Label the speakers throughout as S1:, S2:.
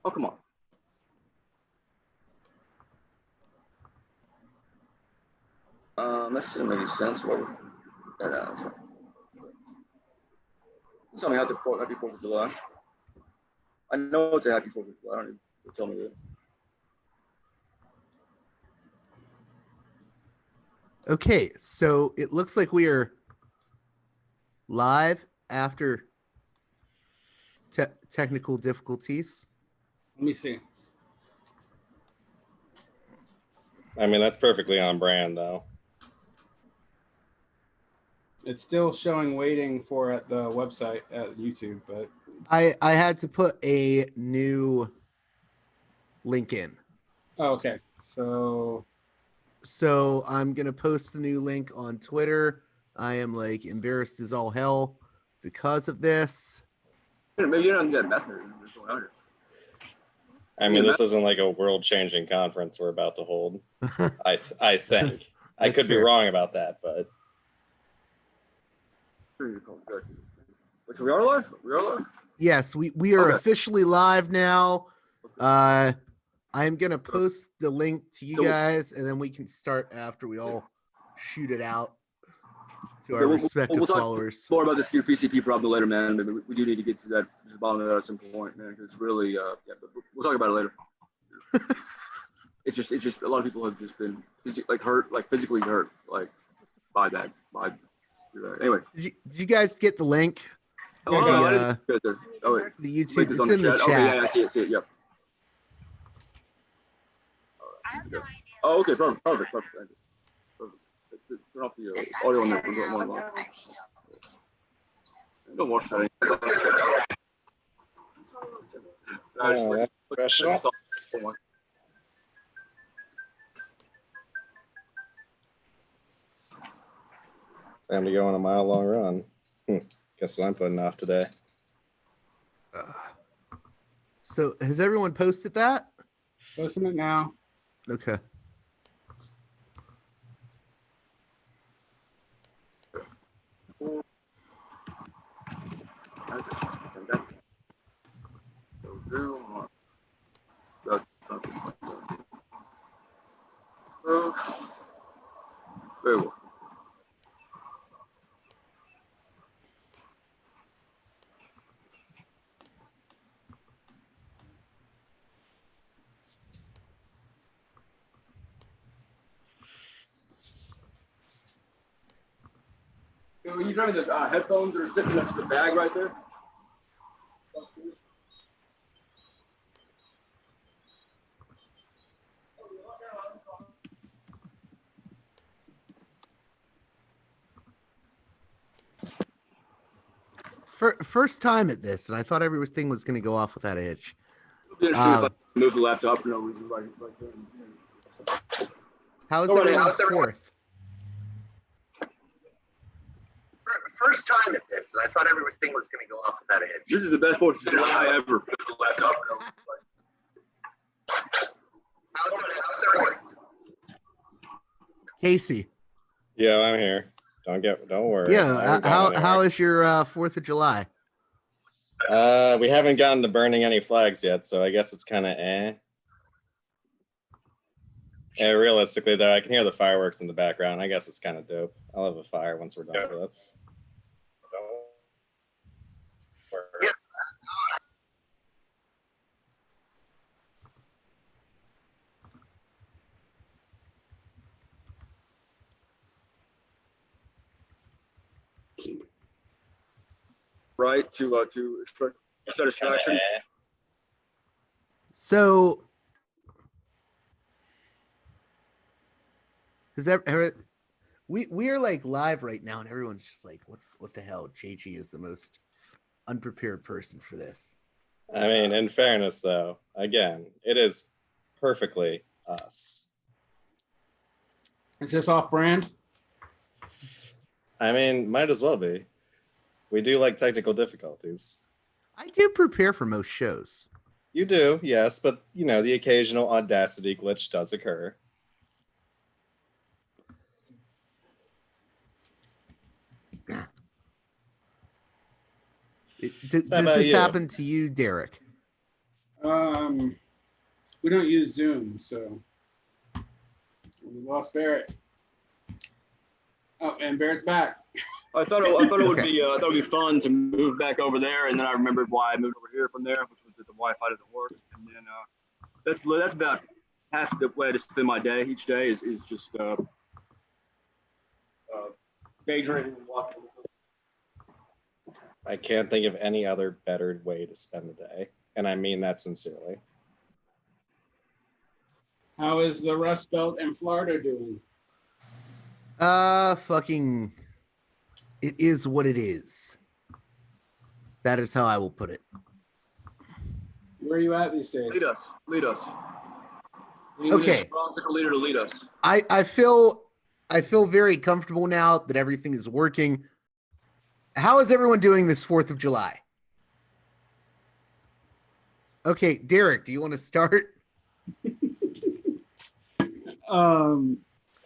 S1: Oh, come on. That shouldn't make any sense. Whatever. Yeah, tell me happy 4th of July. I know it's a happy 4th of July. I don't need to tell me that.
S2: Okay, so it looks like we are live after technical difficulties.
S3: Let me see.
S4: I mean, that's perfectly on brand, though.
S3: It's still showing waiting for at the website at YouTube, but
S2: I had to put a new link in.
S3: oh, okay. So
S2: I'm gonna post the new link on Twitter. I am like embarrassed as all hell because of this.
S1: Maybe you're not getting message.
S4: I mean, this isn't like a world-changing conference we're about to hold. I think. I could be wrong about that, but.
S1: Which we are live? We are live?
S2: Yes, we are officially live now. I'm gonna post the link to you guys, and then we can start after we all shoot it out to our respective followers.
S1: More about this PCP problem later, man. We do need to get to that, the bottom of that at some point, man. It's really, yeah. But we'll talk about it later. It's just a lot of people have just been hurt, like physically hurt, like by that. Anyway,
S2: did you guys get the link?
S1: Oh, wait.
S2: The YouTube. It's
S1: in
S2: in the chat.
S1: Okay, yeah, I see it. Yep. Right. Oh, okay, perfect. Turn off the audio on there. Don't watch that.
S4: Time to go on a mile-long run. Guess what I'm putting off today.
S2: So has everyone posted that?
S3: Posting it now.
S2: Okay.
S1: Very well. Are you driving the headphones that are sitting next to the bag right there?
S2: First time at this, and I thought everything was going to go off without a hitch.
S1: It'll be interesting if I move the laptop for no reason.
S2: How's everyone's 4th?
S5: First time at this, and I thought everything was going to go off without a hitch.
S1: This is the best 4th of July ever.
S5: How's everyone?
S2: Casey.
S4: Yeah, I'm here. Don't worry.
S2: Yeah, how is your 4th of July?
S4: We haven't gotten to burning any flags yet, so I guess it's kind of eh. Yeah, realistically, though, I can hear the fireworks in the background. I guess it's kind of dope. I'll have a fire once we're done with this.
S5: Yeah.
S1: Right, to satisfaction.
S2: So, we are like live right now, and everyone's just like, "What the hell?" JG is the most unprepared person for this.
S4: I mean, in fairness, though, again, it is perfectly us.
S3: Is this off brand?
S4: I mean, might as well be. We do like technical difficulties.
S2: I do prepare for most shows.
S4: You do, yes, but you know, the occasional Audacity glitch does occur.
S2: Does this happen to you, Derick?
S3: Not We don't use Zoom, so we lost Barrett. Oh, and Barrett's back.
S1: I thought it would
S2: Okay.
S1: be I thought it would be fun to move back over there, and then I remembered why I moved over here from there, which was that the Wi-Fi doesn't work. And then that's about half the way to spend my day. Each day is just daydreaming and watching.
S4: I can't think of any other better way to spend the day, and I mean that sincerely.
S3: How is the Rust Belt in Florida doing?
S2: Fucking, it is what it is. That is how I will put it.
S3: Where are you at these days?
S1: Lead us. We
S2: Okay.
S1: need a strong central leader to lead us.
S2: I feel very comfortable now that everything is working. How is everyone doing this 4th of July? Okay, Derick, do you want to start?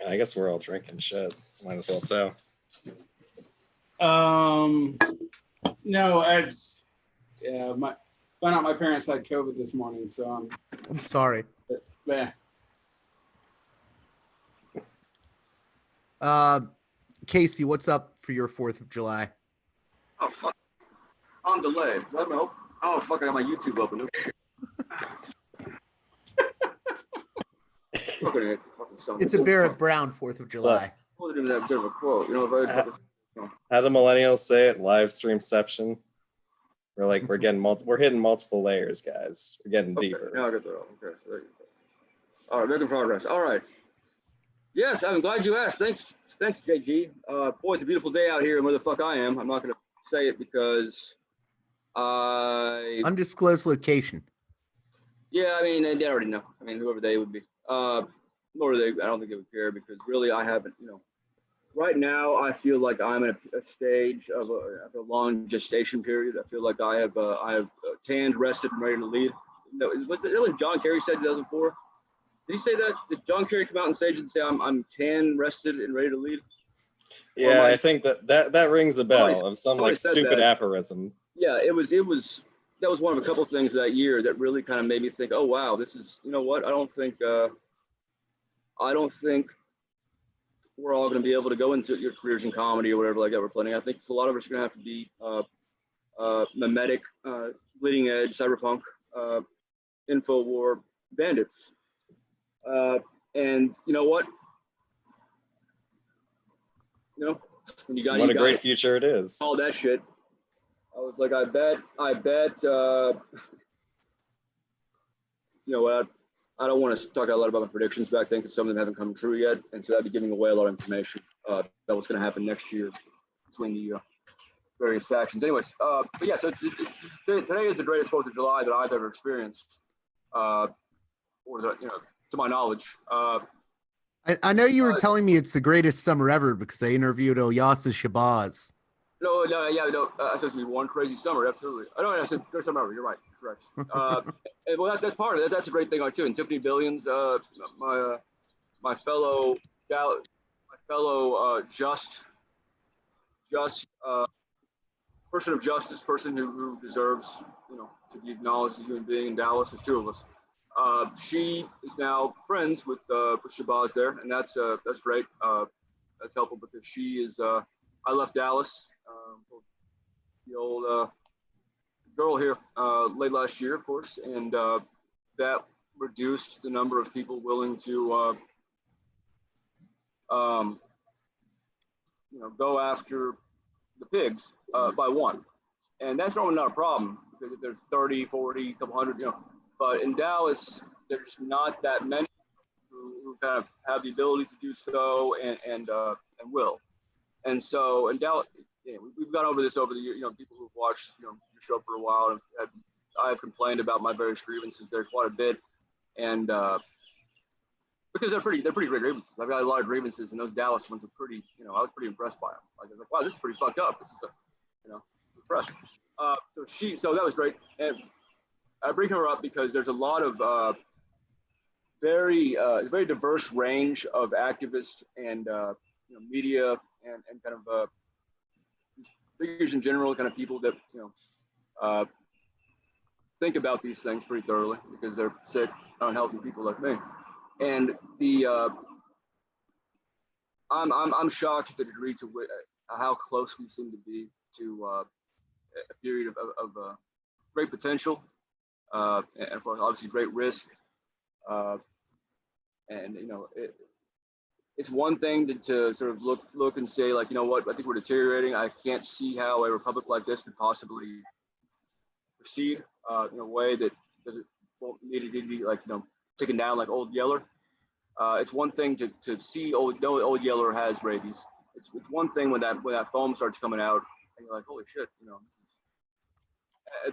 S4: I guess we're all drinking shit. Might as well too.
S3: No, found out my parents had COVID this morning, so
S2: I'm sorry.
S3: yeah.
S2: Casey, what's up for your 4th of July?
S1: Oh fuck! On delay. Let me know. Oh fuck! I got my YouTube open. No shit.
S2: It's a Barrett Brown 4th of July.
S1: Well, give me that bit of a quote. You know, if I
S4: How do millennials say it? Livestreamception. We're hitting multiple layers, guys. We're getting deeper.
S1: Now I got that. Okay, so there you go. All right, making progress. All right. Yes, I'm glad you asked. Thanks, JG. Boy, it's a beautiful day out here, and where the fuck I am. I'm not gonna say it because
S2: Undisclosed location.
S1: Yeah, I mean, they already know. I mean, whoever they would be. Nor do they. I don't think they would care because really, I haven't. Right now, I feel like I'm at a stage of a long gestation period. I feel like I have tanned, rested, and ready to lead. What's it when John Kerry said in 2004? Did he say that? Did John Kerry come out on stage and say I'm tan, rested, and ready to lead?
S4: Yeah, I think that rings a bell of some like stupid aphorism.
S1: Yeah, it was. That was one of a couple of things that year that really kind of made me think, oh wow, this is. You know what? I don't think we're all going to be able to go into your careers in comedy or whatever like that we're planning. I think a lot of us are going to have to be mimetic, bleeding edge, cyberpunk, InfoWar bandits. And you know what? When you got
S4: what a great future it is.
S1: All that shit. I was like, I bet. You know what? I don't want to talk a lot about my predictions back then because some of them haven't come true yet, and so I'd be giving away a lot of information that was going to happen next year between the various factions. Anyways, but yeah, so today is the greatest 4th of July that I've ever experienced, or to my knowledge.
S2: I know you were telling me it's the greatest summer ever because I interviewed Oyasa Shabazz.
S1: No, I said it's gonna be one crazy summer, absolutely. I said great summer ever. You're right, correct. And well, that's part of it. That's a great thing, too. And Tiffany Billions, my fellow person of justice, person who deserves, to be acknowledged as a human being in Dallas. There's 2 of us. She is now friends with Shabazz there, and that's great. That's helpful because she is. I left Dallas, the old girl here, late last year, of course, and that reduced the number of people willing to, go after the pigs by 1. And that's normally not a problem because if there's 30, 40, a couple hundred, but in Dallas, there's not that many who kind of have the ability to do so and will. And so in Dallas, we've gone over this over the year. People who've watched your show for a while, and I've complained about my various grievances there quite a bit, and because they're pretty great grievances. I've got a lot of grievances, and those Dallas ones are pretty. I was pretty impressed by them. I was like, wow, this is pretty fucked up. This is impressed. So that was great, and I bring her up because there's a lot of very diverse range of activists and media and kind of figures in general, kind of people that think about these things pretty thoroughly because they're sick, unhealthy people like me. And I'm shocked at the degree to how close we seem to be to a period of great potential and for obviously great risk. And it's one thing to sort of look and say, like, you know what, I think we're deteriorating. I can't see how a republic like this could possibly proceed in a way that won't need to be like, taken down like Old Yeller. It's one thing to see Old Yeller has rabies. It's one thing when that foam starts coming out and you're like, holy shit,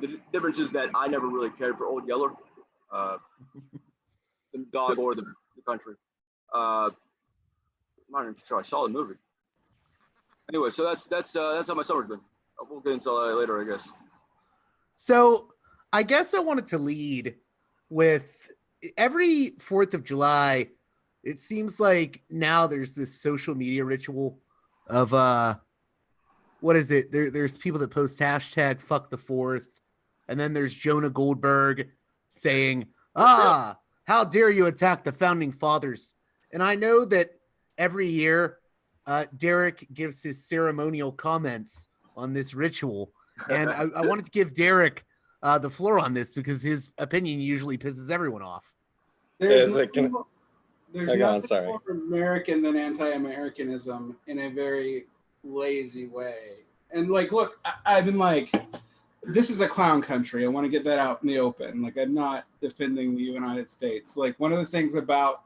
S1: the difference is that I never really cared for Old Yeller, the dog or the country. I'm not even sure I saw the movie. Anyway, so that's how my summer's been. We'll get into that later, I guess.
S2: So I guess I wanted to lead with every 4th of July. It seems like now there's this social media ritual of what is it? There's people that post hashtag fuck the 4th, and then there's Jonah Goldberg saying, how dare you attack the founding fathers? And I know that every year Derick gives his ceremonial comments on this ritual. And I wanted to give Derick the floor on this because his opinion usually pisses everyone off.
S3: There's nothing more American than anti-Americanism in a very lazy way. And like, look, I've been like, this is a clown country. I want to get that out in the open. Like, I'm not defending the United States. Like, one of the things about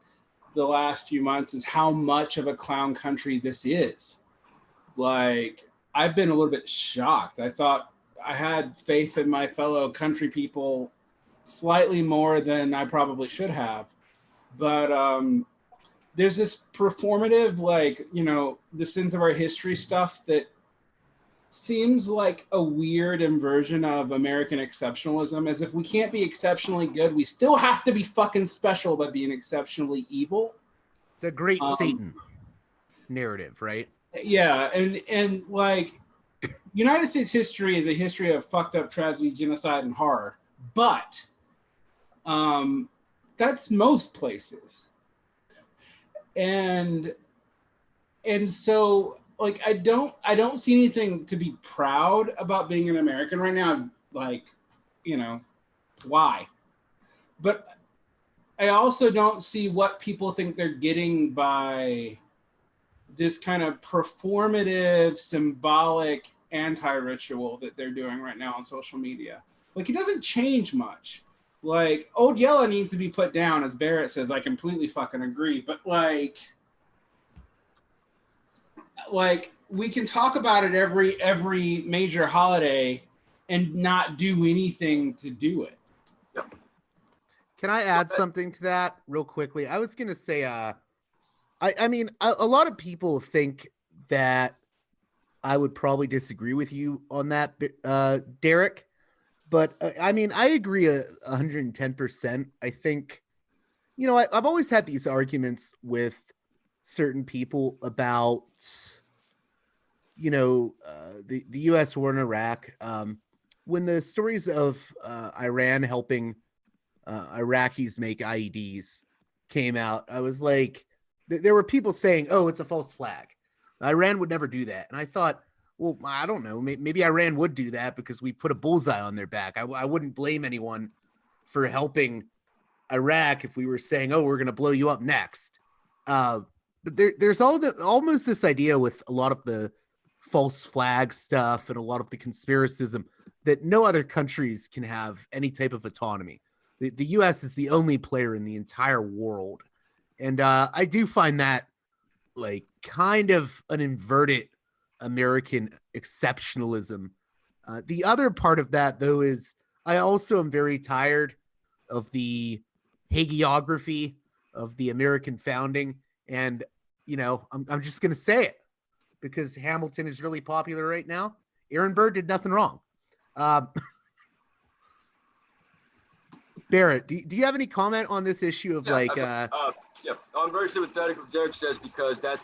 S3: the last few months is how much of a clown country this is. Like, I've been a little bit shocked. I thought I had faith in my fellow country people slightly more than I probably should have. But there's this performative, like, the sins of our history stuff that seems like a weird inversion of American exceptionalism, as if we can't be exceptionally good, we still have to be fucking special by being exceptionally evil.
S2: The great Satan narrative, right?
S3: Yeah, and like, United States history is a history of fucked up tragedy, genocide, and horror, but that's most places. And so, like, I don't see anything to be proud about being an American right now. Like, why? But I also don't see what people think they're getting by this kind of performative, symbolic anti-ritual that they're doing right now on social media. Like, it doesn't change much. Like, Old Yeller needs to be put down, as Barrett says. I completely fucking agree. But like we can talk about it every major holiday and not do anything to do it.
S1: Yep.
S2: Can I add something to that real quickly? I was gonna say, I mean, a lot of people think that I would probably disagree with you on that, Derick. But I mean, I agree 110%. I think, I've always had these arguments with certain people about, the U.S. war in Iraq. When the stories of Iran helping Iraqis make IEDs came out, I was like, there were people saying, oh, it's a false flag. Iran would never do that. And I thought, well, I don't know. Maybe Iran would do that because we put a bullseye on their back. I wouldn't blame anyone for helping Iraq if we were saying, oh, we're going to blow you up next. But there's almost this idea with a lot of the false flag stuff and a lot of the conspiracism that no other countries can have any type of autonomy. The U.S. is the only player in the entire world. And I do find that like kind of an inverted American exceptionalism. The other part of that, though, is I also am very tired of the hagiography of the American founding. And, I'm just going to say it because Hamilton is really popular right now. Aaron Burr did nothing wrong. Barrett, do you have any comment on this issue of
S1: Yeah, I'm very sympathetic with what Derick says because that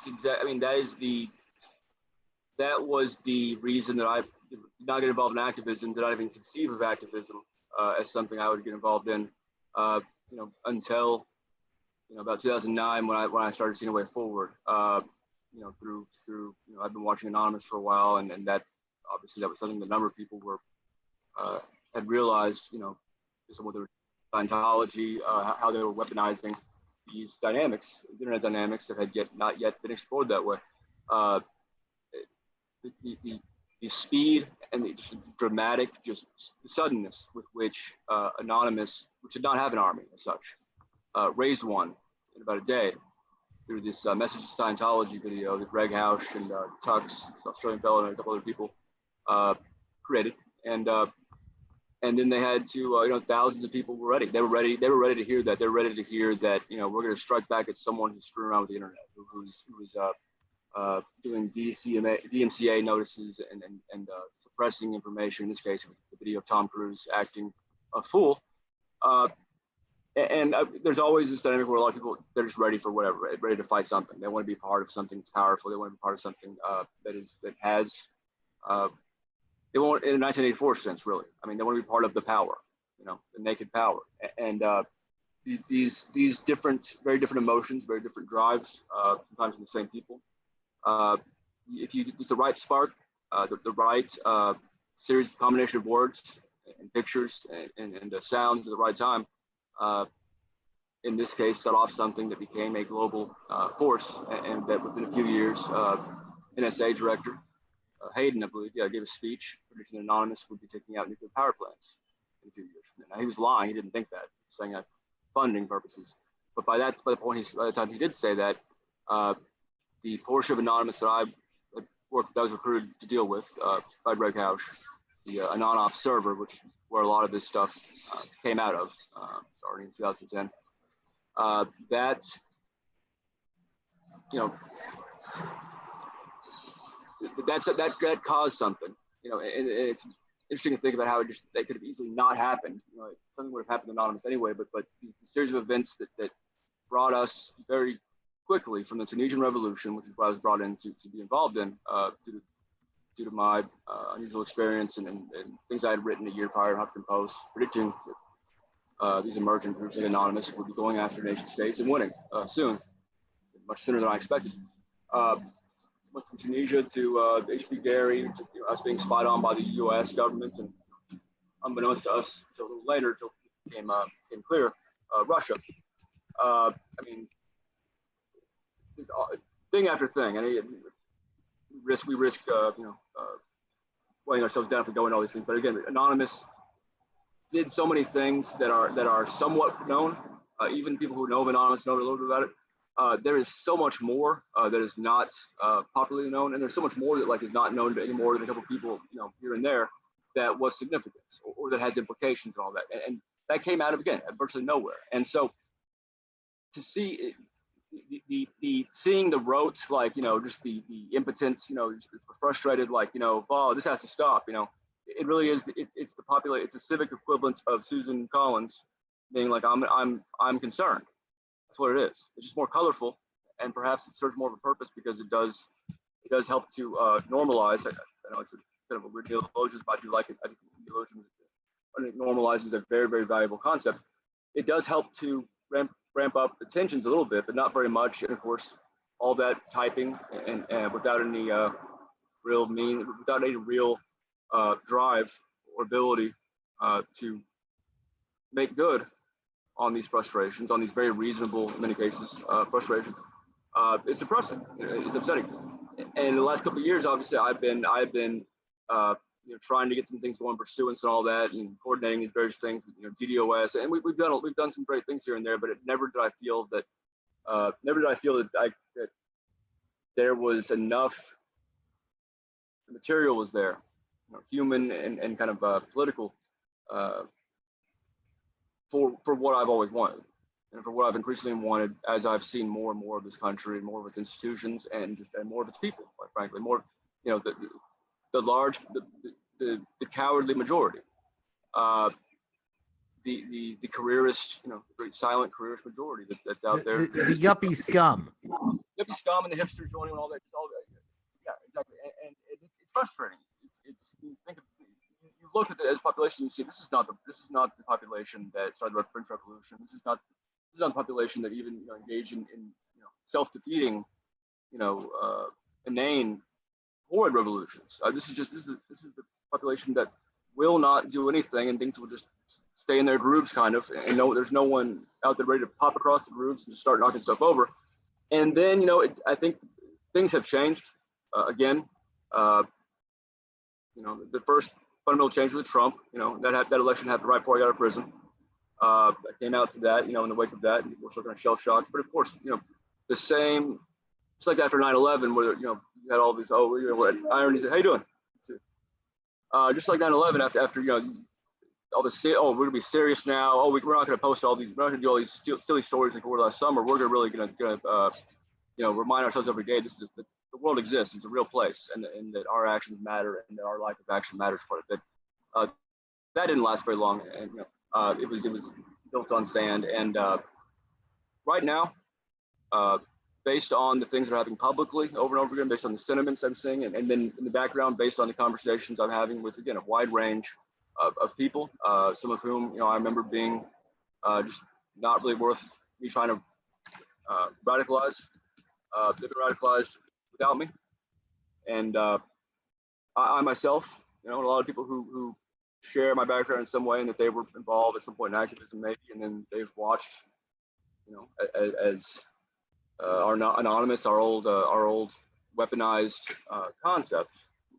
S1: was the reason that I did not get involved in activism, that I even conceive of activism. as something I would get involved in, until about 2009 when I started seeing a way forward. Through I've been watching Anonymous for a while, and that obviously that was something that a number of people were had realized, some of their Scientology, how they were weaponizing these dynamics, internet dynamics that had not yet been explored that way. The speed and the dramatic, just the suddenness with which Anonymous, which did not have an army as such, raised one in about a day through this Message to Scientology video that Greg Hausch and Tux, this Australian fellow, and a couple other people created, and then they had to, thousands of people were ready. They were ready to hear that. They're ready to hear that, we're going to strike back at someone who's screwing around with the internet, who's doing DMCA notices and suppressing information. In this case, the video of Tom Cruise acting a fool. There's always this dynamic where a lot of people, they're just ready for whatever, ready to fight something. They want to be part of something powerful. They want to be part of something that has. They won't, in a 1984 sense, really. I mean, they want to be part of the power, the naked power. And these different, very different emotions, very different drives, sometimes in the same people. If you use the right spark, the right series, combination of words and pictures and sounds at the right time, in this case, set off something that became a global force, and that within a few years, NSA director Hayden, I believe, gave a speech predicting that Anonymous would be taking out nuclear power plants in a few years. Now, he was lying; he didn't think that, saying that funding purposes. But by the time he did say that, the portion of Anonymous that I was recruited to deal with by Greg Hausch, the Anon server, which is where a lot of this stuff came out of, starting in 2010. That caused something, and it's interesting to think about how that could have easily not happened. Something would have happened to Anonymous anyway, but the series of events that brought us very quickly from the Tunisian Revolution, which is what I was brought in to be involved in, due to my unusual experience and things I had written a year prior in Huffington Post, predicting that these emerging groups like Anonymous would be going after nation states and winning soon, much sooner than I expected. Went from Tunisia to HB Gary, to us being spied on by the U.S. government, and unbeknownst to us until a little later, until it became clear, Russia. I mean, thing after thing. We risk weighing ourselves down if we go into all these things. But again, Anonymous did so many things that are somewhat known. Even people who know of Anonymous know a little bit about it. There is so much more that is not popularly known, and there's so much more that is not known to any more than a couple of people, here and there, that was significant or that has implications and all that. And that came out of, again, virtually nowhere. And so to see the seeing the rote, just the impotence, just frustrated, oh, this has to stop. It really is. It's the civic equivalent of Susan Collins being like, I'm concerned. That's what it is. It's just more colorful, and perhaps it serves more of a purpose because it does help to normalize. I know it's kind of a weird theologian, but I do like it. I think theologians, when it normalizes a very, very valuable concept, it does help to ramp up the tensions a little bit, but not very much. And of course, all that typing and without any real drive or ability to make good on these frustrations, on these very reasonable, in many cases, frustrations. It's depressing. It's upsetting. And in the last couple of years, obviously, I've been trying to get some things going, pursuance and all that, and coordinating these various things, DDoS, and we've done some great things here and there. But never did I feel that that there was enough. The material was there, human and kind of political, for what I've always wanted, and for what I've increasingly wanted as I've seen more and more of this country and more of its institutions and more of its people, quite frankly, more, the cowardly majority, the careerist, very silent careerist majority that's out there.
S2: The yuppie scum.
S1: Yuppie scum and the hipsters joining and all that. Yeah, exactly. And it's frustrating. You look at it as population, you see this is not the population that started the French Revolution. This is not the population that even engaged in self-defeating, inane, horrid revolutions. This is the population that will not do anything, and things will just stay in their grooves, kind of. And there's no one out there ready to pop across the grooves and just start knocking stuff over. And then I think things have changed again. The first fundamental change with Trump, that election happened right before I got out of prison. I came out to that, in the wake of that, and we're still kind of shell shocked. But of course, the same. It's like after 9/11, where you had all these ironies. How you doing? Just like 9/11, after all this. Oh, we're gonna be serious now. Oh, we're not gonna post all these. We're not gonna do all these silly stories like we were last summer. We're gonna remind ourselves every day. This is the world exists. It's a real place, and that our actions matter, and that our life of action matters quite a bit. That didn't last very long, and it was built on sand. And right now, based on the things that are happening publicly over and over again, based on the sentiments I'm seeing, and then in the background, based on the conversations I'm having with, again, a wide range of people, some of whom, I remember being just not really worth me trying to radicalize. They've been radicalized without me. And I myself, a lot of people who share my background in some way, and that they were involved at some point in activism maybe, and then they've watched, as our anonymous, our old weaponized concept.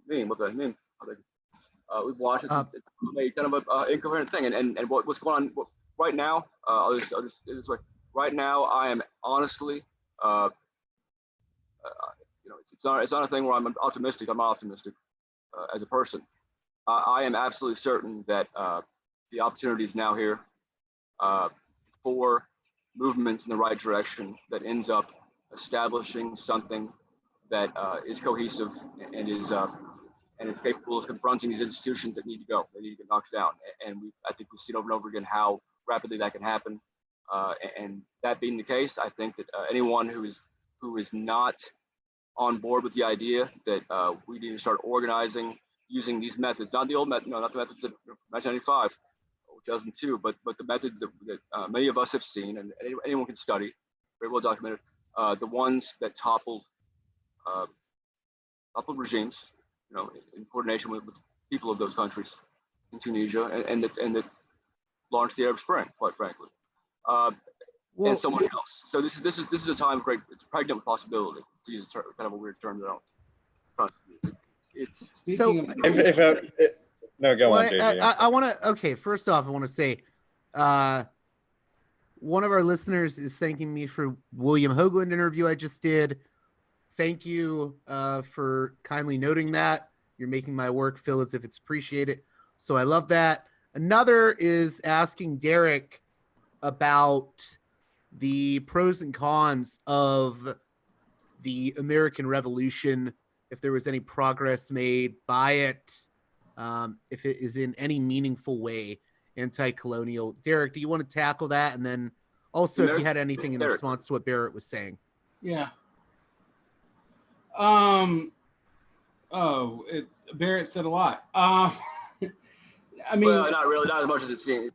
S1: What does that mean? We've watched it. It's made kind of an incoherent thing. And what's going on right now? I'll just this way. Right now, I am honestly, it's not a thing where I'm optimistic. I'm not optimistic as a person. I am absolutely certain that the opportunity is now here for movements in the right direction that ends up establishing something that is cohesive and is capable of confronting these institutions that need to go. They need to get knocked down. And I think we've seen over and over again how rapidly that can happen. And that being the case, I think that anyone who is not on board with the idea that we need to start organizing using these methods, not the old method, not the methods of 1995 or 2002, but the methods that many of us have seen and anyone can study, very well documented, the ones that toppled regimes, in coordination with people of those countries in Tunisia, and that launched the Arab Spring, quite frankly, and so much else. So this is a time of great. It's pregnant with possibility, to use kind of a weird term that I don't. It's
S2: so.
S4: No, go on, JJ.
S2: I want to. Okay, first off, I want to say, one of our listeners is thanking me for William Hoagland interview I just did. Thank you for kindly noting that. You're making my work feel as if it's appreciated. So I love that. Another is asking Derick about the pros and cons of the American Revolution, if there was any progress made by it, if it is in any meaningful way anti-colonial. Derick, do you want to tackle that? And then also if you had anything in response to what Barrett was saying.
S3: Yeah. Barrett said a lot. I mean,
S1: well, not really, not as much as it seems.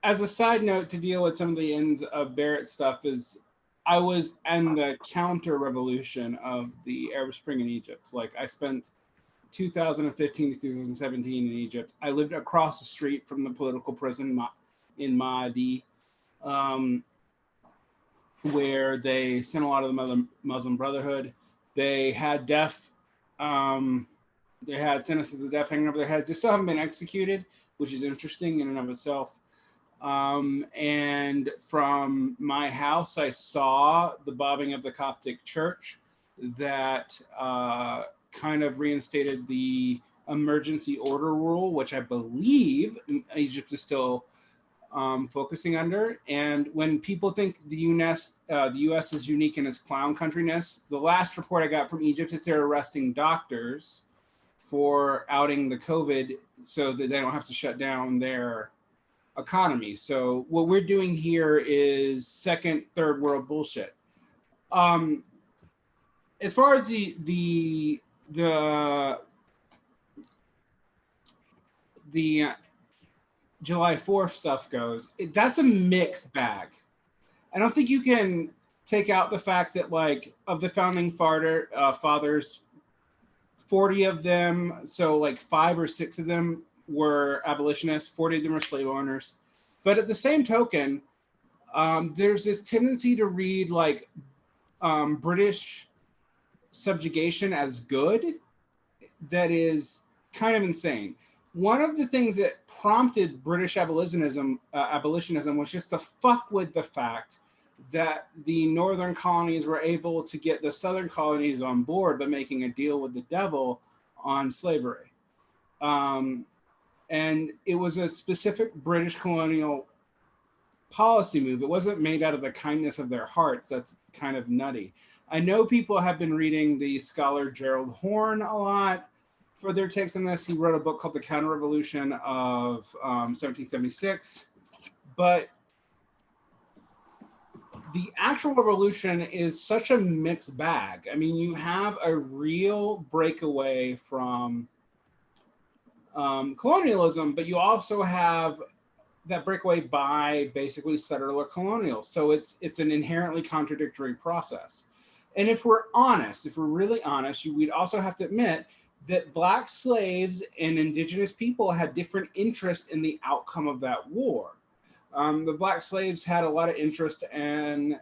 S3: As a side note to deal with some of the ends of Barrett stuff is I was in the counter revolution of the Arab Spring in Egypt. Like I spent 2015 to 2017 in Egypt. I lived across the street from the political prison in Mahdi, where they sent a lot of the Muslim Brotherhood. They had they had sentences of death hanging over their heads. They still haven't been executed, which is interesting in and of itself. And from my house, I saw the bombing of the Coptic church that kind of reinstated the emergency order rule, which I believe Egypt is still focusing under. And when people think the U.S. is unique in its clown countryness, the last report I got from Egypt is they're arresting doctors for outing the COVID so that they don't have to shut down their economy. So what we're doing here is second, third world bullshit. as far as the July 4th stuff goes, that's a mixed bag. I don't think you can take out the fact that, like, of the founding fathers, 40 of them, so like 5 or 6 of them were abolitionists, 40 of them were slave owners. But at the same token, there's this tendency to read like British subjugation as good that is kind of insane. One of the things that prompted British abolitionism was just to fuck with the fact that the northern colonies were able to get the southern colonies on board by making a deal with the devil on slavery. And it was a specific British colonial policy move. It wasn't made out of the kindness of their hearts. That's kind of nutty. I know people have been reading the scholar Gerald Horne a lot for their takes on this. He wrote a book called The Counter-Revolution of 1776. But the actual revolution is such a mixed bag. I mean, you have a real breakaway from colonialism, but you also have that breakaway by basically settler colonials. So it's an inherently contradictory process. And if we're really honest, we'd also have to admit that Black slaves and indigenous people had different interests in the outcome of that war. The Black slaves had a lot of interest in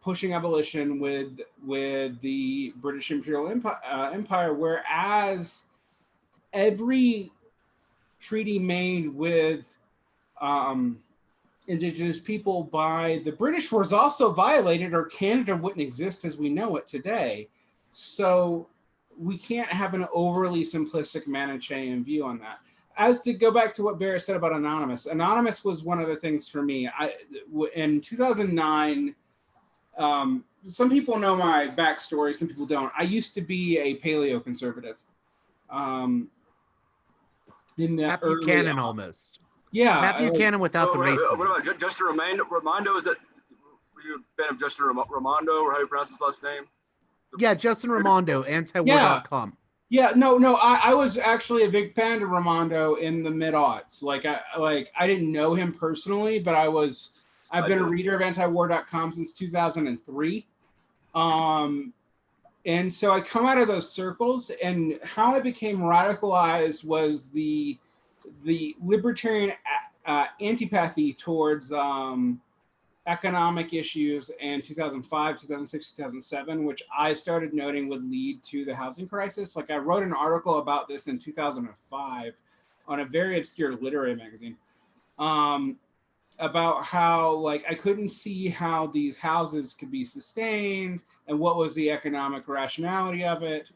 S3: pushing abolition with the British Imperial Empire, whereas every treaty made with indigenous people by the British was also violated, or Canada wouldn't exist as we know it today. So we can't have an overly simplistic Manichaean view on that. As to go back to what Barrett said about Anonymous, Anonymous was one of the things for me. In 2009, some people know my backstory, some people don't. I used to be a paleoconservative. In the early
S2: Buchanan almost.
S3: Yeah.
S2: Matt Buchanan without the racism.
S1: What about Justin Ramondo? Is that, were you a fan of Justin Ramondo, or how you pronounce his last name?
S2: Yeah, Justin Ramondo, antiwar.com.
S3: Yeah, no, I was actually a big fan of Ramondo in the mid-aughts. I didn't know him personally, but I've been a reader of antiwar.com since 2003. And so I come out of those circles, and how I became radicalized was the libertarian antipathy towards economic issues in 2005, 2006, 2007, which I started noting would lead to the housing crisis. Like, I wrote an article about this in 2005 on a very obscure literary magazine, about how, like, I couldn't see how these houses could be sustained and what was the economic rationality of it.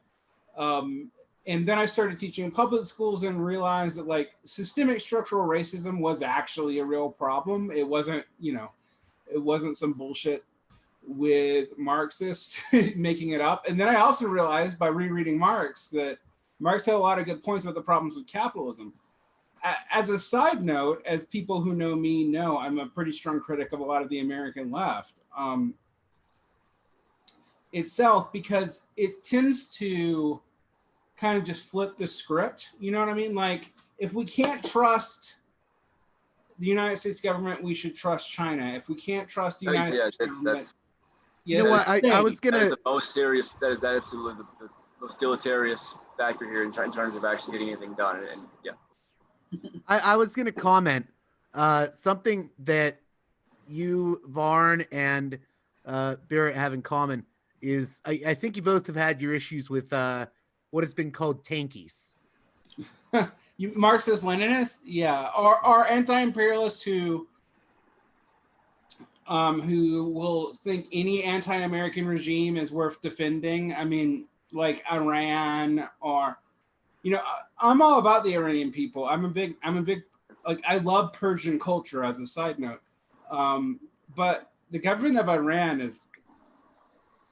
S3: And then I started teaching in public schools and realized that, like, systemic structural racism was actually a real problem. It wasn't, it wasn't some bullshit with Marxists making it up. And then I also realized by rereading Marx that Marx had a lot of good points about the problems with capitalism. As a side note, as people who know me know, I'm a pretty strong critic of a lot of the American left itself, because it tends to kind of just flip the script. You know what I mean? Like, if we can't trust the United States government, we should trust China. If we can't trust the United States government,
S2: you know what? I was gonna.
S1: That is the most serious. That is absolutely the most deleterious factor here in terms of actually getting anything done. And yeah.
S2: I was going to comment something that you, Varn, and Barrett have in common is I think you both have had your issues with what has been called tankies.
S3: You Marxist Leninists, yeah, are anti-imperialists who will think any anti-American regime is worth defending. I mean, like Iran, or I'm all about the Iranian people. I'm a big like, I love Persian culture, as a side note. But the government of Iran is,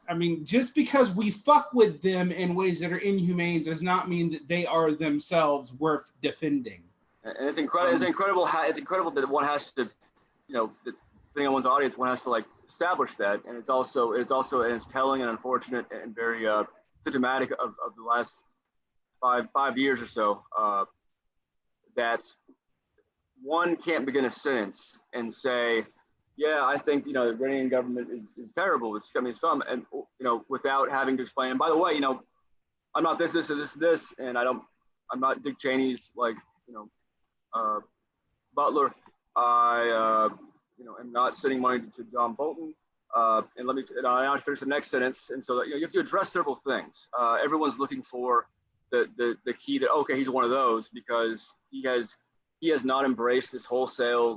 S3: I mean, just because we fuck with them in ways that are inhumane does not mean that they are themselves worth defending.
S1: And it's incredible. It's incredible that one has to, depending on one's audience, one has to, like, established that, and it's telling and unfortunate and very symptomatic of the last five years or so, that one can't begin a sentence and say, yeah, I think, the Iranian government is terrible. It's coming some, and, without having to explain. And by the way, I'm not this, and I'm not Dick Cheney's butler. I, am not sending money to John Bolton. And I'll finish the next sentence. And so, you have to address several things. Everyone's looking for the key to, okay, he's one of those because he has not embraced this wholesale,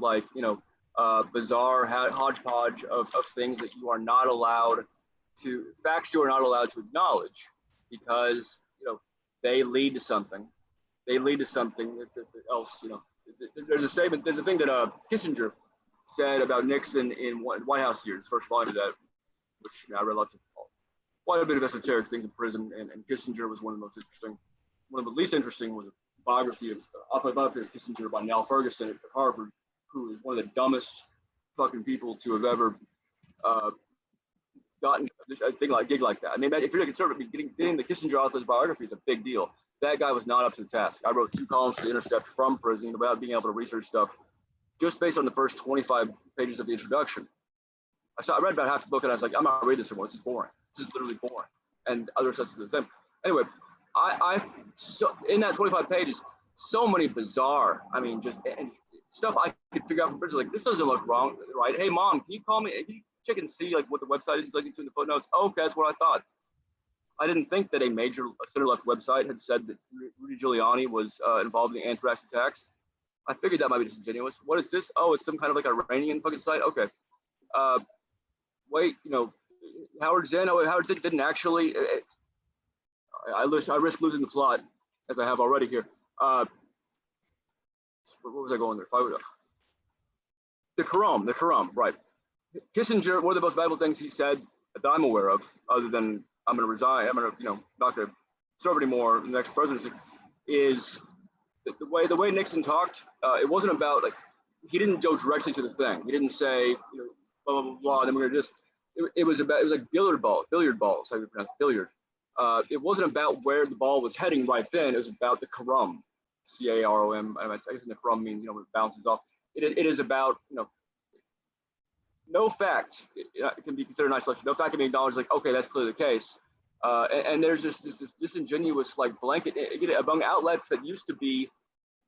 S1: bizarre hodgepodge of things that you are not allowed to, facts you are not allowed to acknowledge because, they lead to something. They lead to something else, There's a statement, there's a thing that Kissinger said about Nixon in White House years, first volume of that, which I read lots of quite a bit of esoteric things in prison, and Kissinger was one of the most interesting. One of the least interesting was a biography of Kissinger by Niall Ferguson at Harvard, who is one of the dumbest fucking people to have ever gotten a gig like that. I mean, if you're a conservative, getting the Kissinger author's biography is a big deal. That guy was not up to the task. I wrote 2 columns for The Intercept from prison without being able to research stuff, just based on the first 25 pages of the introduction. I read about half the book and I was like, I'm not reading this anymore. This is boring. This is literally boring. And other stuff is the same. Anyway, so in that 25 pages, so many bizarre, just stuff I could figure out from prison. Like, this doesn't look wrong, right? Hey, Mom, can you call me? Can you check and see what the website is looking to in the footnotes? Oh, okay, that's what I thought. I didn't think that a major center-left website had said that Rudy Giuliani was involved in the anthrax attacks. I figured that might be disingenuous. What is this? Oh, it's some kind of Iranian fucking site. Okay. Wait, Howard Zinn. Oh, Howard Zinn didn't actually. I risk losing the plot, as I have already here. What was I going there? The Quran, right? Kissinger, one of the most valuable things he said that I'm aware of, other than I'm going to resign, I'm going to not going to serve anymore in the next presidency, is the way Nixon talked. It wasn't about he didn't go directly to the thing. He didn't say blah blah blah blah. And then we're going to just. It was like billiard balls. How you pronounce billiard. It wasn't about where the ball was heading right then. It was about the Karam, C-A-R-O-M. I guess the Karam means when it bounces off. It is about no fact it can be considered an isolation. No fact can be acknowledged. Okay, that's clearly the case. And there's this disingenuous blanket among outlets that used to be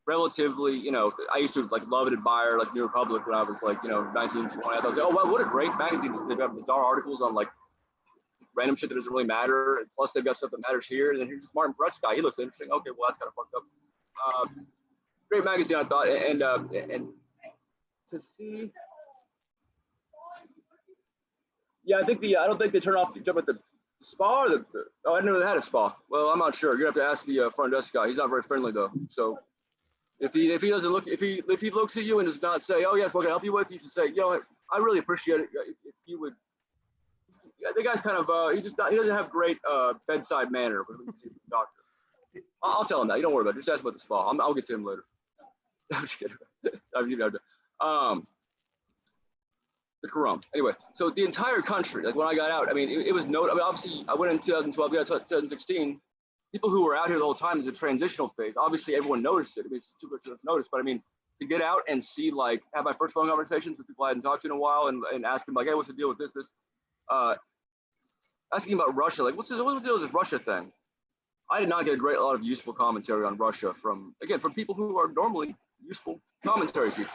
S1: relatively, I used to love and admire New Republic when I was 1920. I thought, oh well, what a great magazine. They've got bizarre articles on random shit that doesn't really matter, and plus they've got stuff that matters here. And then here's this Martin Brett guy. He looks interesting. Okay, well that's kind of fucked up. Great magazine, I thought, and to see. Yeah, I don't think they turn off the jump at the spa. Oh, I didn't know they had a spa. Well, I'm not sure. You're gonna have to ask the front desk guy. He's not very friendly though. So if he doesn't look, if he looks at you and does not say, oh yes, what can I help you with? You should say, I really appreciate it if you would. Yeah, the guy's kind of he doesn't have great bedside manner when we see the doctor. I'll tell him that. You don't worry about it. Just ask about the spa. I'll get to him later. I'm just kidding. The Quran. Anyway, so the entire country, when I got out, it was obviously I went in 2012, got 2016. People who were out here the whole time is a transitional phase. Obviously, everyone noticed it. It's too much to notice, but to get out and see, have my first phone conversations with people I hadn't talked to in a while, and ask them hey, what's the deal with this? Asking about Russia, what's the deal with this Russia thing? I did not get a lot of useful commentary on Russia from people who are normally useful commentary people.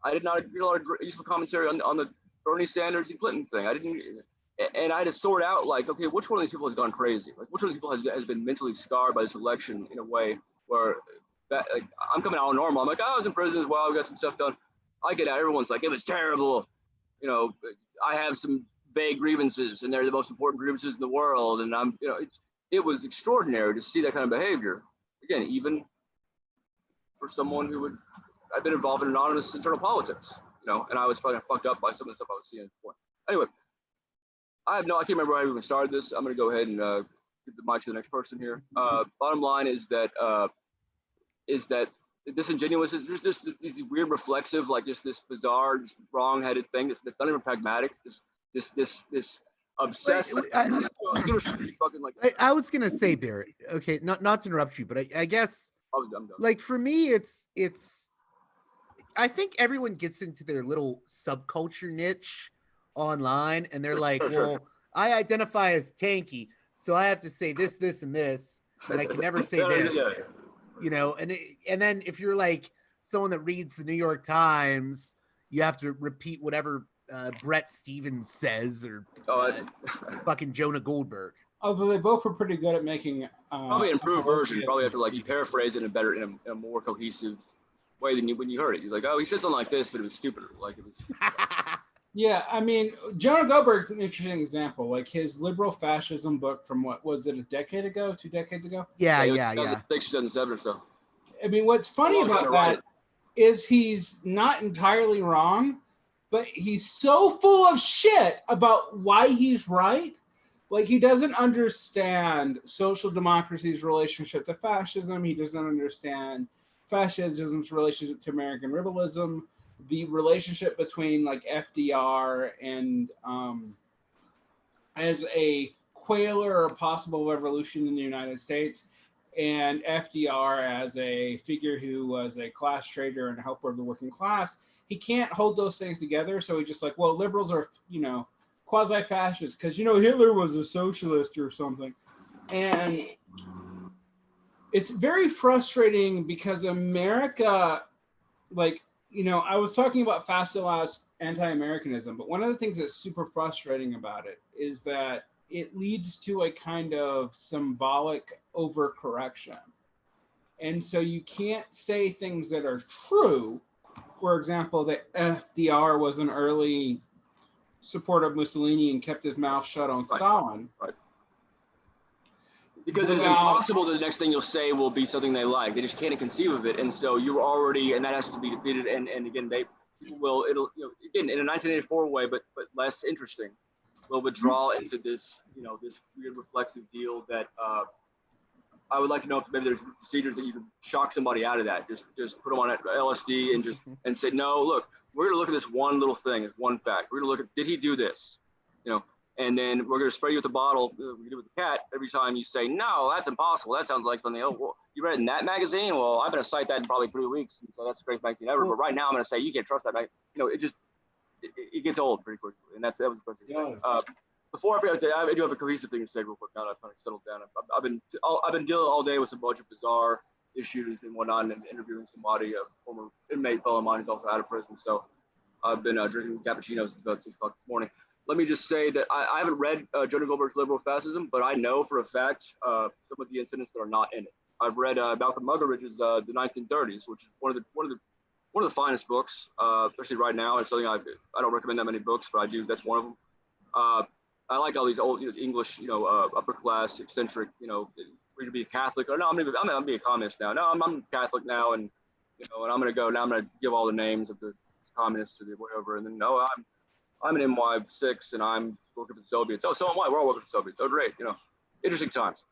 S1: I did not get a lot of useful commentary on the Bernie Sanders and Clinton thing. And I had to sort out okay, which one of these people has gone crazy? Which one of these people has been mentally scarred by this election in a way where I'm coming out normal. I'm I was in prison as well. We got some stuff done. I get out. Everyone's it was terrible. I have some vague grievances, and they're the most important grievances in the world. And I'm, it was extraordinary to see that kind of behavior. Again, even for someone who I've been involved in anonymous internal politics, and I was fucked up by some of the stuff I was seeing at the point. Anyway, I can't remember how I even started this. I'm going to go ahead and give the mic to the next person here. Bottom line is that disingenuous. There's these weird reflexive, like just this bizarre, just wrong-headed thing that's not even pragmatic. This obsessed. Fucking like.
S2: I was gonna say, Barrett. Okay, not to interrupt you, but I guess
S1: I'm done.
S2: like for me, it's. I think everyone gets into their little subculture niche online, and they're like, "Well, I identify as tanky, so I have to say this, this, and this, and I can never say this." You know, and then if you're like someone that reads the New York Times, you have to repeat whatever Brett Stevens says or fucking Jonah Goldberg.
S3: Although they both were pretty good at making
S1: probably an improved version. You probably have to like you paraphrase it in a more cohesive way than when you heard it. You're like, oh, he said something like this, but it was stupider. Like it was.
S3: Yeah, I mean, Jonah Goldberg's an interesting example. Like his liberal fascism book from what was it, a decade ago, 2 decades ago?
S2: Yeah.
S1: 2007 or so.
S3: I mean, what's funny about that is he's not entirely wrong, but he's so full of shit about why he's right. Like he doesn't understand social democracy's relationship to fascism. He doesn't understand fascism's relationship to American liberalism, the relationship between like FDR and as a quailer or a possible revolution in the United States, and FDR as a figure who was a class trader and a helper of the working class. He can't hold those things together, so he's just like, well, liberals are, quasi-fascist because, Hitler was a socialist or something. And it's very frustrating because America, I was talking about facile anti-Americanism, but one of the things that's super frustrating about it is that it leads to a kind of symbolic overcorrection. And so you can't say things that are true. For example, that FDR was an early supporter of Mussolini and kept his mouth shut on Stalin.
S1: Right. Because it's impossible that the next thing you'll say will be something they like. They just can't conceive of it. And so you're already, and that has to be defeated. And again, it'll again, in a 1984 way, but less interesting, will withdraw into this, this weird reflexive deal that I would like to know if maybe there's procedures that you can shock somebody out of that. Just put them on LSD and say, no, look, we're going to look at this one little thing, as one fact. We're going to look at, did he do this? And then we're going to spray you with the bottle, we do with the cat, every time you say, no, that's impossible. That sounds like something, well, you read it in that magazine? Well, I'm going to cite that in probably 3 weeks. And so that's the greatest magazine ever. But right now I'm going to say, you can't trust that magazine. It gets old pretty quickly. And that was the first thing. Yes. Before I forget to say, I do have a cohesive thing to say real quick now that I've kind of settled down. I've been dealing all day with a bunch of bizarre issues and whatnot, and interviewing somebody, a former inmate fellow of mine who's also out of prison. So I've been drinking cappuccinos since about 6 o'clock this morning. Let me just say that I haven't read Jonah Goldberg's Liberal Fascism, but I know for a fact some of the incidents that are not in it. I've read Malcolm Muggeridge's The 1930s, which is one of the finest books, especially right now. It's something I don't recommend that many books, but I do. That's one of them. I like all these old English, upper class, eccentric, free to be a Catholic. Or no, I'm gonna be a communist now. No, I'm Catholic now, and and I'm gonna go now. I'm gonna give all the names of the communists to the whatever, and then no, I'm an MY6 and I'm working for the Soviets. Oh, so am I. We're all working for the Soviets. Oh, great. Interesting times.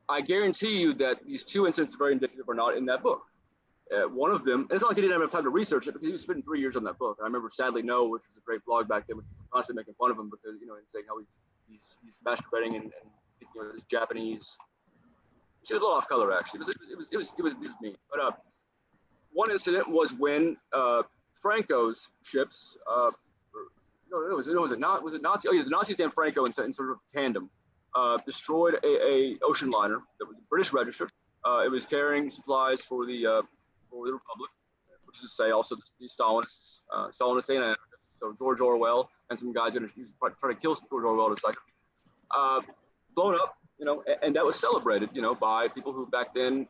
S1: I guarantee you that these two incidents, very indicative, are not in that book. One of them, and it's not like he didn't have enough time to research it because he was spending 3 years on that book. And I remember Sadly No, which was a great blog back then, which was constantly making fun of him because, and saying how he's masturbating and his Japanese. She was a little off color, actually. It was mean. But one incident was when Franco's ships, was it Nazi? Oh, yeah, the Nazis and Franco in sort of tandem destroyed a ocean liner that was British registered. It was carrying supplies for the Republic, which is to say also the Stalinists, Stalinists and anarchists. So George Orwell and some guys that are trying to kill George Orwell in a second. Blown up, and that was celebrated, by people who back then,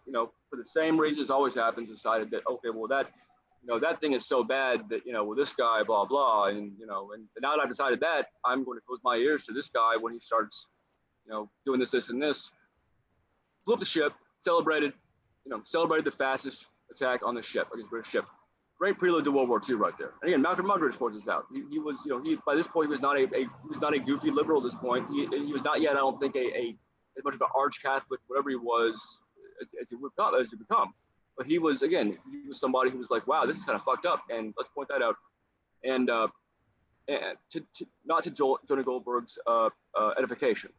S1: for the same reasons always happens, decided that, okay, well that thing is so bad that, this guy, blah, blah. And now that I've decided that, I'm going to close my ears to this guy when he starts, doing this, and this. Blew up the ship, celebrated the fastest attack on the ship, against British ship. Great prelude to World War II right there. And again, Malcolm Muggeridge points this out. He was, by this point, he was not a goofy liberal at this point. He was not yet, I don't think, as much of an arch Catholic, whatever he was, as he would become. But he was somebody who was like, wow, this is kind of fucked up, and let's point that out. And not to Jonah Goldberg's edification.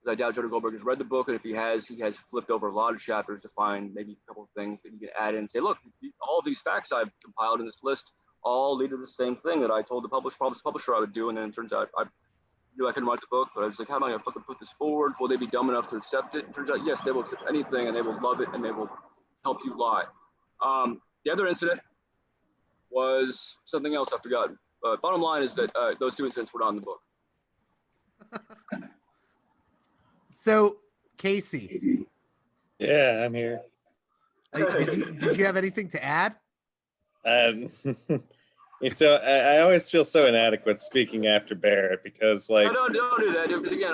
S1: I doubt Jonah Goldberg has read the book, and if he has flipped over a lot of chapters to find maybe a couple of things that you can add in and say, look, all of these facts I've compiled in this list all lead to the same thing that I told the publisher I would do, and then it turns out I knew I couldn't write the book, but I was like, how am I gonna fucking put this forward? Will they be dumb enough to accept it? It turns out, yes, they will accept anything, and they will love it, and they will help you lie. The other incident was something else I forgot. Bottom line is that those two incidents were not in the book.
S2: So, Casey.
S4: Yeah, I'm here.
S2: Did you have anything to add?
S4: So I always feel so inadequate speaking after Barrett because, like,
S1: no, don't do that. Because again,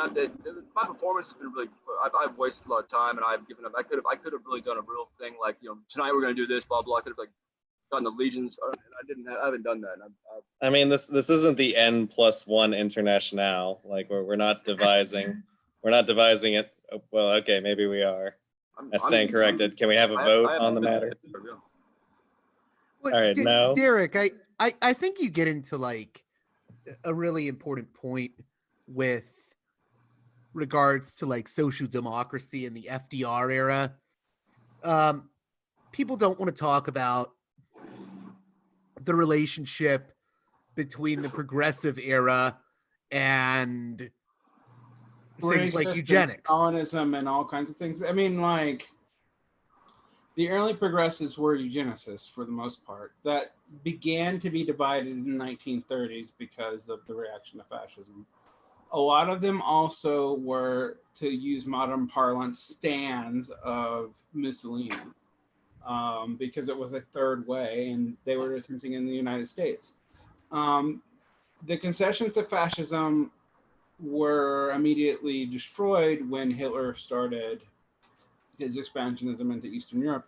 S1: my performance has been really. I've wasted a lot of time, and I've given up. I could have really done a real thing, like, you know, tonight we're going to do this, blah blah. I could have like gotten the legions. I haven't done that.
S4: I mean, this isn't the N+1 Internationale. Like, we're not devising. We're not devising it. Oh, well, okay, maybe we are. I stand corrected. Can we have a vote on the matter?
S2: Well,
S4: all right, no.
S2: Derick, I think you get into like a really important point with regards to like social democracy in the FDR era. People don't want to talk about the relationship between the progressive era and things like eugenics,
S3: Stalinism, and all kinds of things. I mean, like, the early progressives were eugenicists for the most part. That began to be divided in the 1930s because of the reaction to fascism. A lot of them also were, to use modern parlance, stands of Mussolini, because it was a third way, and they were attempting in the United States. The concessions to fascism were immediately destroyed when Hitler started his expansionism into Eastern Europe.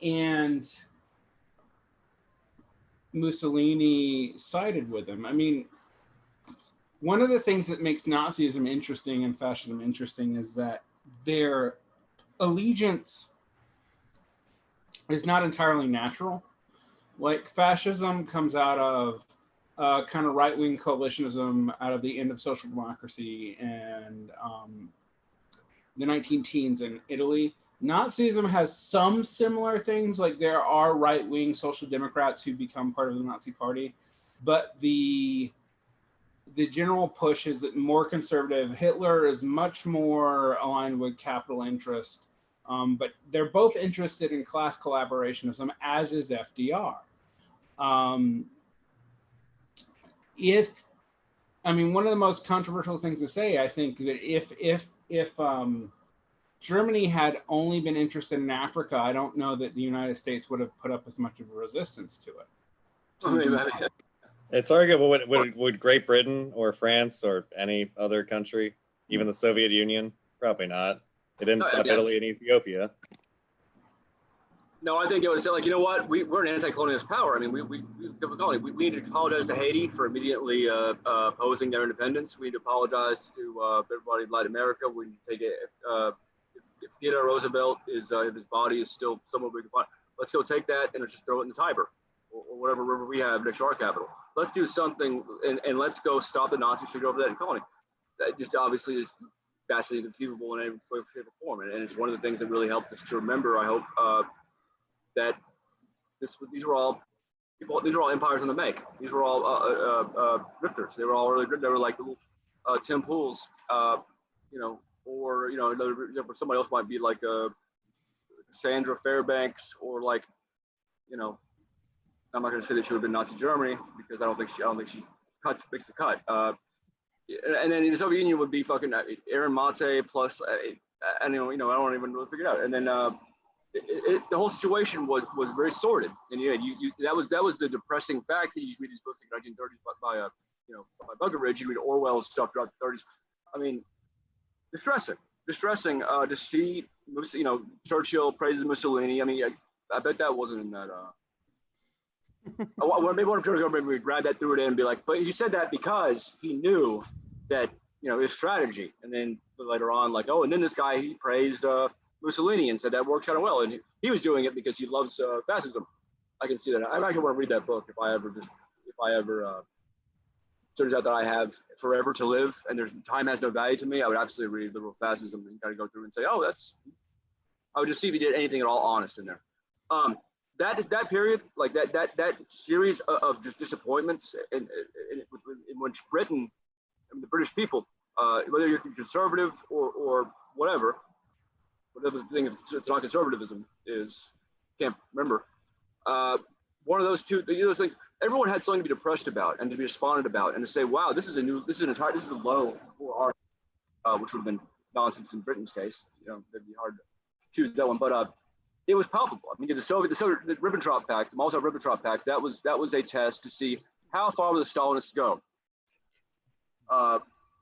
S3: And Mussolini sided with him. I mean, one of the things that makes Nazism interesting and fascism interesting is that their allegiance is not entirely natural. Like, fascism comes out of kind of right-wing coalitionism out of the end of social democracy and the 19-teens in Italy. Nazism has some similar things, like there are right-wing social democrats who become part of the Nazi party, but the general push is that more conservative. Hitler is much more aligned with capital interest, but they're both interested in class collaborationism, as is FDR. One of the most controversial things to say, I think, that if Germany had only been interested in Africa, I don't know that the United States would have put up as much of a resistance to it.
S4: It's arguable. Would Great Britain or France or any other country, even the Soviet Union, probably not. They didn't stop Italy and Ethiopia.
S1: No, I think it was like, you know what? We're an anti-colonialist power. I mean, we need to apologize to Haiti for immediately opposing their independence. We need to apologize to everybody in Latin America. We need to take it. If Theodore Roosevelt if his body is still somewhere we can find, let's go take that and let's just throw it in the Tiber or whatever river we have next to our capital. Let's do something and let's go stop the Nazis straight over that in colony. That just obviously is vastly inconceivable in any way, shape, or form. And it's one of the things that really helped us to remember, I hope, that these were all empires on the make. These were all drifters. They were all really drifters. They were like little Tim Pools, or somebody else might be like Sandra Fairbanks, or like, I'm not going to say that she would have been Nazi Germany because I don't think she makes the cut. And then the Soviet Union would be fucking Aaron Mate plus, I don't even really figure it out. And then the whole situation was very sordid, and that was the depressing fact that you read these books in the 1930s by Buggeridge. You read Orwell's stuff throughout the 30s. I mean, distressing to see, Churchill praises Mussolini. I mean, I bet that wasn't in that. Maybe one of Churchill would grab that, threw it in, and be like, but he said that because he knew that his strategy. And then later on, like, oh, and then this guy he praised Mussolini and said that works kind of well. And he was doing it because he loves fascism. I can see that. I actually want to read that book if I ever turns out that I have forever to live and there's time has no value to me. I would absolutely read Liberal Fascism and kind of go through and say, oh, that's. I would just see if he did anything at all honest in there. That period, like that series of just disappointments in which Britain, the British people, whether you're conservative or whatever the thing, it's not conservatism is, can't remember. One of those things, everyone had something to be depressed about and to be despondent about and to say, wow, this is a low for our, which would have been nonsense in Britain's case. It'd be hard to choose that one, but it was palpable. I mean, the Ribbentrop Pact, the Molotov-Ribbentrop Pact, that was a test to see how far will the Stalinists go.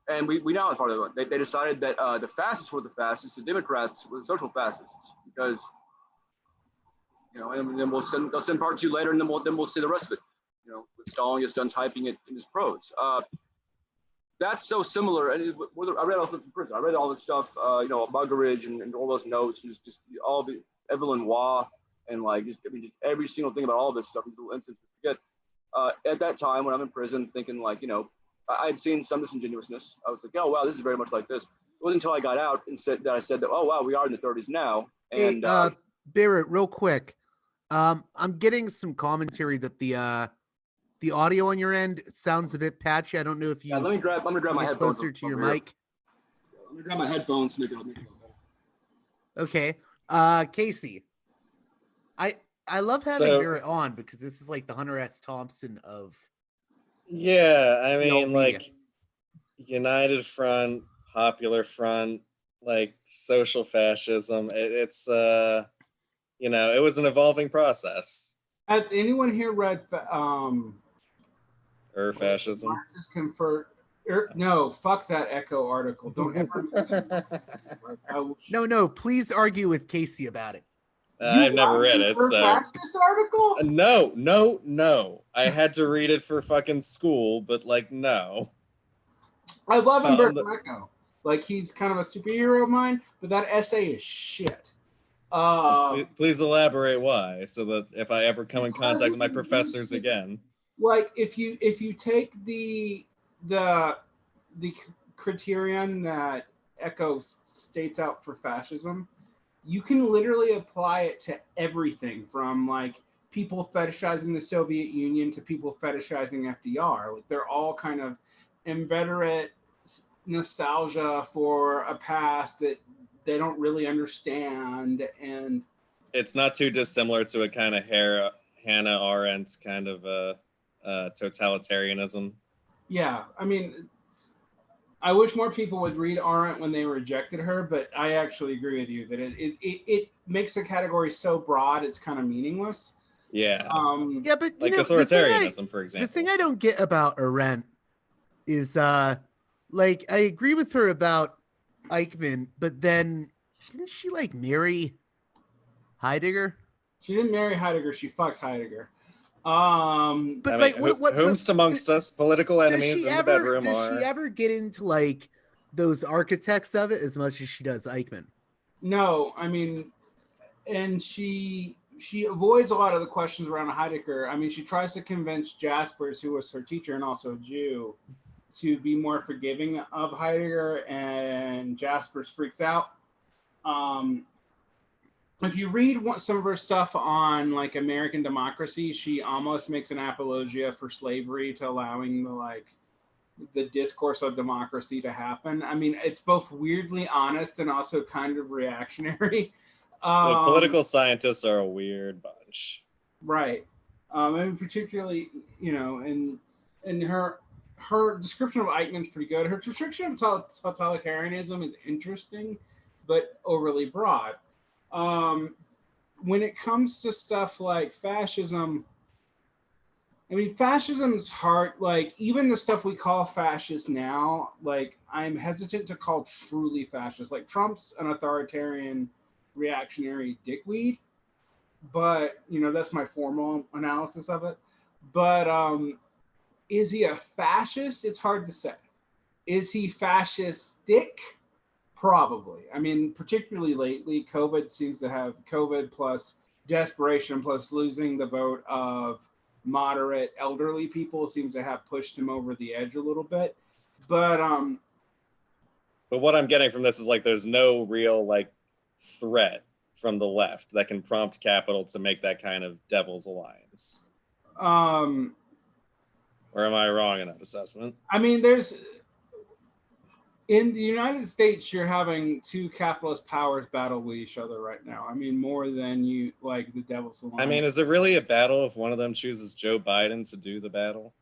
S1: And we know how far they went. They decided that the fascists were the fascists, the Democrats were the social fascists, because and then they'll send part 2 later, and then we'll see the rest of it. When Stalin gets done typing it in his prose. That's so similar. And I read all this in prison. I read all this stuff, Muggeridge and all those notes, and just all the Evelyn Waugh, and just every single thing about all this stuff. These little instances we forget. At that time, when I'm in prison, thinking I'd seen some disingenuousness. I was like, oh wow, this is very much like this. It wasn't until I got out and I said that, oh wow, we are in the 30s now. And
S2: hey, Barrett, real quick, I'm getting some commentary that the audio on your end sounds a bit patchy. I don't know if you.
S1: Yeah, I'm gonna grab my headphones
S2: closer to your
S1: here.
S2: mic.
S1: Let me grab my headphones to make it
S2: Okay, Casey, I love having Barrett on because this is like the Hunter S. Thompson of.
S4: Yeah, I mean, like United Front, Popular Front, like social fascism. It's it was an evolving process.
S3: Has anyone here read
S4: fascism?
S3: Marxist convert? No, fuck that Echo article. Don't ever.
S2: No. Please argue with Casey about it.
S4: I've never read it, so.
S3: Fascist article?
S4: No. I had to read it for fucking school, but no.
S3: I love Umberto Eco. He's kind of a superhero of mine, but that essay is shit.
S4: Please elaborate why, so that if I ever come in contact with my professors again.
S3: If you take the criterion that Eco states out for fascism, you can literally apply it to everything from people fetishizing the Soviet Union to people fetishizing FDR. They're all kind of inveterate nostalgia for a past that they don't really understand, and
S4: it's not too dissimilar to a kind of Hannah Arendt kind of totalitarianism.
S3: Yeah, I mean, I wish more people would read Arendt when they rejected her, but I actually agree with you that it makes the category so broad it's kind of meaningless.
S4: Yeah.
S2: But
S4: authoritarianism, for example.
S2: The thing I don't get about Arendt is I agree with her about Eichmann, but then didn't she marry Heidegger?
S3: She didn't marry Heidegger, she fucked Heidegger.
S4: But whomst amongst us political enemies in the bedroom
S2: does she ever get into those architects of it as much as she does Eichmann?
S3: No, I mean, and she avoids a lot of the questions around Heidegger. I mean, she tries to convince Jaspers, who was her teacher and also a Jew, to be more forgiving of Heidegger, and Jaspers freaks out. If you read some of her stuff on American democracy, she almost makes an apologia for slavery to allowing the discourse of democracy to happen. I mean, it's both weirdly honest and also kind of reactionary.
S4: Political scientists are a weird bunch.
S3: Right. And particularly, and her description of Eichmann's pretty good. Her description of totalitarianism is interesting, but overly broad. When it comes to stuff like fascism, I mean, fascism is hard. Even the stuff we call fascist now, I'm hesitant to call truly fascist. Trump's an authoritarian, reactionary dickweed, but that's my formal analysis of it. But is he a fascist? It's hard to say. Is he fascistic? Probably. I mean, particularly lately, COVID plus desperation plus losing the vote of moderate elderly people seems to have pushed him over the edge a little bit. But
S4: what I'm getting from this is like there's no real like threat from the left that can prompt capital to make that kind of devil's alliance. Or am I wrong in that assessment?
S3: I mean, in the United States, you're having two capitalist powers battle with each other right now. I mean, more than you like the devil's alliance.
S4: I mean, is it really a battle if one of them chooses Joe Biden to do the battle?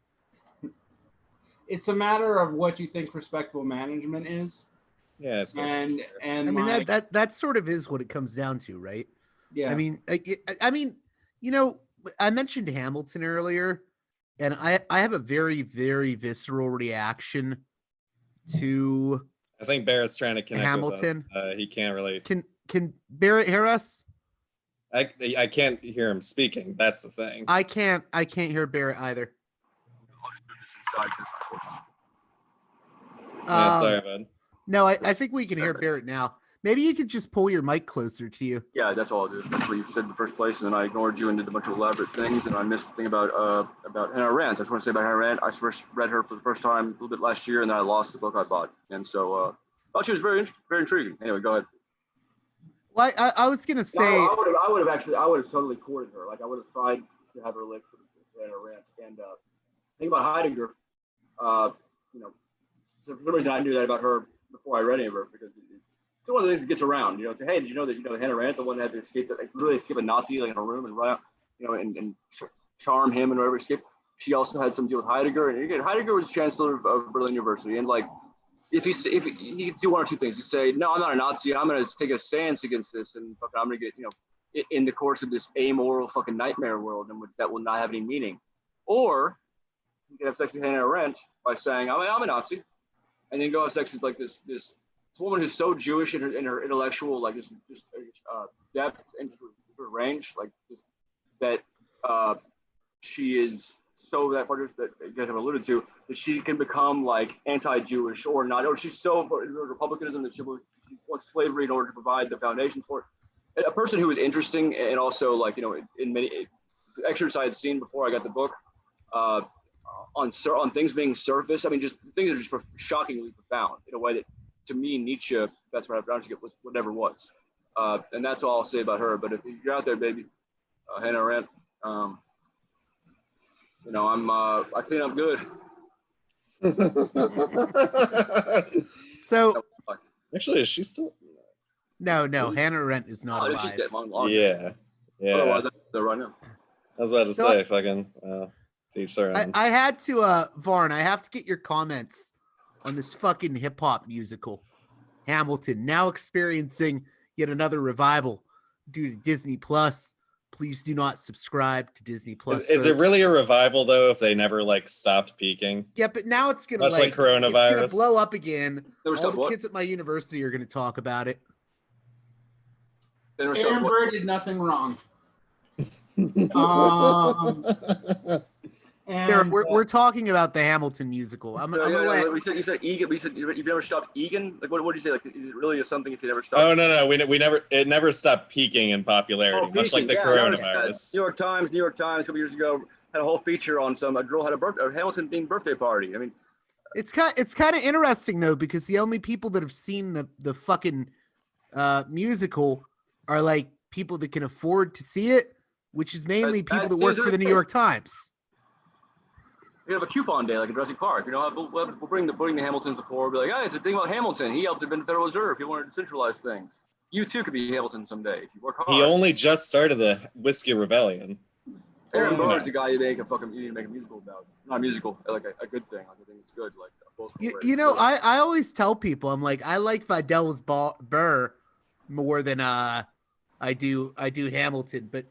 S3: It's a matter of what you think respectable management is.
S4: Yeah, I suppose
S3: and
S2: I mean that sort of is what it comes down to, right?
S3: Yeah.
S2: I mean, you know, I mentioned Hamilton earlier, and I have a very, very visceral reaction to.
S4: I think Barrett's trying to connect
S2: Hamilton.
S4: with us. He can't really.
S2: Can Barrett hear us?
S4: I can't hear him speaking. That's the thing.
S2: I can't hear Barrett either.
S4: Sorry, bud.
S2: No, I think we can hear Barrett now. Maybe you could just pull your mic closer to you.
S1: Yeah, that's all I'll do. That's what you said in the first place, and then I ignored you and did a bunch of elaborate things, and I missed the thing about Hannah Arendt. I just want to say about Hannah Arendt. I first read her for the first time a little bit last year, and then I lost the book I bought, and so I thought she was very intriguing. Anyway, go ahead.
S2: Well, I was gonna say
S1: I would have totally courted her. Like I would have tried to have her lick for Hannah Arendt, and think about Heidegger. You know, for some reason I knew that about her before I read any of her because it's one of the things that gets around. You know, hey, did you know that Hannah Arendt, the one that had to escape, really escape a Nazi like in a room and run out, you know, and charm him and whatever escape. She also had some deal with Heidegger, and again, Heidegger was chancellor of Berlin University, and like if he could do one or two things, you say, no, I'm not a Nazi, I'm going to take a stance against this, and I'm going to get in the course of this amoral fucking nightmare world in which that will not have any meaning, or you can have sex with Hannah Arendt by saying I'm a Nazi, and then go have sex with like this woman who's so Jewish in her intellectual like just depth and her range, like just that she is so that part that you guys have alluded to, that she can become like anti-Jewish or not, or she's so republicanism that she wants slavery in order to provide the foundation for it. A person who is interesting and also like in many exercise seen before I got the book. On things being surface, I mean, just things that are just shockingly profound in a way that, to me, Nietzsche, that's what I was whatever was, and that's all I'll say about her. But if you're out there, baby, Hannah Arendt, I think I'm good.
S2: So,
S4: actually, is she still?
S2: No, Hannah Arendt is not alive.
S1: She's dead long.
S4: Yeah.
S1: Otherwise, they're right now.
S4: I was about to say, fucking.
S2: I had to, Varn, I have to get your comments on this fucking hip hop musical, Hamilton, now experiencing yet another revival due to Disney Plus. Please do not subscribe to Disney Plus.
S4: Is it really a revival though if they never like stopped peaking?
S2: Yeah, but now it's gonna
S4: like coronavirus.
S2: It's gonna blow up again. All the
S1: what?
S2: kids at my university are gonna talk about it.
S3: Aaron Burr did nothing wrong.
S2: We're talking about the Hamilton musical.
S1: You said Egan. You said you've never stopped Egan. Like what did you say? Like is it really something if you never stopped?
S4: Oh no, it never stopped peaking in popularity, much like the coronavirus.
S1: New York Times a couple years ago had a whole feature on a girl had a Hamilton themed birthday party. I mean,
S2: it's kind of interesting though because the only people that have seen the fucking musical are like people that can afford to see it, which is mainly people that work for the New York Times.
S1: We have a coupon day like in Jurassic Park. We'll bring the Hamiltons to the poor. We'll be like, hey, it's a thing about Hamilton. He helped invent the Federal Reserve. He wanted to centralize things. You too could be Hamilton someday if you work hard.
S4: He only just started the Whiskey Rebellion.
S1: Aaron Burr is the guy you need to make a musical about. Not a musical, like a good thing. Like I think it's good. Like
S2: I always tell people I'm like I like Fidel's Burr more than I do Hamilton, but.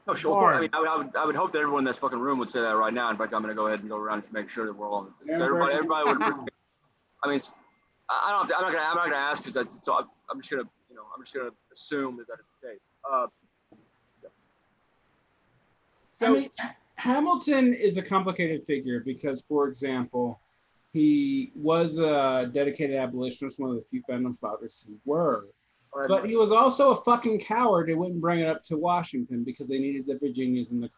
S1: No, sure. I mean, I would hope that everyone in this fucking room would say that right now. In fact, I'm going to go ahead and go around to make sure that we're all. So everybody would. I mean, I'm not going to ask because I'm just going to assume that it's the case.
S3: So I mean, Hamilton is a complicated figure because, for example, He was a dedicated abolitionist, one of the few founding fathers who were. But he was also a fucking coward and wouldn't bring it up to Washington because they needed the Virginians in the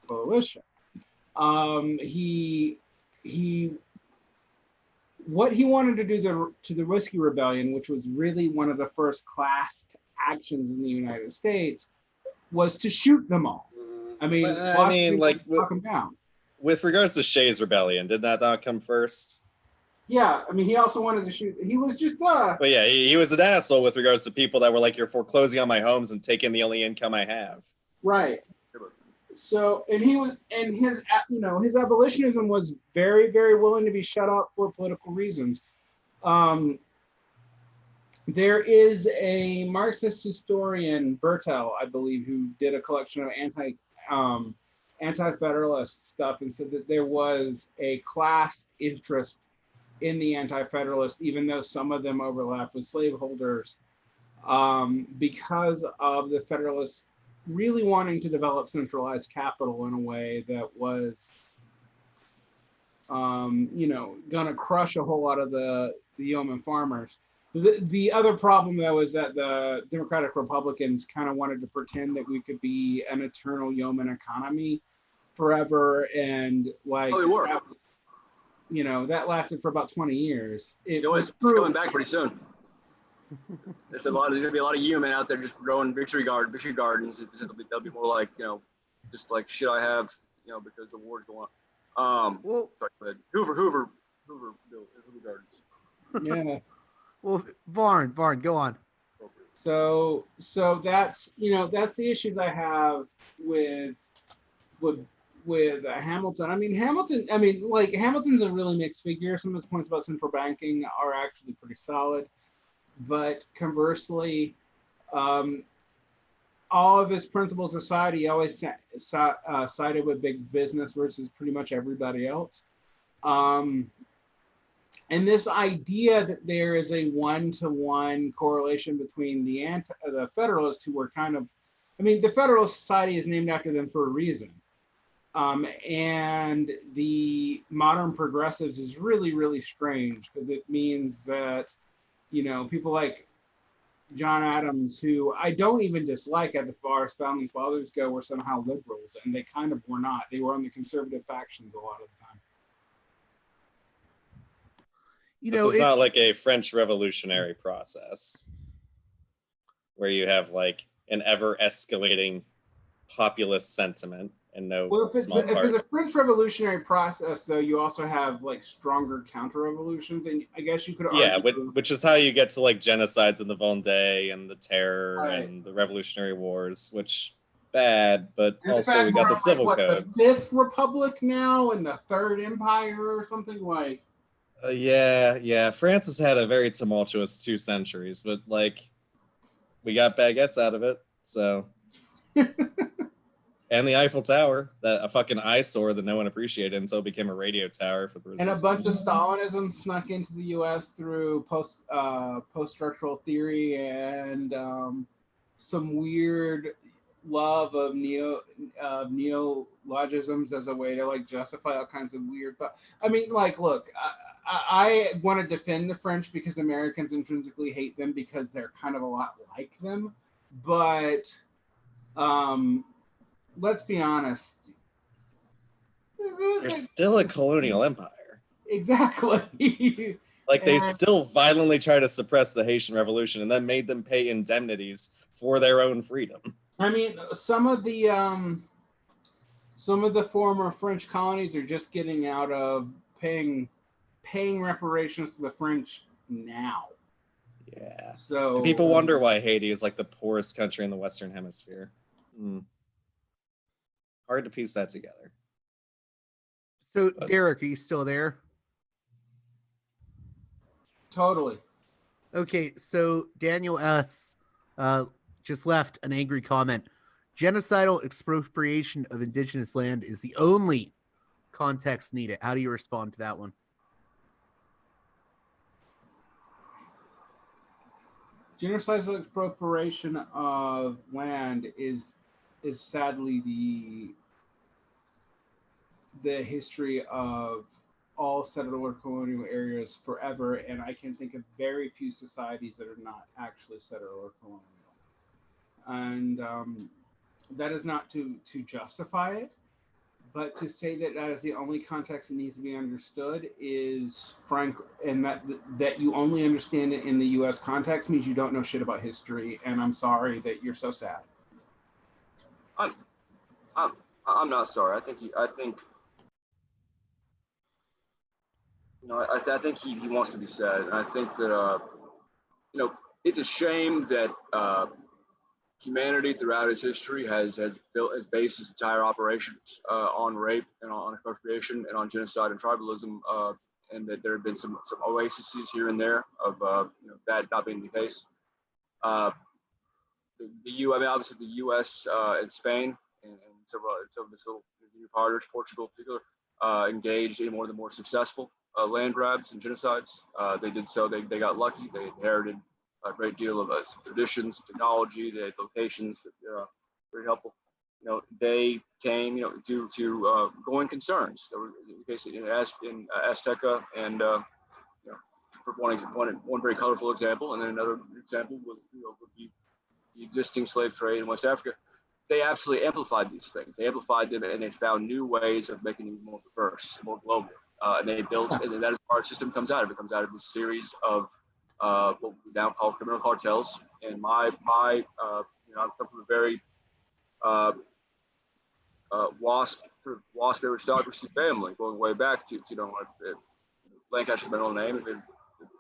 S3: coalition. What he wanted to do to the Whiskey Rebellion, which was really one of the first class actions in the United States, was to shoot them all. I mean,
S4: like
S3: fuck them down.
S4: With regards to Shays' Rebellion, did that not come first?
S3: Yeah, I mean, he also wanted to shoot. He was just
S4: But yeah, he was an asshole with regards to people that were like, "You're foreclosing on my homes and taking the only income I have."
S3: Right. So, and his abolitionism was very, very willing to be shut up for political reasons. There is a Marxist historian, Bertel, I believe, who did a collection of anti-federalist stuff and said that there was a class interest in the anti-federalists, even though some of them overlap with slaveholders, because of the Federalists really wanting to develop centralized capital in a way that was, gonna crush a whole lot of the yeoman farmers. The other problem, though, is that the Democratic Republicans kind of wanted to pretend that we could be an eternal yeoman economy forever, and like, that lasted for about 20 years.
S1: It's coming back pretty soon. There's gonna be a lot of yeomen out there just growing victory gardens. They'll be more like, just like shit I have, because the war's going on.
S2: Well,
S1: sorry, go ahead. Hoover Gardens.
S3: Yeah.
S2: Well, Varn, go on.
S3: So that's the issues I have with Hamilton. Hamilton's a really mixed figure. Some of his points about central banking are actually pretty solid, but conversely, all of his principles aside, he always sided with big business versus pretty much everybody else. And this idea that there is a one-to-one correlation between the Federalists, who were the Federalist Society is named after them for a reason. And the modern progressives is really, really strange because it means that, people like John Adams, who I don't even dislike as far as founding fathers go, were somehow liberals, and they kind of were not. They were on the conservative factions a lot of the time.
S4: This is not like a French revolutionary process where you have like an ever escalating populist sentiment and no.
S3: Well, if it's a French revolutionary process, though, you also have like stronger counter revolutions, and I guess you could argue.
S4: Yeah, which is how you get to like genocides in the Vendée and the Terror and the Revolutionary Wars, which bad, but and also we got the Civil Code.
S3: The Fifth Republic now and the Third Empire or something like.
S4: Yeah. France has had a very tumultuous 2 centuries, but like we got baguettes out of it, so. And the Eiffel Tower, a fucking eyesore that no one appreciated until it became a radio tower for the resistance.
S3: And a bunch of Stalinism snuck into the U.S. through post-structural theory and some weird love of neologisms as a way to like justify all kinds of weird thoughts. I mean, like, look, I want to defend the French because Americans intrinsically hate them because they're kind of a lot like them, but let's be honest.
S4: They're still a colonial empire.
S3: Exactly.
S4: Like they still violently try to suppress the Haitian Revolution and then made them pay indemnities for their own freedom.
S3: I mean, some of the former French colonies are just getting out of paying reparations to the French now.
S4: Yeah.
S3: So
S4: and people wonder why Haiti is like the poorest country in the Western Hemisphere. Hard to piece that together.
S2: So, Derick, are you still there?
S3: Totally.
S2: Okay, so Daniel S. Just left an angry comment. Genocidal expropriation of indigenous land is the only context needed. How do you respond to that one?
S3: Genocidal expropriation of land is sadly the history of all settler colonial areas forever, and I can think of very few societies that are not actually settler colonial. And that is not to justify it, but to say that that is the only context that needs to be understood is frank, and that you only understand it in the U.S. context means you don't know shit about history. And I'm sorry that you're so sad.
S1: I'm not sorry. I think I think he wants to be sad, and I think that it's a shame that humanity throughout its history has based its entire operations on rape and on expropriation and on genocide and tribalism, and that there have been some oases here and there of that not being the case. Obviously the U.S. And Spain and some of the little new partners, Portugal in particular, engaged in one of the more successful land grabs and genocides. They did so. They got lucky. They inherited a great deal of traditions, technology. They had locations that are very helpful. They came, to going concerns. There were basically in Azteca, and for one very colorful example, and then another example would be the existing slave trade in West Africa. They absolutely amplified these things. They amplified them, and they found new ways of making them more diverse, more global. And they built, and that is where our system comes out of. It comes out of this series of what we now call criminal cartels. And I come from a very WASP aristocracy family, going way back to Lancaster's my own name. The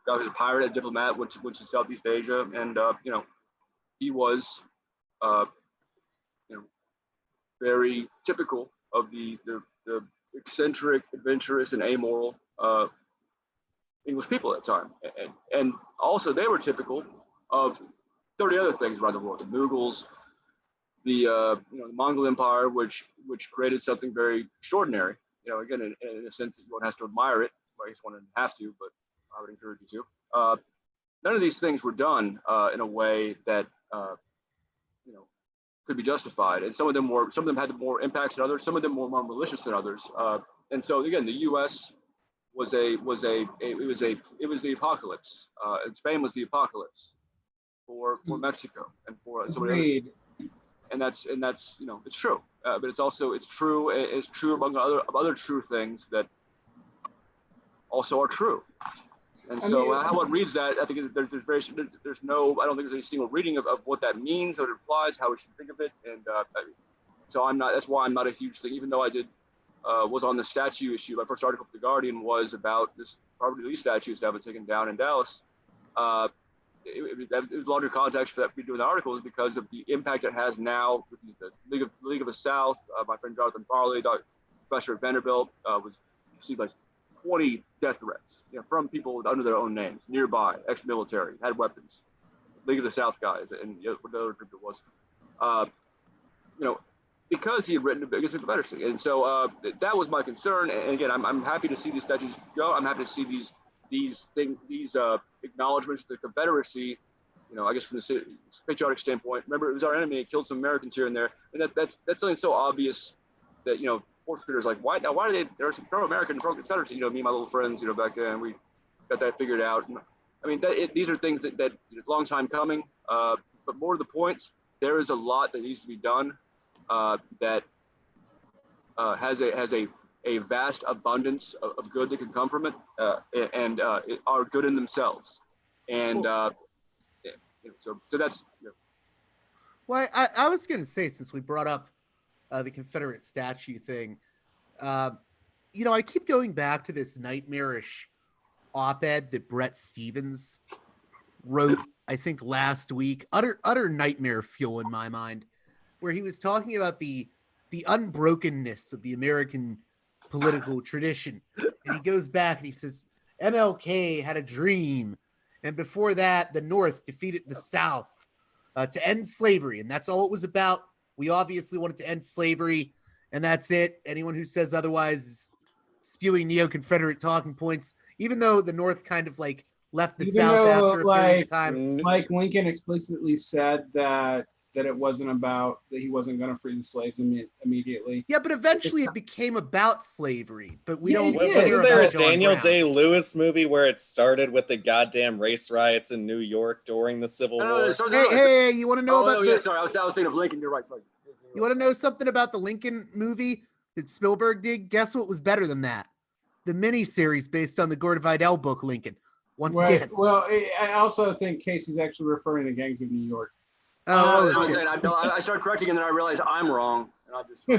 S1: guy was a pirate, a diplomat, went to Southeast Asia, and he was very typical of the eccentric, adventurous, and amoral English people at the time, and also they were typical of 30 other things around the world. The Mughals, the Mongol Empire, which created something very extraordinary. Again, in a sense that one has to admire it. Well, I guess one doesn't have to, but I would encourage you to. None of these things were done in a way that could be justified, and some of them had more impacts than others. Some of them were more malicious than others. And so again, the U.S. was the apocalypse, and Spain was the apocalypse for Mexico and for somebody else. And that's it's true, but it's true among other true things that also are true. And so how one reads that, I think I don't think there's any single reading of what that means, what it implies, how we should think of it. And so that's why I'm not a huge thing, even though I was on the statue issue. My first article for The Guardian was about this property lease statues that have been taken down in Dallas. It was larger context for that be doing the article is because of the impact it has now with the League of the South. My friend Jonathan Farley, professor at Vanderbilt, was received by 20 death threats, from people under their own names, nearby, ex-military, had weapons, League of the South guys, and what other group it was, because he had written against the Confederacy. And so that was my concern. And again, I'm happy to see these statues go. I'm happy to see these acknowledgments of the Confederacy, I guess from the patriotic standpoint. Remember, it was our enemy. It killed some Americans here and there. And that's something so obvious that, sports critters like, why do they, there's some pro-American and pro-Confederacy, me and my little friends, back then, we got that figured out. And, I mean, these are things that long time coming, but more to the point, there is a lot that needs to be done that has a vast abundance of good that can come from it, and are good in themselves. And so that's.
S2: Well, I was going to say, since we brought up the Confederate statue thing, I keep going back to this nightmarish op-ed that Brett Stevens wrote, I think last week, utter nightmare fuel in my mind, where he was talking about the unbrokenness of the American political tradition. And he goes back and he says, MLK had a dream. And before that, the North defeated the South to end slavery. And that's all it was about. We obviously wanted to end slavery, and that's it. Anyone who says otherwise is spewing neo-Confederate talking points, even though the North kind of left the South after a period of time.
S3: Like Lincoln explicitly said that that it wasn't about that he wasn't going to free the slaves immediately.
S2: Yeah, but eventually it became about slavery. But we
S3: Yeah,
S2: don't.
S3: it did.
S2: hear
S4: Wasn't there a
S2: about John
S4: Daniel
S2: Brown.
S4: Day-Lewis movie where it started with the goddamn race riots in New York during the Civil War?
S2: Hey, you want to know about
S1: yeah, sorry, I was thinking of Lincoln. You're right. Sorry.
S2: You want to know something about the Lincoln movie that Spielberg did? Guess what was better than that? The miniseries based on the Gordon Vidal book, Lincoln. Once again.
S3: Well, I also think Casey's actually referring to Gangs of New York.
S2: Oh,
S1: I was saying, I started correcting and then I realized I'm wrong. And I just I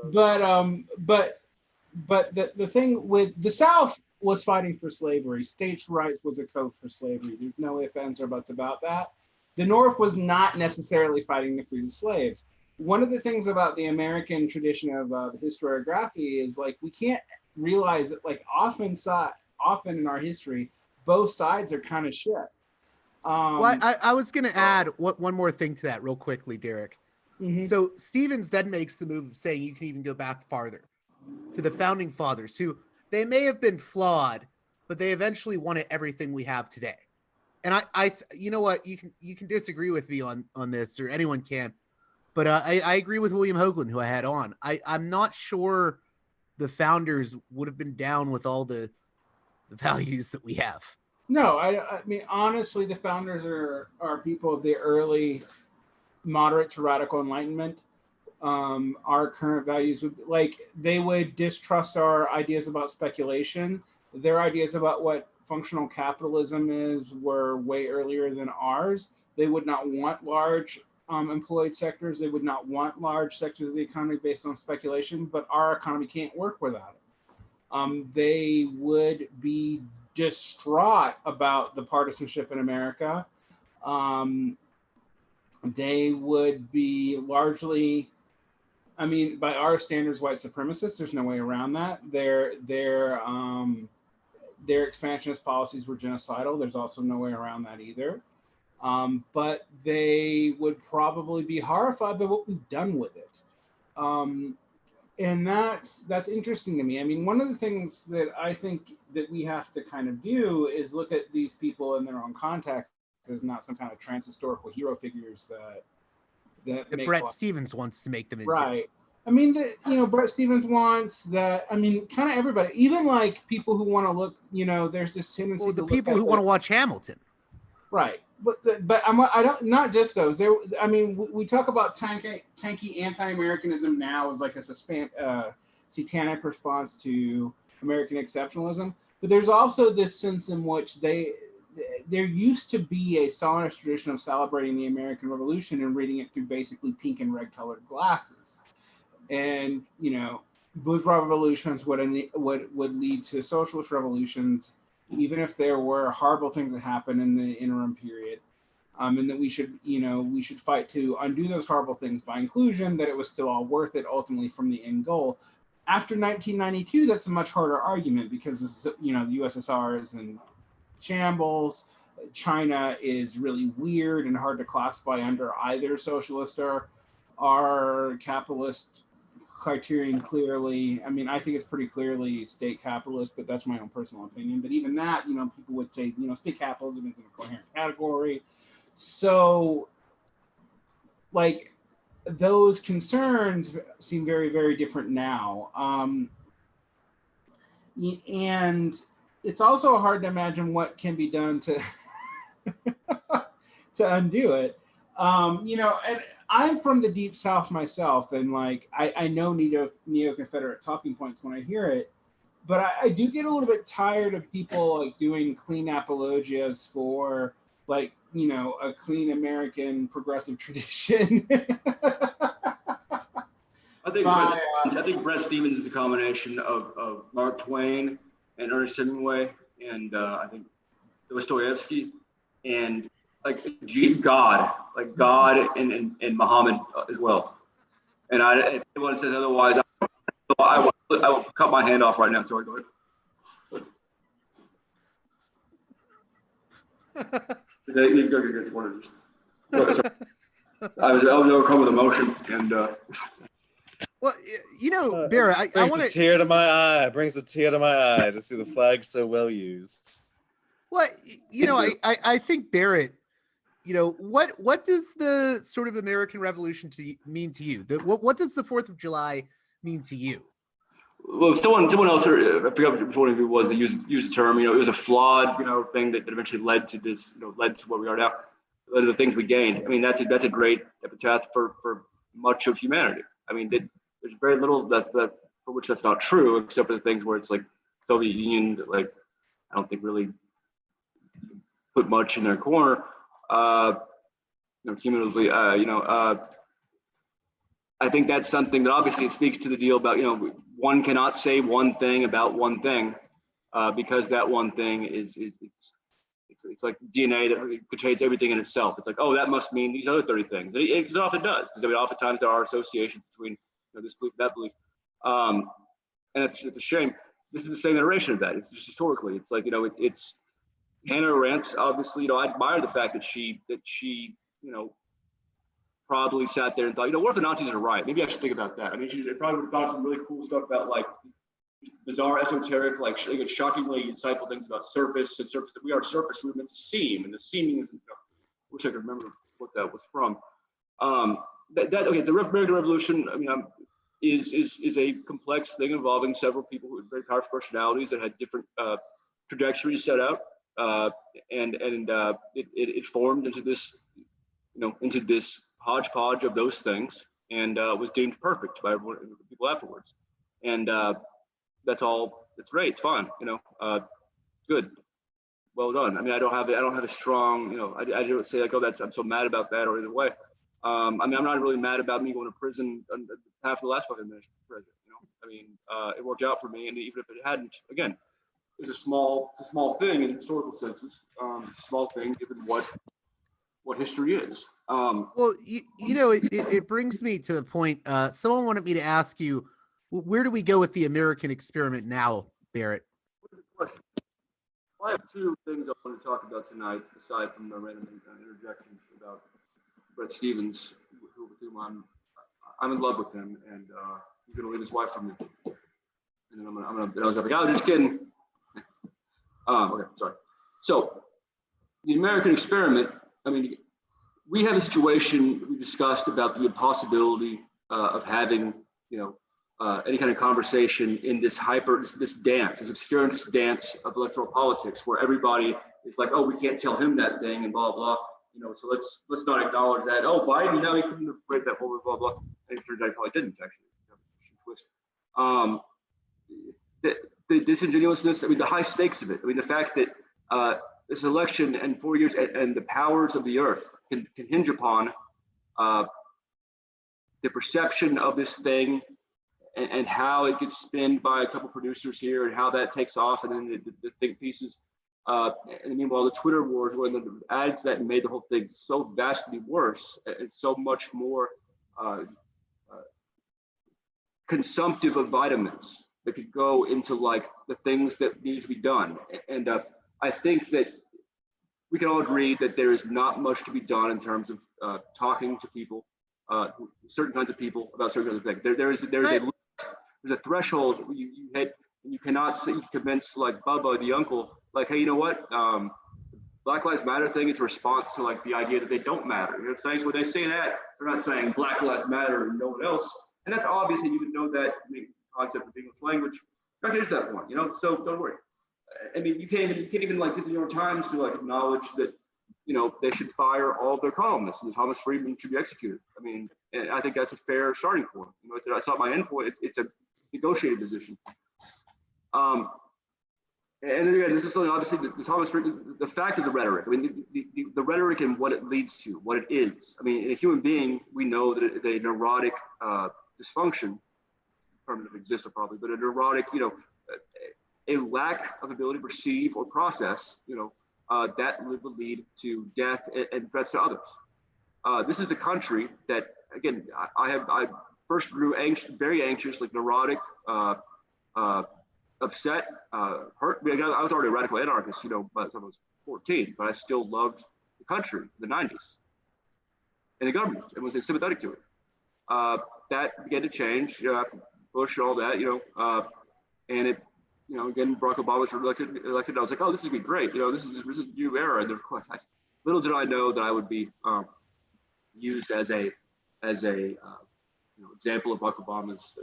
S1: apologize.
S3: But the thing with the South was fighting for slavery. States' rights was a code for slavery. There's no ifs, ands, or buts about that. The North was not necessarily fighting to free the slaves. One of the things about the American tradition of historiography is like we can't realize that like often in our history, both sides are kind of shit.
S2: Well, I was going to add one more thing to that real quickly, Derick. Mm-hmm. So Stevens then makes the move of saying you can even go back farther to the founding fathers, who they may have been flawed, but they eventually wanted everything we have today. And I you know what, you can disagree with me on this, or anyone can, but I agree with William Hoagland, who I had on. I'm not sure the founders would have been down with all the values that we have.
S3: No, I mean, honestly, the founders are people of the early moderate to radical Enlightenment. Our current values they would distrust our ideas about speculation. Their ideas about what functional capitalism is were way earlier than ours. They would not want large employed sectors. They would not want large sectors of the economy based on speculation, but our economy can't work without it. They would be distraught about the partisanship in America. They would be largely, I mean, by our standards, white supremacists. There's no way around that. Their expansionist policies were genocidal. There's also no way around that either. But they would probably be horrified by what we've done with it. And that's interesting to me. I mean, one of the things that I think that we have to kind of do is look at these people in their own context as not some kind of trans-historical hero figures that
S2: Brett Stevens wants to make them into.
S3: Right. I mean, Brett Stevens wants that. I mean, kind of everybody, even like people who want to look, there's this tendency.
S2: Well, the people who want to watch Hamilton.
S3: Right. But I don't, not just those. I mean, we talk about tanky anti-Americanism now as like a satanic response to American exceptionalism. But there's also this sense in which there used to be a Stalinist tradition of celebrating the American Revolution and reading it through basically pink and red colored glasses. And, bourgeois revolutions would lead to socialist revolutions, even if there were horrible things that happened in the interim period, and that we should fight to undo those horrible things by inclusion, that it was still all worth it ultimately from the end goal. After 1992, that's a much harder argument because, the USSR is in shambles. China is really weird and hard to classify under either socialist or capitalist criterion clearly. I mean, I think it's pretty clearly state capitalist, but that's my own personal opinion. But even that, people would say, state capitalism is in a coherent category. So, like, those concerns seem very, very different now. And it's also hard to imagine what can be done to to undo it. And I'm from the deep South myself, and like I know neo-Confederate talking points when I hear it, but I do get a little bit tired of people like doing clean apologias for like a clean American progressive tradition.
S1: I think Brett Stevens is a combination of Mark Twain and Ernest Hemingway, and I think Dostoevsky, and like God and Muhammad as well. And if anyone says otherwise, I will cut my hand off right now. Sorry, go ahead. You go get one of these. I was overcome with emotion, and
S2: well, Barrett, I want
S4: to tear to my eye. Brings a tear to my eye to see the flag so well used.
S2: Well, I think Barrett, what does the sort of American Revolution mean to you? What does the 4th of July mean to you?
S1: Well, someone else, I forgot which one of you was that used the term. It was a flawed, thing that eventually led to this, led to what we are now, led to the things we gained. I mean, that's a great epitaph for much of humanity. I mean, there's very little that for which that's not true, except for the things where it's like Soviet Union, that, like, I don't think really put much in their corner, cumulatively, I think that's something that obviously speaks to the deal about, one cannot say one thing about one thing, because that one thing is it's like DNA that contains everything in itself. It's like, oh, that must mean these other 30 things. It often does, because oftentimes there are associations between this belief and that belief, and it's a shame. This is the same iteration of that. It's just historically. It's like, it's Hannah Arendt. Obviously, I admire the fact that she probably sat there and thought, what if the Nazis are right? Maybe I should think about that. I mean, she probably would have thought some really cool stuff about, like, bizarre, esoteric, like, shockingly insightful things about surface and surface, that we are surface, we're meant to seam, and the seaming is, wish I could remember what that was from. Okay, the American Revolution, I mean, is a complex thing involving several people with very powerful personalities that had different trajectories set out, and it formed into this, into this hodgepodge of those things, and was deemed perfect by everyone, people afterwards. And that's all. It's great. It's fine. Good. Well done. I mean, I don't have a strong. I don't say like, oh, I'm so mad about that, or either way. I mean, I'm not really mad about me going to prison half the last fucking administration. I mean, it worked out for me, and even if it hadn't, again, it's a small thing in historical senses. It's a small thing given what history is.
S2: Well, it brings me to the point. Someone wanted me to ask you, where do we go with the American experiment now, Barrett?
S1: I have two things I want to talk about tonight, aside from the random interjections about Brett Stevens, with whom I'm in love with him, and he's gonna leave his wife for me. And then I was like, oh, just kidding. Okay, sorry. So the American experiment, I mean, we have a situation we discussed about the impossibility of having, any kind of conversation in this dance, this obscurantist dance of electoral politics, where everybody is like, oh, we can't tell him that thing, and blah blah. So let's not acknowledge that. Oh, Biden, he couldn't have read that, blah blah blah. And it turns out he probably didn't actually. Twist. The disingenuousness. I mean, the high stakes of it. I mean, the fact that this election and 4 years and the powers of the earth can hinge upon the perception of this thing, and how it gets spinned by a couple producers here, and how that takes off, and then the think pieces. And meanwhile, the Twitter wars, where the ads that made the whole thing so vastly worse, and so much more consumptive of vitamins that could go into, like, the things that need to be done. And I think that we can all agree that there is not much to be done in terms of talking to people, certain kinds of people, about certain kinds of things. There's a threshold you hit, and you cannot say, you convince, like, Bubba the uncle, like, hey, you know what? Black Lives Matter thing is a response to, like, the idea that they don't matter. You know what I'm saying? So when they say that, they're not saying Black Lives Matter and no one else. And that's obvious, and you would know that from the concept of English language. Not to that point, so don't worry. I mean, you can't even like get the New York Times to, like, acknowledge that, they should fire all of their columnists, and Thomas Friedman should be executed. I mean, and I think that's a fair starting point. It's not my end point. It's a negotiated position. And again, this is something, obviously, the Thomas Friedman, the fact of the rhetoric. I mean, the rhetoric and what it leads to, what it is. I mean, in a human being, we know that it's a neurotic dysfunction, permanently exists probably, but a neurotic, a lack of ability to perceive or process, that will lead to death and threats to others. This is the country that, again, I first grew very anxious, like neurotic, upset, hurt. I mean, I was already a radical anarchist, by the time I was 14, but I still loved the country, the 90s, and the government, and was sympathetic to it. That began to change, after Bush and all that, and it, again, Barack Obama was elected. I was like, oh, this is gonna be great. This is a new era. And of course, little did I know that I would be used as a example of Barack Obama's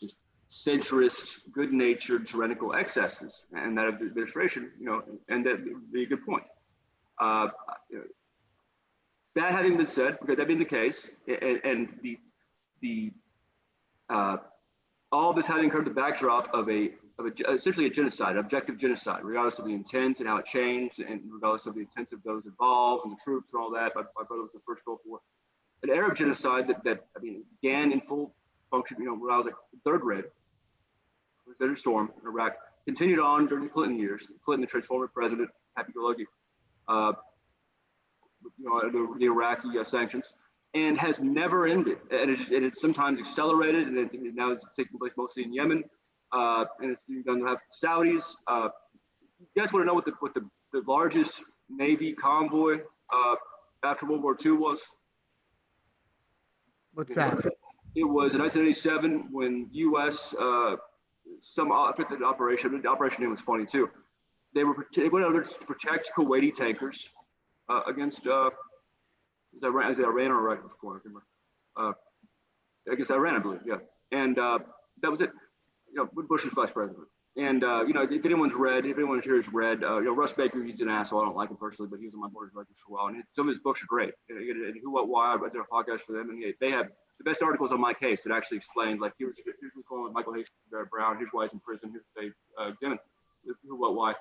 S1: just centrist, good-natured, tyrannical excesses, and that of the administration, and that would be a good point. That having been said, okay, that being the case, and all this having occurred the backdrop of essentially a genocide, objective genocide, regardless of the intent and how it changed, and regardless of the intent of those involved and the troops and all that. My brother was the first Gulf War, an Arab genocide that began in full function, when I was like third grade, Desert Storm in Iraq, continued on during the Clinton years. Clinton, the transformative president, happy-go-lucky, the Iraqi sanctions, and has never ended. And it's sometimes accelerated, and now it's taking place mostly in Yemen, and it's being done to have Saudis. You guys want to know what the largest Navy convoy after World War II was?
S2: What's that?
S1: It was in 1987 when U.S. I forget the operation. The operation name was funny too. They went over to protect Kuwaiti tankers against Iran or Iraq? I remember. I guess Iran, I believe. Yeah, and that was it. Bush was vice president. And if anyone's here has read, Russ Baker, he's an asshole. I don't like him personally, but he was on my board of directors for a while, and some of his books are great. And Who, What, Why. I did a podcast for them, and they have the best articles on my case that actually explained, like, here's what's going on with Michael Hastings, Barrett Brown. Here's why he's in prison. Here's what they given. Who, What, Why.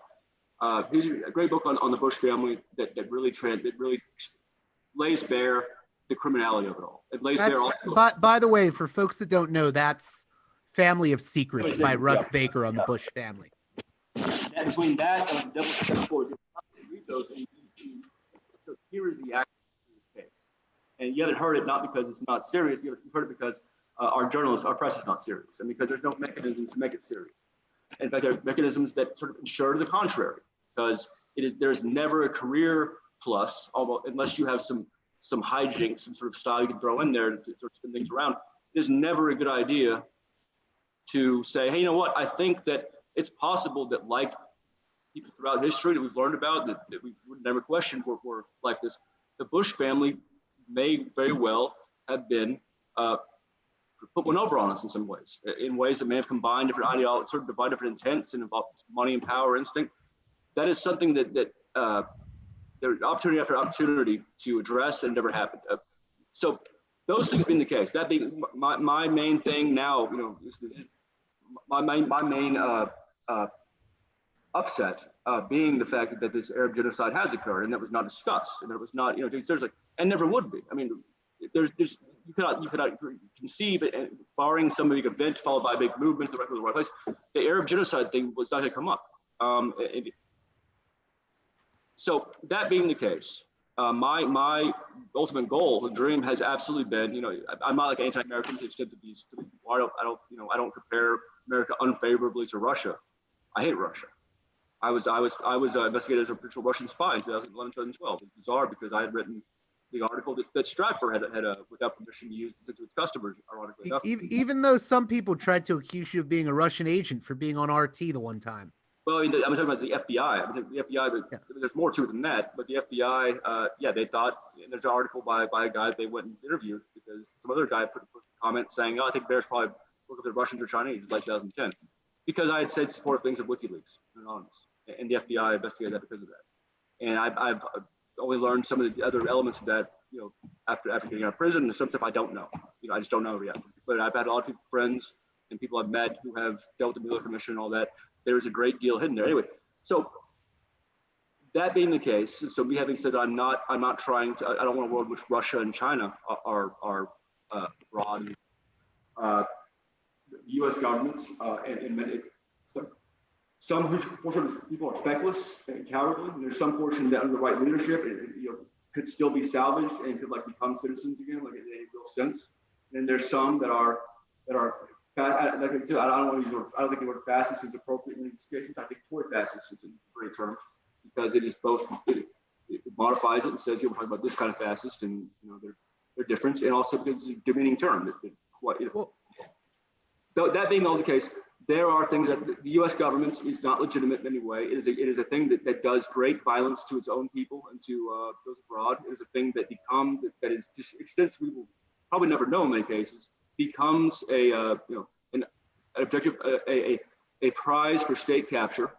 S1: Here's a great book on the Bush family that really lays bare the criminality of it all. It lays bare all.
S2: By the way, for folks that don't know, that's Family of Secrets by Russ Baker on the Bush family.
S1: Between that and the Devil's Chessboard, read those, and so here is the actual case. And you haven't heard it not because it's not serious. You've heard it because our press is not serious, and because there's no mechanisms to make it serious. In fact, there are mechanisms that sort of ensure the contrary, because there's never a career plus, unless you have some hijinks, some sort of style you can throw in there to sort of spin things around. It is never a good idea to say, hey, you know what? I think that it's possible that, like people throughout history that we've learned about, that we would never question were like this. The Bush family may very well have been put one over on us in some ways, in ways that may have combined different ideologies, sort of divide different intents and involved money and power instinct. That is something that there's opportunity after opportunity to address, and never happened. So those things being the case, that being my main thing now, my main upset being the fact that this Arab genocide has occurred and that was not discussed, and that it was not, seriously, and never would be. I mean, you cannot conceive it, barring some big event followed by a big movement to the right place. The Arab genocide thing was not going to come up. So that being the case, my ultimate goal, the dream, has absolutely been, I'm not like anti-American to the extent that these people. I don't compare America unfavorably to Russia. I hate Russia. I was investigated as a potential Russian spy in 2011, 2012. It's bizarre because I had written the article that Stratford had without permission to use to its customers, ironically enough.
S2: Even though some people tried to accuse you of being a Russian agent for being on RT the one time.
S1: Well, I'm talking about the FBI. The FBI, there's more to it than that. But the FBI, they thought, and there's an article by a guy that they went and interviewed because some other guy put a comment saying, I think Barrett's probably working with the Russians or Chinese in like 2010. Because I had said supportive things of WikiLeaks and Anonymous. And the FBI investigated that because of that. And I've only learned some of the other elements of that, after getting out of prison, and some stuff I don't know. I just don't know yet. But I've had a lot of people, friends, and people I've met who have dealt with the Mueller Commission and all that. There's a great deal hidden there. Anyway, so that being the case, so me having said that I'm not trying to, I don't want a world in which Russia and China are broad. U.S. governments and some portion of people are feckless and cowardly, and there's some portion that under the right leadership, could still be salvaged and could become citizens again, in any real sense. And there's some that are. I don't want to use. I don't think the word fascist is appropriate in these cases. I think toy fascist is a great term because it is both. It modifies it and says, we're talking about this kind of fascist, and they're different, and also because it's a demeaning term. That being all the case, there are things that the U.S. government is not legitimate in any way. It is a thing that does great violence to its own people and to those abroad. It is a thing that that is just extensively, we will probably never know in many cases, becomes an objective, a prize for state capture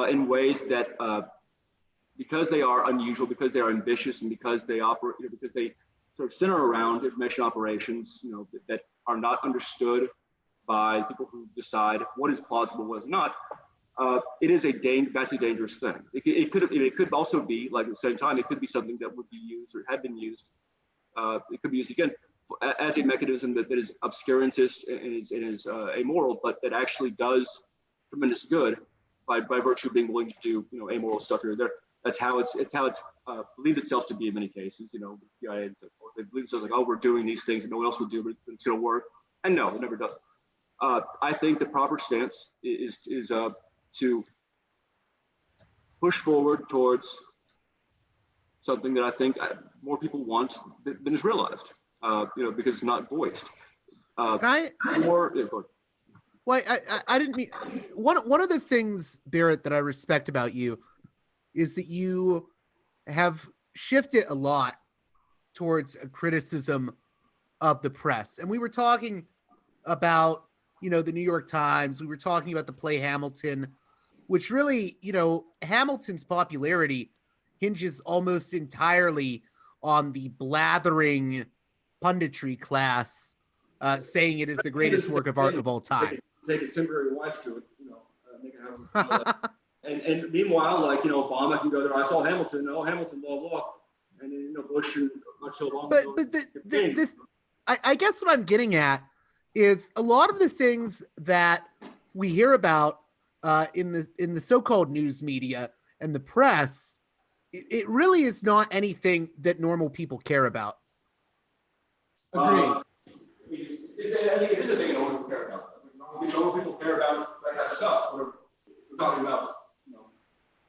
S1: in ways that, because they are unusual, because they are ambitious, and because they operate, because they sort of center around information operations, that are not understood by people who decide what is plausible, what is not. It is a vastly dangerous thing. It could also be, like, at the same time, it could be something that would be used or had been used. It could be used again as a mechanism that is obscurantist and is amoral, but that actually does tremendous good by virtue of being willing to do amoral stuff here or there. That's how it's believed itself to be in many cases. The CIA and so forth. They believe themselves like, oh, we're doing these things that no one else would do, but it's going to work. And no, it never does. I think the proper stance is to push forward towards something that I think more people want than is realized, because it's not voiced.
S2: Well, I didn't mean, one of the things, Barrett, that I respect about you is that you have shifted a lot towards a criticism of the press. And we were talking about, the New York Times. We were talking about the play Hamilton, which really, Hamilton's popularity hinges almost entirely on the blathering punditry class saying it is the greatest work of art of all time.
S1: Take his temporary wife to it, make it happen. And meanwhile, Obama can go there. I saw Hamilton. Oh, Hamilton, blah blah. And then Bush and not so long.
S2: But I guess what I'm getting at is a lot of the things that we hear about in the so-called news media and the press, it really is not anything that normal people care about.
S3: Agreed.
S1: I think it is a thing that normal people care about. Normal people care about that kind of stuff. We're talking about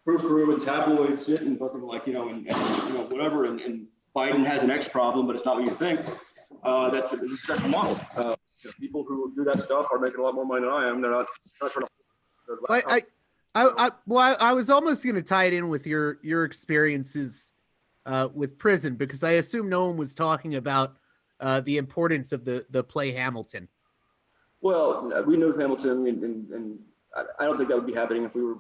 S1: frou-frou and tabloid shit and fucking and whatever. And Biden has an X problem, but it's not what you think. That's a successful model. People who do that stuff are making a lot more money than I am. They're not trying to.
S2: I was almost going to tie it in with your experiences with prison, because I assume no one was talking about the importance of the play Hamilton.
S1: Well, we know Hamilton, and I don't think that would be happening if we were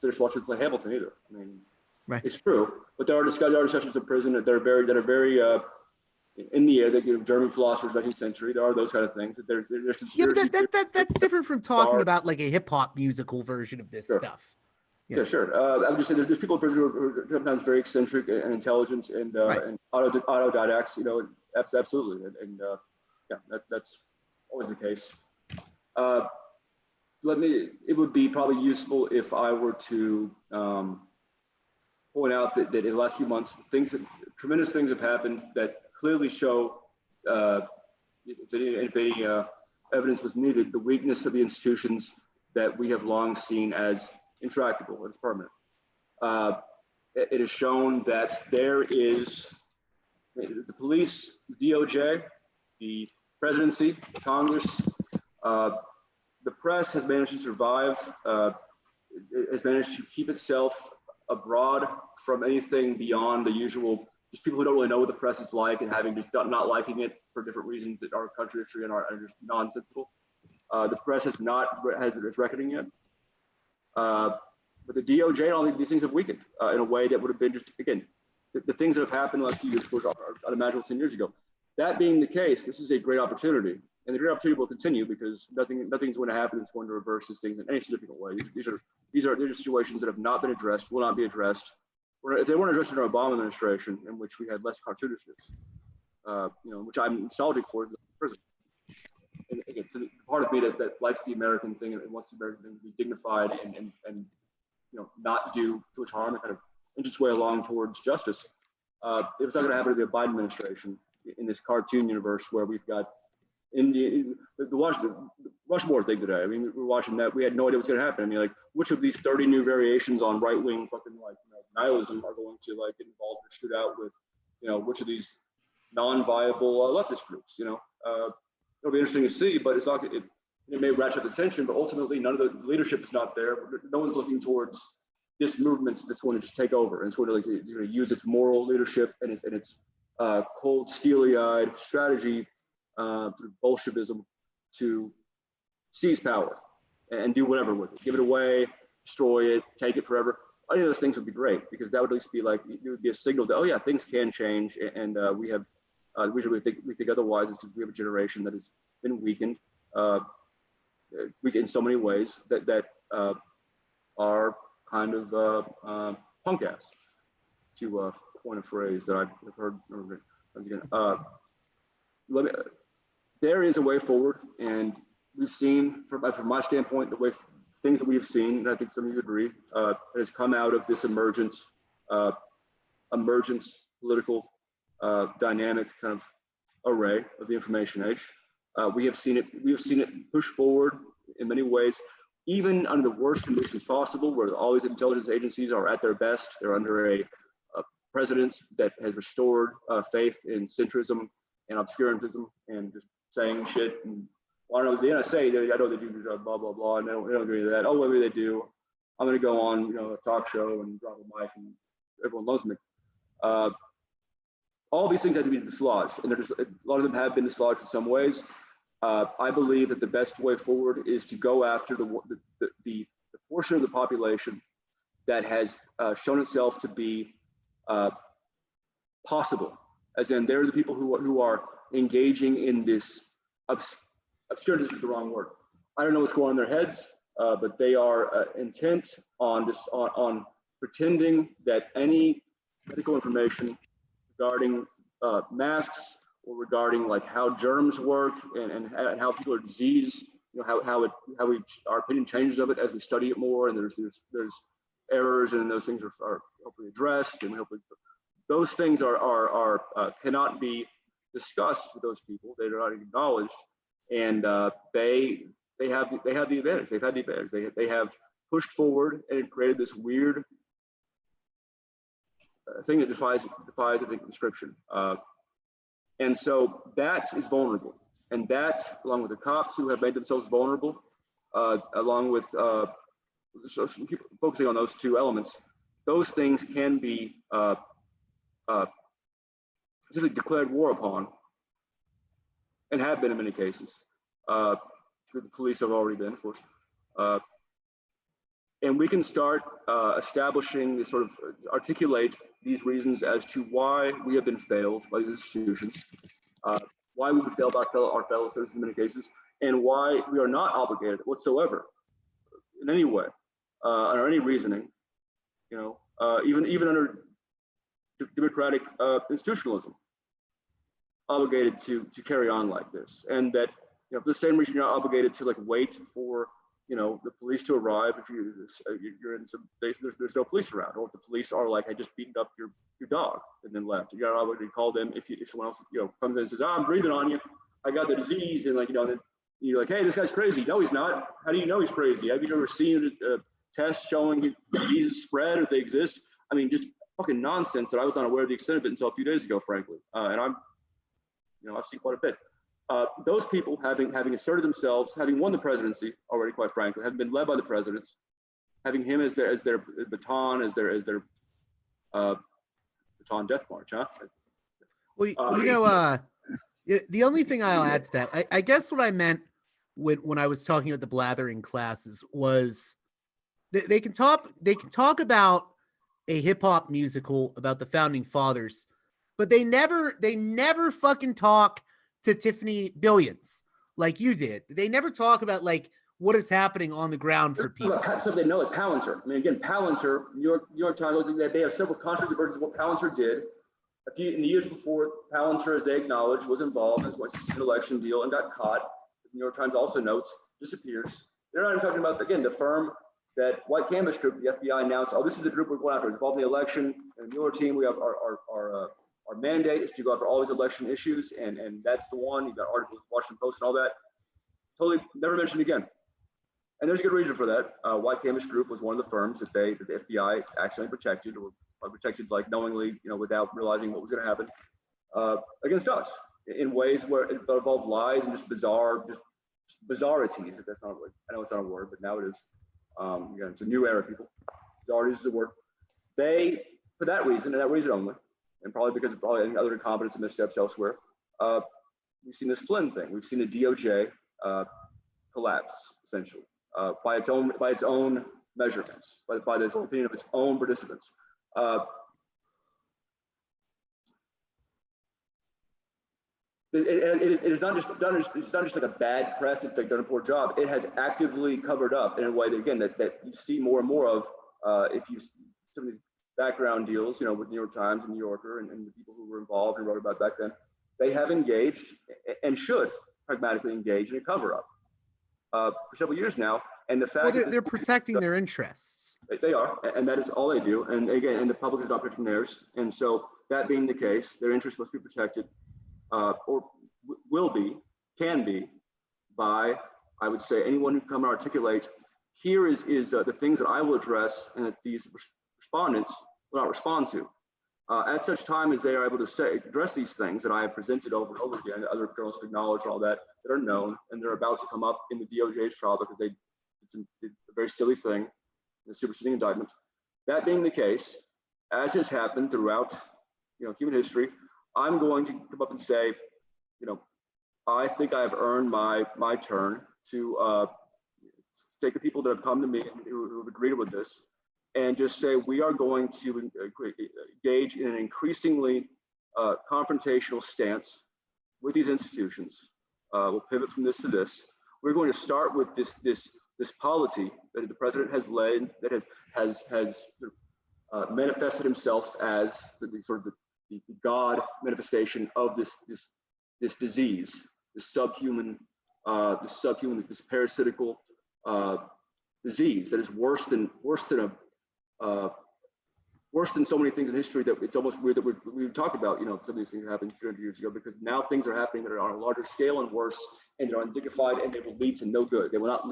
S1: finished watching the play Hamilton either. I mean,
S2: right.
S1: It's true, but there are discussions in prison that are very in the air. That German philosophers, 19th century. There are those kind of things. That
S2: that's different from talking about like a hip hop musical version of this stuff.
S1: Yeah, sure. I'm just saying there's people in prison who are sometimes very eccentric and intelligent and autodidacts. Absolutely, and that's always the case. It would be probably useful if I were to point out that in the last few months, tremendous things have happened that clearly show, if any evidence was needed, the weakness of the institutions that we have long seen as intractable, as permanent. It is shown that there is the police, the DOJ, the presidency, the Congress, the press has managed to survive, has managed to keep itself abroad from anything beyond the usual, just people who don't really know what the press is like and having just not liking it for different reasons that our country history and are just nonsensical. The press has its reckoning yet. But the DOJ and all these things have weakened in a way that would have been just, again, the things that have happened in the last few years, of course, are unimaginable 10 years ago. That being the case, this is a great opportunity. And the great opportunity will continue because nothing's going to happen that's going to reverse these things in any significant way. These are situations that have not been addressed, will not be addressed. If they weren't addressed in our Obama administration, in which we had less cartoonishness, which I'm nostalgic for, the prison. And again, to the part of me that likes the American thing and wants the American thing to be dignified and not do too much harm and kind of inch its way along towards justice. It's not going to happen to the Biden administration in this cartoon universe where we've got the Rushmore thing today. I mean, we were watching that. We had no idea what's going to happen. I mean, like, which of these 30 new variations on right-wing fucking nihilism are going to get involved or shoot out with, which of these non-viable leftist groups? It'll be interesting to see, but it's not. It may ratchet the tension, but ultimately none of the leadership is not there. No one's looking towards this movement that's going to just take over and it's going to like use its moral leadership and its cold, steely-eyed strategy through Bolshevism to seize power and do whatever with it, give it away, destroy it, take it forever. Any of those things would be great because that would at least be like it would be a signal that oh yeah, things can change and we have we think otherwise. It's because we have a generation that has been weakened, weakened in so many ways that are kind of punk ass, to coin a phrase that I've heard. There is a way forward, and we've seen from my standpoint the way things that we've seen, and I think some of you agree, has come out of this emergence political dynamic kind of array of the information age. We have seen it push forward in many ways, even under the worst conditions possible, where all these intelligence agencies are at their best. They're under a president that has restored faith in centrism and obscurantism and just saying shit. And well, I don't know, the NSA, I know they do blah, blah, blah, and they don't agree with that. Oh, maybe they do. I'm going to go on, a talk show and drop a mic and everyone loves me. All these things have to be dislodged, and a lot of them have been dislodged in some ways. I believe that the best way forward is to go after the portion of the population that has shown itself to be possible, as in they're the people who are engaging in this obscurity is the wrong word. I don't know what's going on in their heads, but they are intent on pretending that any medical information regarding masks or regarding like how germs work and how people are diseased, how our opinion changes of it as we study it more, and there's errors, and those things are hopefully addressed, and hopefully those things are cannot be discussed with those people. They're not acknowledged, and they have the advantage. They've had the advantage. They have pushed forward and created this weird thing that defies I think description. And so that is vulnerable, and that, along with the cops who have made themselves vulnerable, along with so keep focusing on those two elements, those things can be essentially declared war upon, and have been in many cases. The police have already been, of course. And we can start establishing this sort of articulate these reasons as to why we have been failed by these institutions, why we would fail our fellow citizens in many cases, and why we are not obligated whatsoever in any way, under any reasoning, even under democratic institutionalism, obligated to carry on like this. And that, for the same reason you're not obligated to like wait for the police to arrive if you're in some places there's no police around, or if the police are like, I just beaten up your dog and then left. You're not obligated to call them if someone else comes in and says, oh, I'm breathing on you, I got the disease, and then you're like, hey, this guy's crazy. No, he's not. How do you know he's crazy? Have you ever seen a test showing his diseases spread or if they exist? I mean, just fucking nonsense that I was not aware of the extent of it until a few days ago, frankly. And I've seen quite a bit. Those people having asserted themselves, having won the presidency already, quite frankly, having been led by the presidents, having him as their baton, as their baton death march, huh?
S2: Well, the only thing I'll add to that, I guess what I meant when I was talking about the blathering classes was they can talk about a hip hop musical about the founding fathers, but they never fucking talk to Tiffany Billions like you did. They never talk about like what is happening on the ground for people.
S1: So they know it. Palantir. I mean, again, Palantir. New York Times. They have several contradictory versions of what Palantir did. In the years before, Palantir, as they acknowledged, was involved in an election deal and got caught. As the New York Times also notes, disappears. They're not even talking about, again, the firm that White Canvas Group, the FBI announced, oh, this is the group we're going after. It's involved in the election. And the Mueller team, we have our mandate is to go after all these election issues, and that's the one. You've got articles, Washington Post, and all that. Totally never mentioned again. And there's a good reason for that. White Canvas Group was one of the firms that the FBI accidentally protected, or protected like knowingly, without realizing what was going to happen against us in ways where it involved lies and just bizarre, just bizarrities, if that's not what, I know it's not a word, but now it is. Again, it's a new era, people. Bizarrities is a word. They, for that reason, and that reason only, and probably because of probably other incompetence and missteps elsewhere, we've seen this Flynn thing. We've seen the DOJ collapse, essentially, by its own measurements, by the opinion of its own participants. It is not just done. It's not just like a bad press. It's like done a poor job. It has actively covered up in a way that, again, that you see more and more of. If you some of these background deals, you know, with New York Times and New Yorker and the people who were involved and wrote about it back then, they have engaged and should pragmatically engage in a cover-up for several years now. And the fact
S2: they're protecting their interests.
S1: They are, and that is all they do. And again, and the public is not protecting theirs. And so that being the case, their interests must be protected. Or will be, can be, by, I would say, anyone who come and articulates, here is the things that I will address and that these respondents will not respond to. At such time as they are able to address these things that I have presented over and over again, other journalists acknowledge and all that are known, and they're about to come up in the DOJ's trial because it's a very silly thing, a superseding indictment. That being the case, as has happened throughout, you know, human history, I'm going to come up and say, you know, I think I've earned my turn to take the people that have come to me and who have agreed with this and just say we are going to engage in an increasingly confrontational stance with these institutions. We'll pivot from this to this. We're going to start with this polity that the president has led, that has manifested himself as the sort of the God manifestation of this disease, this subhuman, this parasitical disease that is worse than so many things in history that it's almost weird that we talked about, you know, some of these things happened 200 years ago, because now things are happening that are on a larger scale and worse, and they're undignified, and they will lead to no good. They will not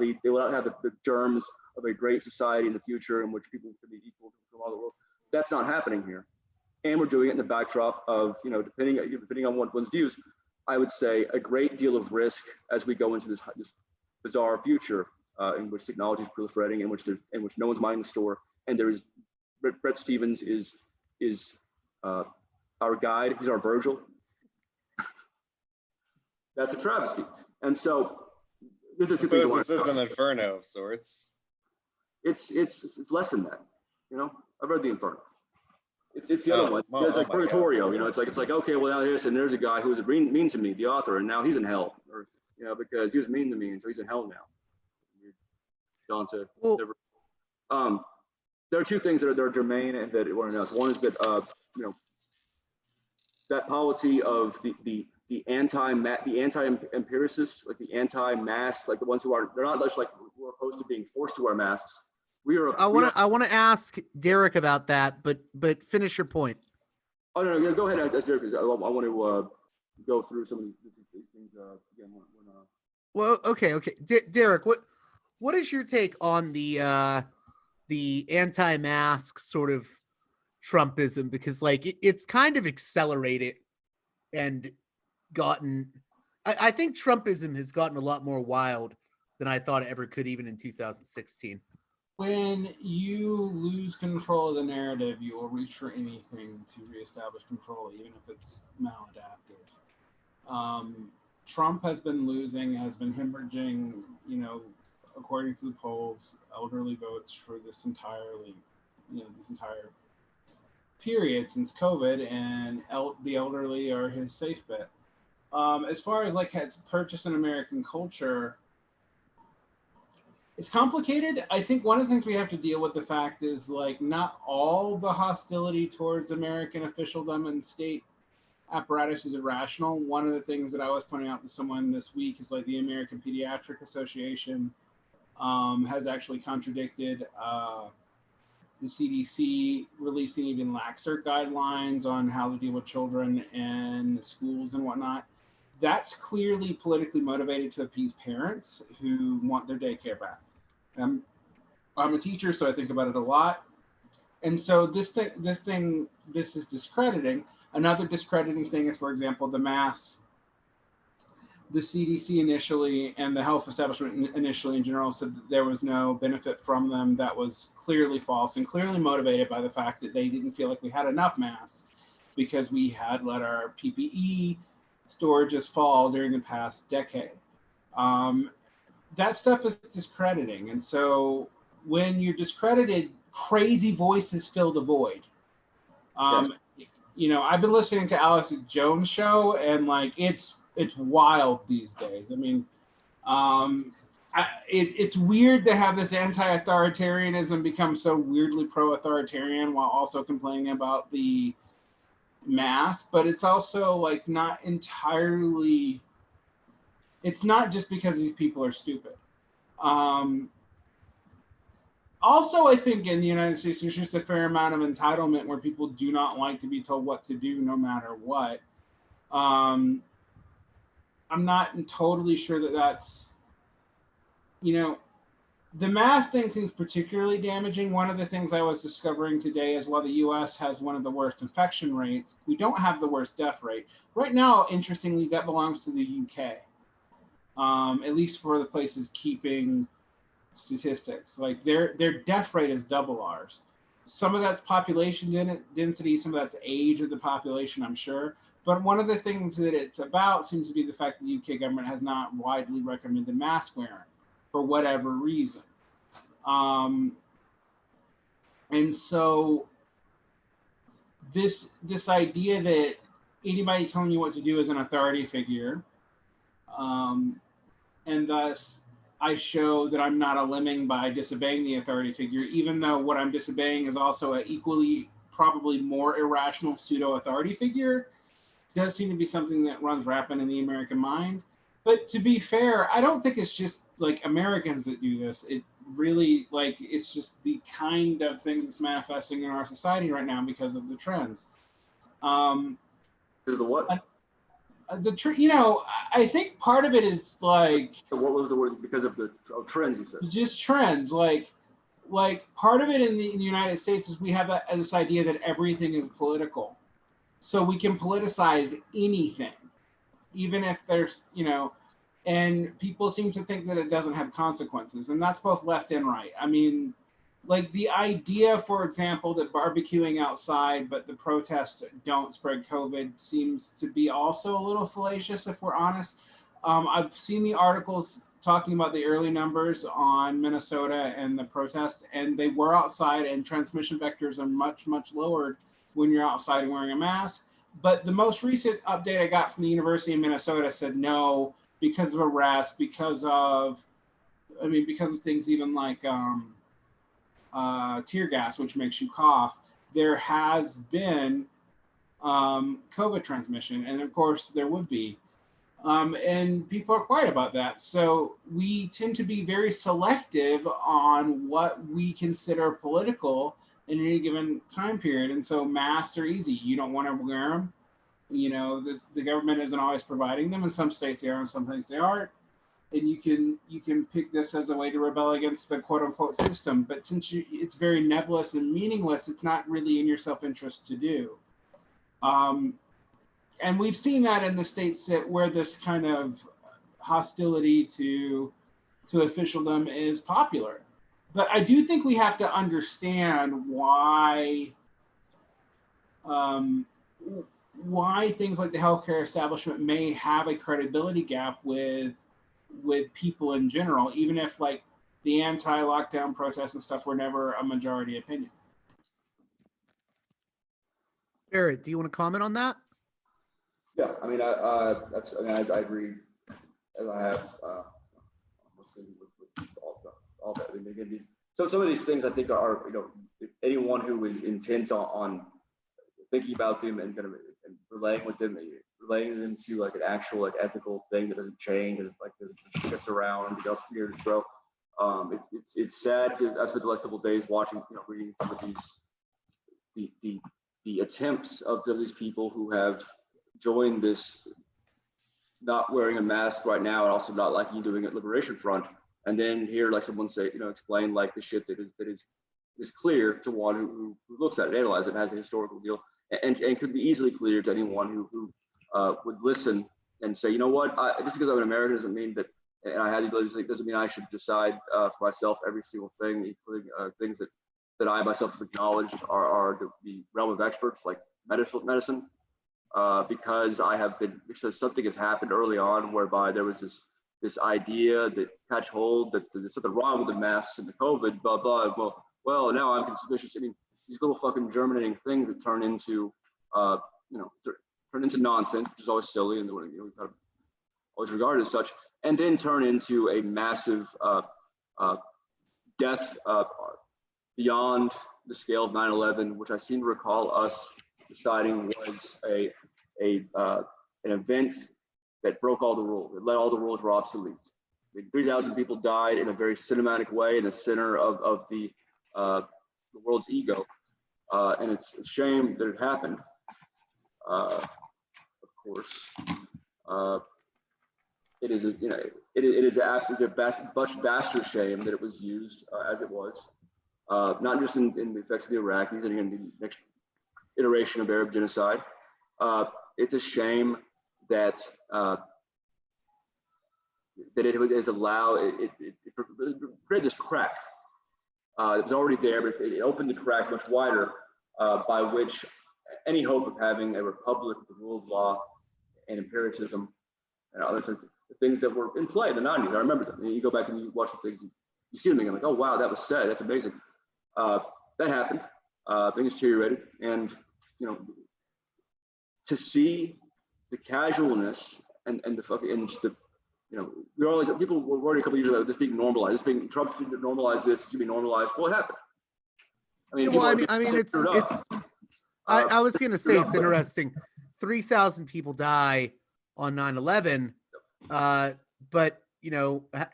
S1: have the germs of a great society in the future in which people can be equal from all the world. That's not happening here. And we're doing it in the backdrop of, you know, depending on one's views, I would say a great deal of risk as we go into this bizarre future in which technology is proliferating, in which no one's minding the store, and there is Bret Stephens is our guide. He's our Virgil. That's a travesty. And so
S4: I suppose this is an inferno of sorts.
S1: It's less than that. You know, I've read the Inferno. It's the other one. It's like Purgatorio, you know. It's like okay, well now there's a guy who was mean to me, the author, and now he's in hell, or you know, because he was mean to me, and so he's in hell now. Dante.
S2: Well,
S1: there are two things that are germane and that weren't enough. One is that you know, that polity of the anti-empiricists, like the anti-mask, like the ones they're not just like we're opposed to being forced to wear masks. I
S2: want to ask Derick about that, but finish your point.
S1: Oh no, go ahead, Derick. I want to go through some of these things again.
S2: Well, okay, Derick, what is your take on the anti-mask sort of Trumpism? Because like it's kind of accelerated and gotten. I think Trumpism has gotten a lot more wild than I thought it ever could, even in 2016.
S3: When you lose control of the narrative, you will reach for anything to reestablish control, even if it's maladaptive. Trump has been hemorrhaging, you know, according to the polls, elderly votes for this entire period since COVID, and the elderly are his safe bet. As far as like has purchased an American culture, it's complicated. I think one of the things we have to deal with the fact is like not all the hostility towards American officialdom and state apparatus is irrational. One of the things that I was pointing out to someone this week is like the American Pediatric Association has actually contradicted the CDC releasing even laxer guidelines on how to deal with children in schools and whatnot. That's clearly politically motivated to appease parents who want their daycare back. I'm a teacher, so I think about it a lot. And so this is discrediting. Another discrediting thing is, for example, the the CDC initially and the health establishment initially in general said that there was no benefit from them. That was clearly false and clearly motivated by the fact that they didn't feel like we had enough masks because we had let our PPE storages fall during the past decade. That stuff is discrediting. And so when you're discredited, crazy voices fill the void.
S1: Yes.
S3: You know, I've been listening to Alex Jones' show, and like it's wild these days. I mean, it's weird to have this anti-authoritarianism become so weirdly pro-authoritarian while also complaining about the mask, but it's also like not entirely. It's not just because these people are stupid. Also, I think in the United States, there's just a fair amount of entitlement where people do not like to be told what to do no matter what. I'm not totally sure that that's, you know, the mask thing seems particularly damaging. One of the things I was discovering today is while the US has one of the worst infection rates, we don't have the worst death rate. Right now, interestingly, that belongs to the UK, at least for the places keeping statistics. Like their death rate is double ours. Some of that's population density, some of that's age of the population, I'm sure. But one of the things that it's about seems to be the fact that the UK government has not widely recommended mask wearing for whatever reason. And so this idea that anybody telling you what to do is an authority figure, and thus I show that I'm not a lemming by disobeying the authority figure, even though what I'm disobeying is also an equally, probably more irrational pseudo-authority figure, does seem to be something that runs rampant in the American mind. But to be fair, I don't think it's just like Americans that do this. It really, like, it's just the kind of thing that's manifesting in our society right now because of the trends.
S1: Because of the what?
S3: You know, I think part of it is like.
S1: So what was the word? Because of the trends, you said.
S3: Just trends, like part of it in the United States is we have this idea that everything is political, so we can politicize anything, even if there's, you know, and people seem to think that it doesn't have consequences, and that's both left and right. I mean, like the idea, for example, that barbecuing outside but the protests don't spread COVID seems to be also a little fallacious, if we're honest. I've seen the articles talking about the early numbers on Minnesota and the protest, and they were outside, and transmission vectors are much, much lowered when you're outside wearing a mask. But the most recent update I got from the University of Minnesota said no, because of arrests, because of things even like tear gas, which makes you cough, there has been COVID transmission, and of course there would be. And people are quiet about that. So we tend to be very selective on what we consider political in any given time period. And so masks are easy. You don't want to wear them. You know, the government isn't always providing them. In some states they are, and some states they aren't. And you can pick this as a way to rebel against the quote unquote system. But since it's very nebulous and meaningless, it's not really in your self-interest to do. And we've seen that in the states where this kind of hostility to officialdom is popular. But I do think we have to understand why things like the healthcare establishment may have a credibility gap with people in general, even if like the anti-lockdown protests and stuff were never a majority opinion.
S2: Barrett, do you want to comment on that?
S1: Yeah, I mean, I agree, as I have with all that. I mean, again, some of these things I think are, you know, anyone who is intent on thinking about them and kind of and relaying them to like an actual like ethical thing that doesn't change, doesn't shift around, year to grow. It's sad. I spent the last couple of days watching, you know, reading some of these the attempts of these people who have joined this not wearing a mask right now and also not liking doing it Liberation Front, and then hear like someone say, you know, explain like the shit that is clear to one who looks at it, analyzes it, has a historical deal, and could be easily clear to anyone who would listen and say, you know what, just because I'm an American doesn't mean that, and I had the ability to think, doesn't mean I should decide for myself every single thing, including things that I myself have acknowledged are the realm of experts like medicine, because because something has happened early on whereby there was this idea that catch hold that there's something wrong with the masks and the COVID, blah, blah, well, now I'm suspicious. I mean, these little fucking germinating things that turn into, turn into nonsense, which is always silly, and we've kind of always regarded as such, and then turn into a massive death beyond the scale of 9/11, which I seem to recall us deciding was an event that broke all the rules. It let all the rules were obsolete. 3,000 people died in a very cinematic way in the center of the world's ego, and it's a shame that it happened. Of course, it is absolutely a much vaster shame that it was used as it was, not just in the effects of the Iraqis and in the next iteration of Arab genocide. It's a shame that it has allowed it created this crack. It was already there, but it opened the crack much wider, by which any hope of having a republic with the rule of law and empiricism and other things that were in play in the 90s. I remember them. You go back and you watch the things, you see them again, like, oh wow, that was said. That's amazing. That happened. Things deteriorated, and to see the casualness and the fucking and just the we're always, people were worried a couple years ago this being normalized. Trump should normalize this. It should be normalized. Well, it happened.
S2: I was going to say it's interesting. 3,000 people die on 9/11, but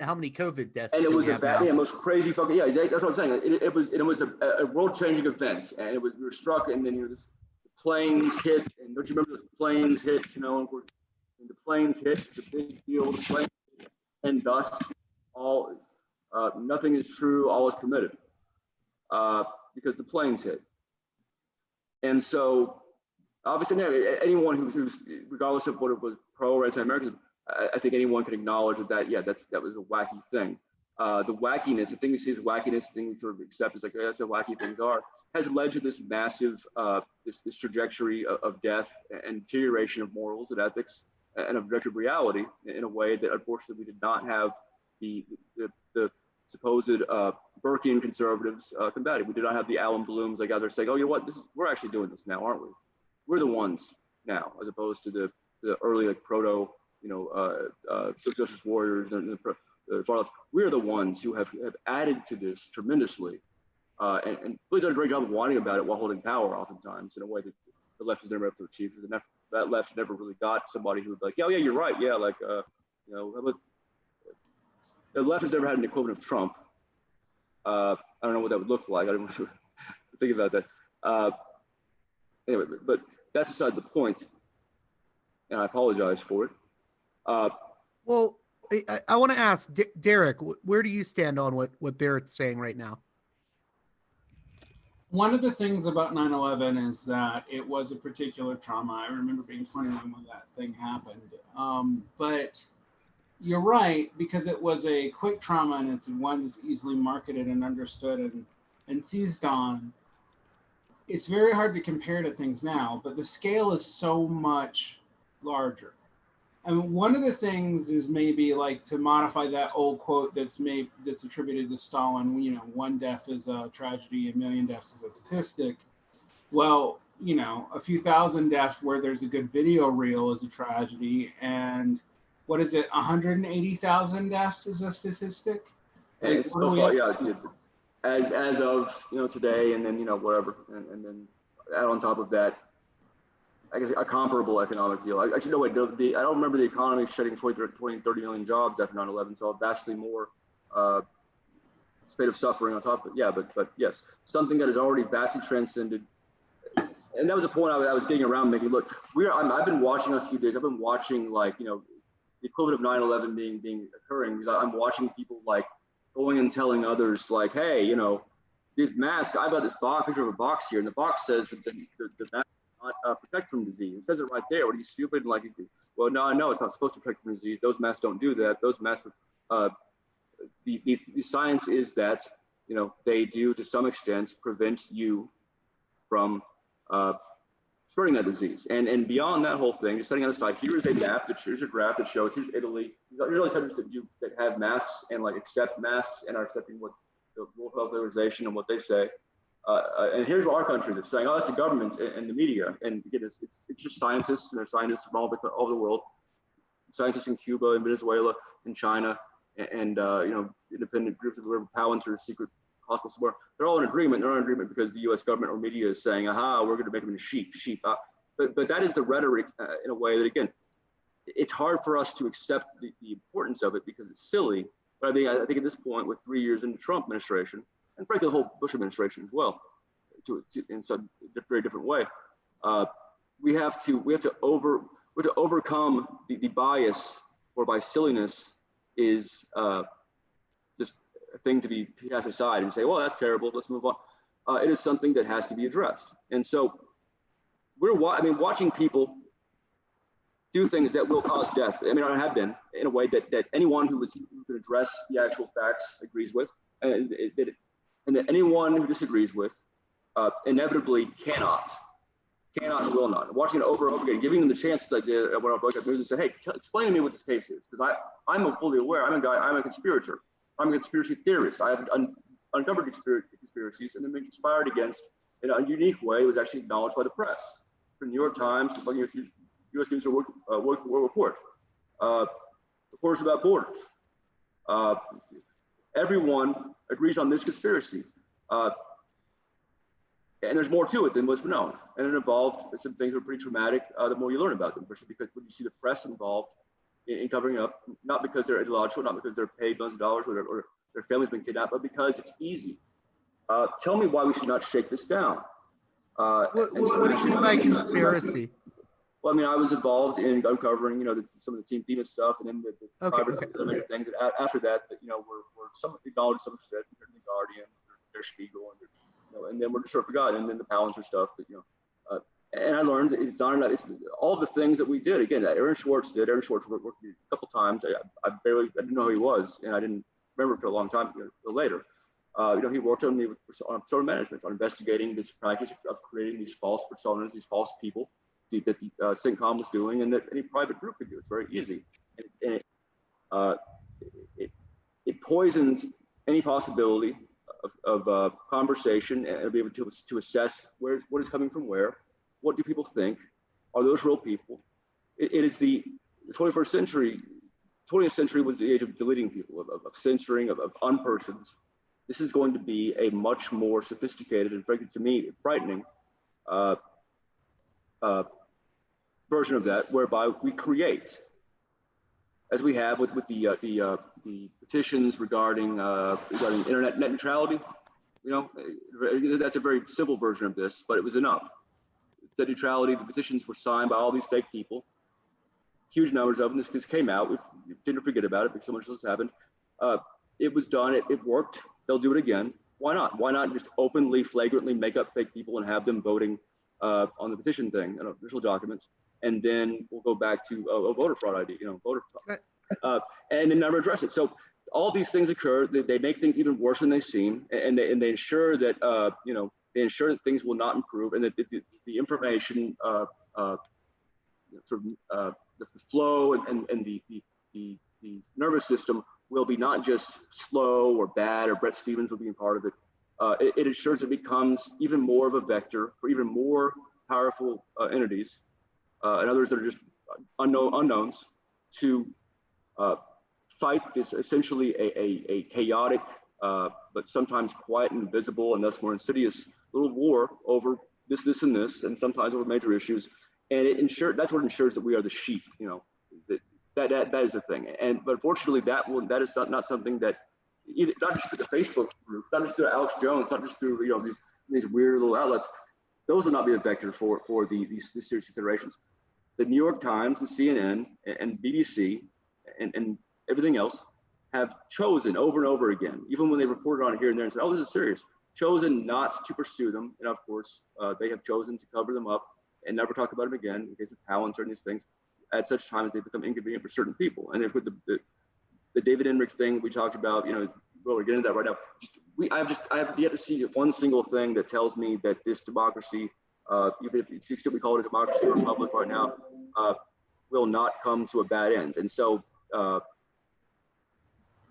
S2: how many COVID deaths?
S1: And it was most crazy fucking that's what I'm saying. It was a world-changing event, and we were struck, and then the planes hit, and don't you remember those planes hit? And the planes hit the big deal, the planes hit, and thus all nothing is true, all is permitted, because the planes hit. And so obviously anyone who's regardless of what it was pro or anti-American, I think anyone can acknowledge that was a wacky thing. The wackiness, the thing you see as wackiness, the thing we sort of accept is like, that's how wacky things are, has led to this massive this trajectory of death and deterioration of morals and ethics and objective reality in a way that unfortunately we did not have the supposed Burkean conservatives combating. We did not have the Alan Blooms like out there saying, oh, you know what, we're actually doing this now, aren't we? We're the ones now, as opposed to the early like proto social justice warriors and the far left. We're the ones who have added to this tremendously, and really done a great job of whining about it while holding power, oftentimes in a way that the left has never able to achieve. That left never really got somebody who would be like, yeah, you're right, yeah, like the left has never had an equivalent of Trump. I don't know what that would look like. I didn't want to think about that. Anyway, but that's beside the point, and I apologize for it.
S2: Well, I want to ask Derick, where do you stand on what Barrett's saying right now?
S3: One of the things about 9/11 is that it was a particular trauma. I remember being 21 when that thing happened. But you're right, because it was a quick trauma and it's one that's easily marketed and understood and seized on. It's very hard to compare to things now, but the scale is so much larger. I mean, one of the things is maybe like to modify that old quote that's attributed to Stalin, one death is a tragedy, a million deaths is a statistic. Well, a few thousand deaths where there's a good video reel is a tragedy, and what is it, 180,000 deaths is a statistic?
S1: Like, so far, as of today, and then whatever, and then add on top of that, I guess a comparable economic deal. Actually, no, wait, I don't remember the economy shedding 20, 30 million jobs after 9/11, so vastly more spate of suffering on top of it. Yeah, but yes, something that has already vastly transcended. And that was a point I was getting around making. Look, I've been watching us a few days. I've been watching the equivalent of 9/11 being occurring, because I'm watching people like going and telling others like, hey, these masks, I've got this picture of a box here, and the box says that the mask protect from disease. It says it right there. What are you, stupid? Like, well, no, I know it's not supposed to protect from disease. Those masks don't do that. Those masks, the science is that, you know, they do to some extent prevent you from spreading that disease. And beyond that whole thing, just setting on the side, here is a map that shows a graph that shows here's Italy. There's all these countries that have masks and like accept masks and are accepting what the World Health Organization and what they say. And here's our country that's saying, oh, that's the government and the media. And again, it's just scientists, and there's scientists from all over the world, scientists in Cuba and Venezuela and China, and you know, independent groups of whatever Palantir, secret hospitals, where they're all in agreement. They're in agreement because the U.S. government or media is saying, aha, we're going to make them into sheep. But that is the rhetoric in a way that, again, it's hard for us to accept the importance of it because it's silly. But I think at this point, with 3 years into Trump administration, and frankly the whole Bush administration as well, in some very different way, we have to overcome the bias, whereby silliness is just a thing to be cast aside and say, well, that's terrible, let's move on. It is something that has to be addressed. And so watching people do things that will cause death. I mean, I have been in a way that anyone who can address the actual facts agrees with, and that anyone who disagrees with inevitably cannot and will not. Watching it over and over again, giving them the chances I did when I broke up news and said, hey, explain to me what this case is, because I'm fully aware. I'm a conspirator. I'm a conspiracy theorist. I have uncovered conspiracies and then been conspired against in a unique way. It was actually acknowledged by the press. The New York Times, the U.S. News and World Report, reporters about borders. Everyone agrees on this conspiracy. And there's more to it than what's known. And it involved some things that are pretty traumatic the more you learn about them, especially because when you see the press involved in covering up, not because they're ideological, not because they're paid millions of dollars or their family's been kidnapped, but because it's easy. Tell me why we should not shake this down.
S2: What do you mean by conspiracy?
S1: Well, I mean, I was involved in uncovering, some of the Team Tina stuff, and then the private things. And after that, were some acknowledged, some said, the Guardian, their Spiegel, and then we're just sort of forgotten. And then the Palantir stuff, and I learned it's not enough. It's all the things that we did. Again, that Aaron Schwartz did. Aaron Schwartz worked with me a couple times. I didn't know who he was, and I didn't remember for a long time later. He worked on me on persona management, on investigating this practice of creating these false personas, these false people that the CENTCOM was doing, and that any private group could do. It's very easy, and it poisons any possibility of conversation and be able to assess what is coming from where. What do people think? Are those real people? It is the 21st century. 20th century was the age of deleting people, of censoring, of unpersons. This is going to be a much more sophisticated and, frankly, to me, frightening version of that, whereby we create, as we have with the petitions regarding internet net neutrality. That's a very civil version of this, but it was enough. Net neutrality, the petitions were signed by all these fake people, huge numbers of them. This came out. We didn't forget about it because so much else happened. It was done. It worked. They'll do it again. Why not? Why not just openly, flagrantly make up fake people and have them voting on the petition thing, official documents, and then we'll go back to a voter fraud ID, voter fraud, and then never address it. So all these things occur. They make things even worse than they seem, and they ensure that they ensure that things will not improve, and that the information, the flow and the nervous system will be not just slow or bad, or Brett Stevens will be a part of it. It ensures it becomes even more of a vector for even more powerful entities and others that are just unknowns to fight this essentially a chaotic but sometimes quiet and invisible and thus more insidious little war over this and this, and sometimes over major issues. And that's what ensures that we are the sheep. That is the thing. But unfortunately, that is not something that either, not just through the Facebook groups, not just through Alex Jones, not just through these weird little outlets. Those will not be a vector for these serious considerations. The New York Times and CNN and BBC and everything else have chosen over and over again, even when they reported on it here and there and said, "Oh, this is serious," chosen not to pursue them. And of course, they have chosen to cover them up and never talk about them again in case of power and certain these things at such time as they become inconvenient for certain people. And if with the David Enrich thing we talked about, we're getting into that right now. I have yet to see one single thing that tells me that this democracy, even if we call it a democracy or republic right now, will not come to a bad end. And so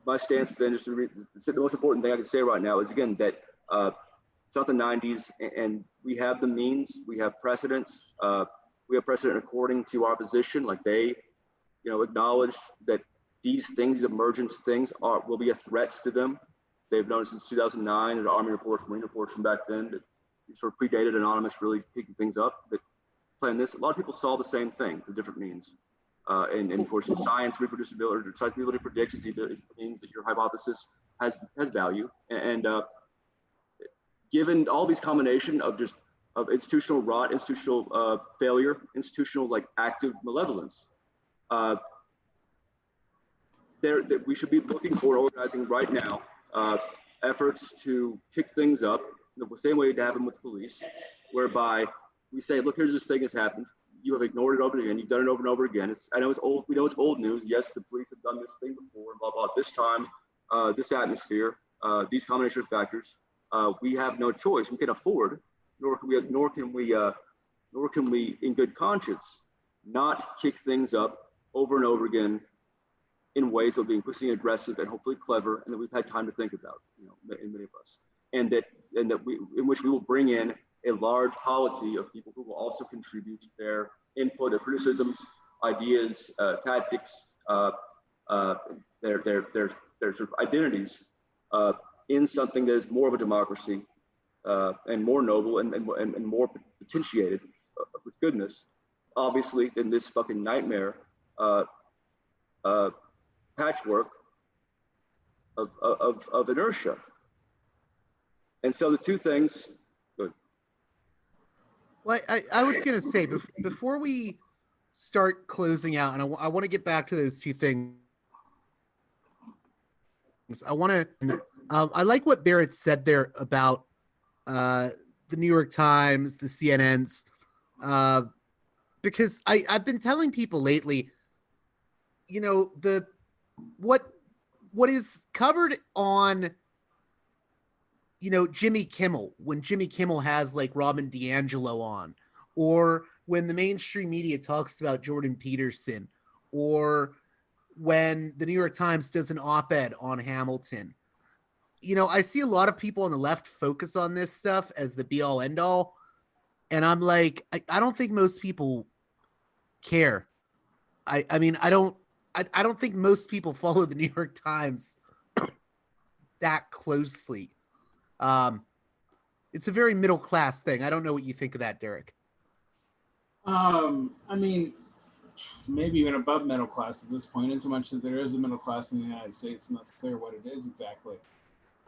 S1: my stance then is the most important thing I can say right now is, again, that it's not the 90s, and we have the means, we have precedents, we have precedent according to our position, like they, acknowledge that these things, these emergence things will be a threat to them. They've known since 2009, and the Army reports, Marine reports from back then that sort of predated Anonymous really picking things up. But playing this, a lot of people saw the same thing through different means. And of course, in science, reproducibility predictions means that your hypothesis has value. And given all these combination of institutional rot, institutional failure, institutional active malevolence, that we should be looking for organizing right now efforts to kick things up the same way it happened with police, whereby we say, look, here's this thing that's happened. You have ignored it over and again. You've done it over and over again. I know it's old. We know it's old news. Yes, the police have done this thing before, blah, blah, this time, this atmosphere, these combination of factors. We have no choice. We can afford, nor can we, in good conscience, not kick things up over and over again in ways of being pushing aggressive and hopefully clever, and that we've had time to think about, in many of us, and that in which we will bring in a large polity of people who will also contribute their input, their criticisms, ideas, tactics, their sort of identities in something that is more of a democracy and more noble and more potentiated with goodness, obviously, than this fucking nightmare patchwork of inertia. And so the two things.
S2: Well, I was going to say, before we start closing out, and I want to get back to those two things. I want to. I like what Barrett said there about the New York Times, the CNNs, because I've been telling people lately, what is covered on, Jimmy Kimmel, when Jimmy Kimmel has Robin DiAngelo on, or when the mainstream media talks about Jordan Peterson, or when the New York Times does an op-ed on Hamilton. I see a lot of people on the left focus on this stuff as the be all end all. And I'm like, I don't think most people care. I don't think most people follow the New York Times that closely. It's a very middle class thing. I don't know what you think of that, Derick.
S3: Maybe even above middle class at this point, in so much that there is a middle class in the United States, and that's clear what it is exactly.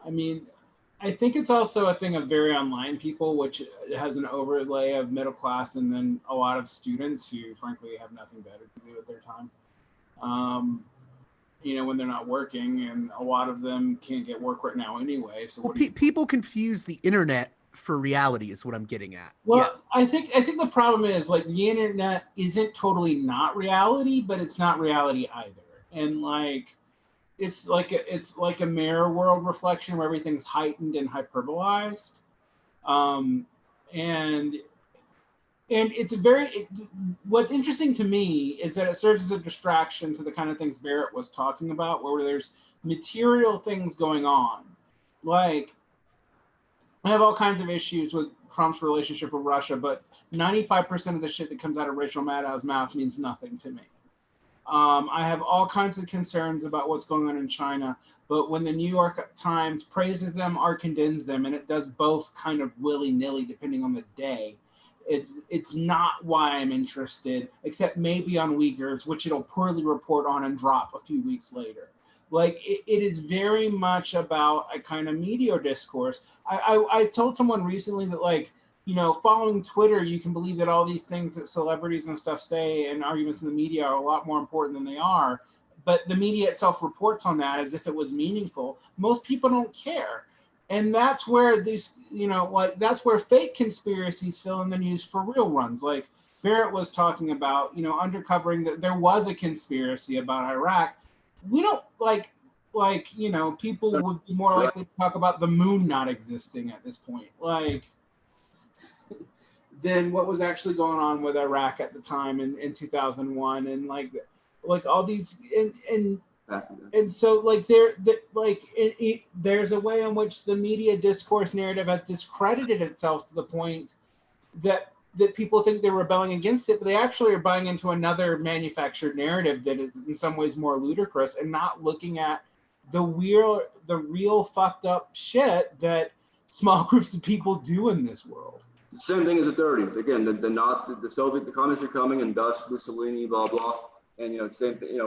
S3: I think it's also a thing of very online people, which has an overlay of middle class and then a lot of students who, frankly, have nothing better to do with their time. When they're not working, and a lot of them can't get work right now anyway. So
S2: people confuse the internet for reality is what I'm getting at.
S3: Well,
S2: yeah.
S3: I think the problem is the internet isn't totally not reality, but it's not reality either. And it's like a mirror world reflection where everything's heightened and hyperbolized. And it's what's interesting to me is that it serves as a distraction to the kind of things Barrett was talking about, where there's material things going on. I have all kinds of issues with Trump's relationship with Russia, but 95% of the shit that comes out of Rachel Maddow's mouth means nothing to me. I have all kinds of concerns about what's going on in China, but when the New York Times praises them or condemns them, and it does both kind of willy-nilly depending on the day, it's not why I'm interested, except maybe on Uyghurs, which it'll poorly report on and drop a few weeks later. It is very much about a kind of media discourse. I told someone recently that following Twitter, you can believe that all these things that celebrities and stuff say and arguments in the media are a lot more important than they are. But the media itself reports on that as if it was meaningful. Most people don't care. And that's where these, like that's where fake conspiracies fill in the news for real runs. Like Barrett was talking about, uncovering that there was a conspiracy about Iraq. We don't people would be more likely to talk about the moon not existing at this point, than what was actually going on with Iraq at the time in 2001, and like all these and so there's a way in which the media discourse narrative has discredited itself to the point that people think they're rebelling against it, but they actually are buying into another manufactured narrative that is in some ways more ludicrous and not looking at the real fucked up shit that small groups of people do in this world.
S1: Same thing as the 30s. Again, the Soviet, the communists are coming, and thus Mussolini, blah blah, and same thing.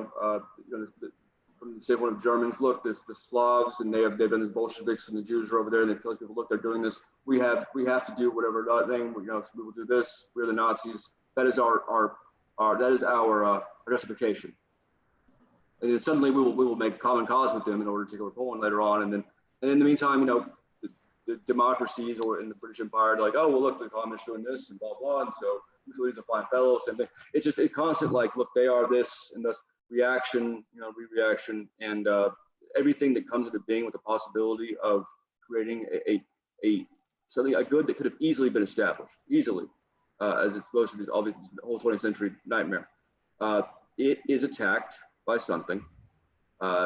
S1: From the standpoint of Germans, look, the Slavs, and they've been the Bolsheviks, and the Jews are over there, and they kill people. Look, they're doing this. We have to do whatever thing. We will do this. We're the Nazis. That is our justification. And then suddenly we will make common cause with them in order to take over Poland later on, and in the meantime, the democracies or in the British Empire, they're like, oh well, look, the communists doing this and blah blah, and so Mussolini's a fine fellow. Same thing. It's just a constant look, they are this, and thus reaction, re-reaction, and everything that comes into being with the possibility of creating a good that could have easily been established, as it's supposed to be, the whole 20th century nightmare. It is attacked by something,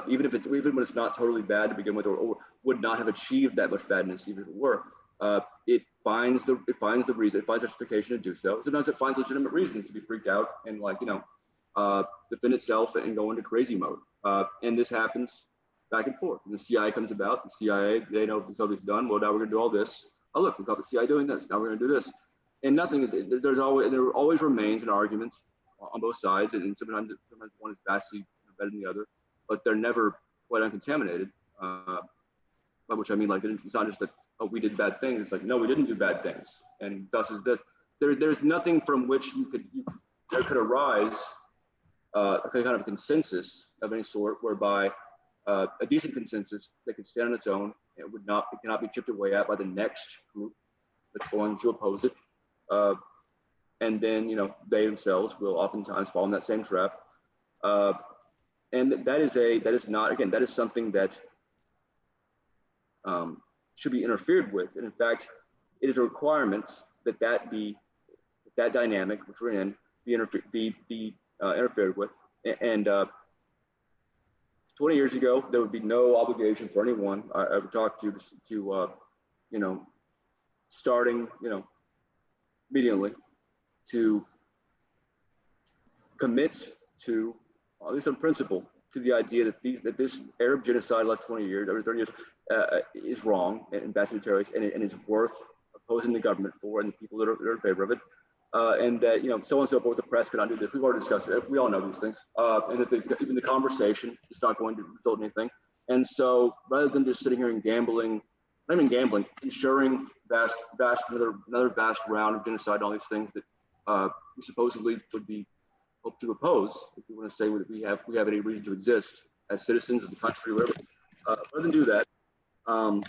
S1: even when it's not totally bad to begin with, or would not have achieved that much badness even if it were. It finds the reason, it finds justification to do so. Sometimes it finds legitimate reasons to be freaked out and defend itself and go into crazy mode. And this happens back and forth. And the CIA comes about. The CIA, they know what the Soviets done. Well, now we're going to do all this. Oh, look, we caught the CIA doing this. Now we're going to do this. And there always remains an argument on both sides. And sometimes one is vastly better than the other, but they're never quite uncontaminated. By which I mean, it's not just that, oh, we did bad things. It's like, no, we didn't do bad things. And thus is that there's nothing from which there could arise a kind of consensus of any sort, whereby a decent consensus that could stand on its own and cannot be chipped away at by the next group that's going to oppose it. And then, they themselves will oftentimes fall in that same trap. And that is something that should be interfered with. And in fact, it is a requirement that dynamic which we're in be interfered with. And 20 years ago, there would be no obligation for anyone I ever talked to starting, immediately to commit to, at least on principle, to the idea that this Arab genocide last 20 years, every 30 years, is wrong and vastly terrorist, and is worth opposing the government for and the people that are in favor of it. And that, so on and so forth, the press cannot do this. We've already discussed it. We all know these things. And that even the conversation is not going to result in anything. And so rather than just sitting here and gambling, not even gambling, ensuring another vast round of genocide and all these things that we supposedly would be hope to oppose, if we want to say that we have any reason to exist as citizens, as a country, whatever. Rather than do that, in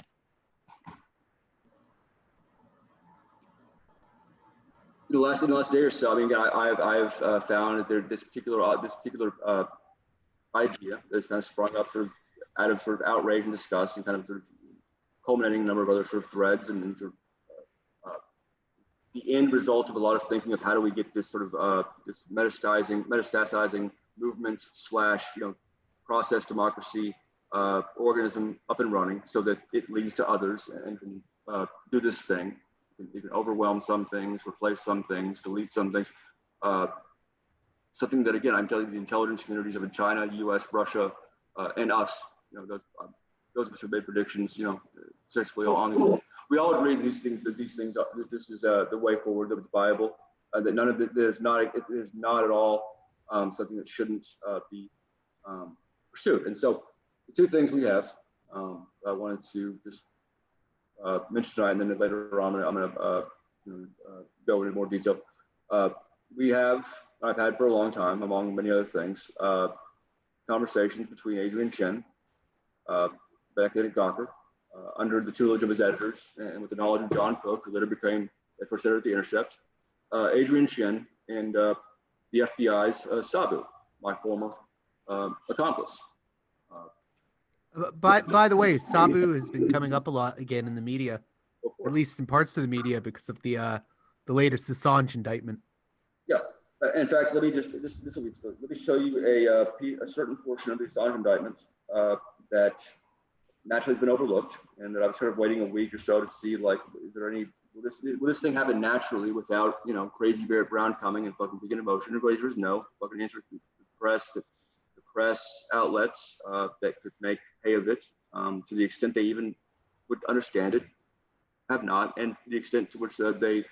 S1: the last day or so, I mean, I've found that this particular idea that's kind of sprung up sort of out of sort of outrage and disgust, and kind of sort of culminating a number of other sort of threads, and sort of the end result of a lot of thinking of how do we get this sort of this metastasizing movement / process democracy organism up and running, so that it leads to others and can do this thing. You can overwhelm some things, replace some things, delete some things. Something that, again, I'm telling you, the intelligence communities of China, U.S., Russia, and us, those of us who made predictions, successfully along. We all agree that this is the way forward, that it's viable, that none of it is not at all something that shouldn't be pursued. And so the two things we have, I wanted to just mention tonight, and then later on I'm going to go into more detail. I've had for a long time, among many other things, conversations between Adrian Chen, Beck and Gawker, under the tutelage of his editors and with the knowledge of John Cook, who later became the first editor at The Intercept, Adrian Shin, and the FBI's Sabu, my former accomplice.
S2: By the way, Sabu has been coming up a lot again in the media, at least in parts of the media, because of the latest Assange indictment.
S1: Yeah. In fact, let me let me show you a certain portion of the Assange indictment that naturally has been overlooked, and that I was sort of waiting a week or so to see, like, is there any, will this thing happen naturally without, you know, crazy Barrett Brown coming and fucking big emotion? Everybody says no. Fucking answers the press outlets that could make hay of it, to the extent they even would understand it, have not, and to the extent to which they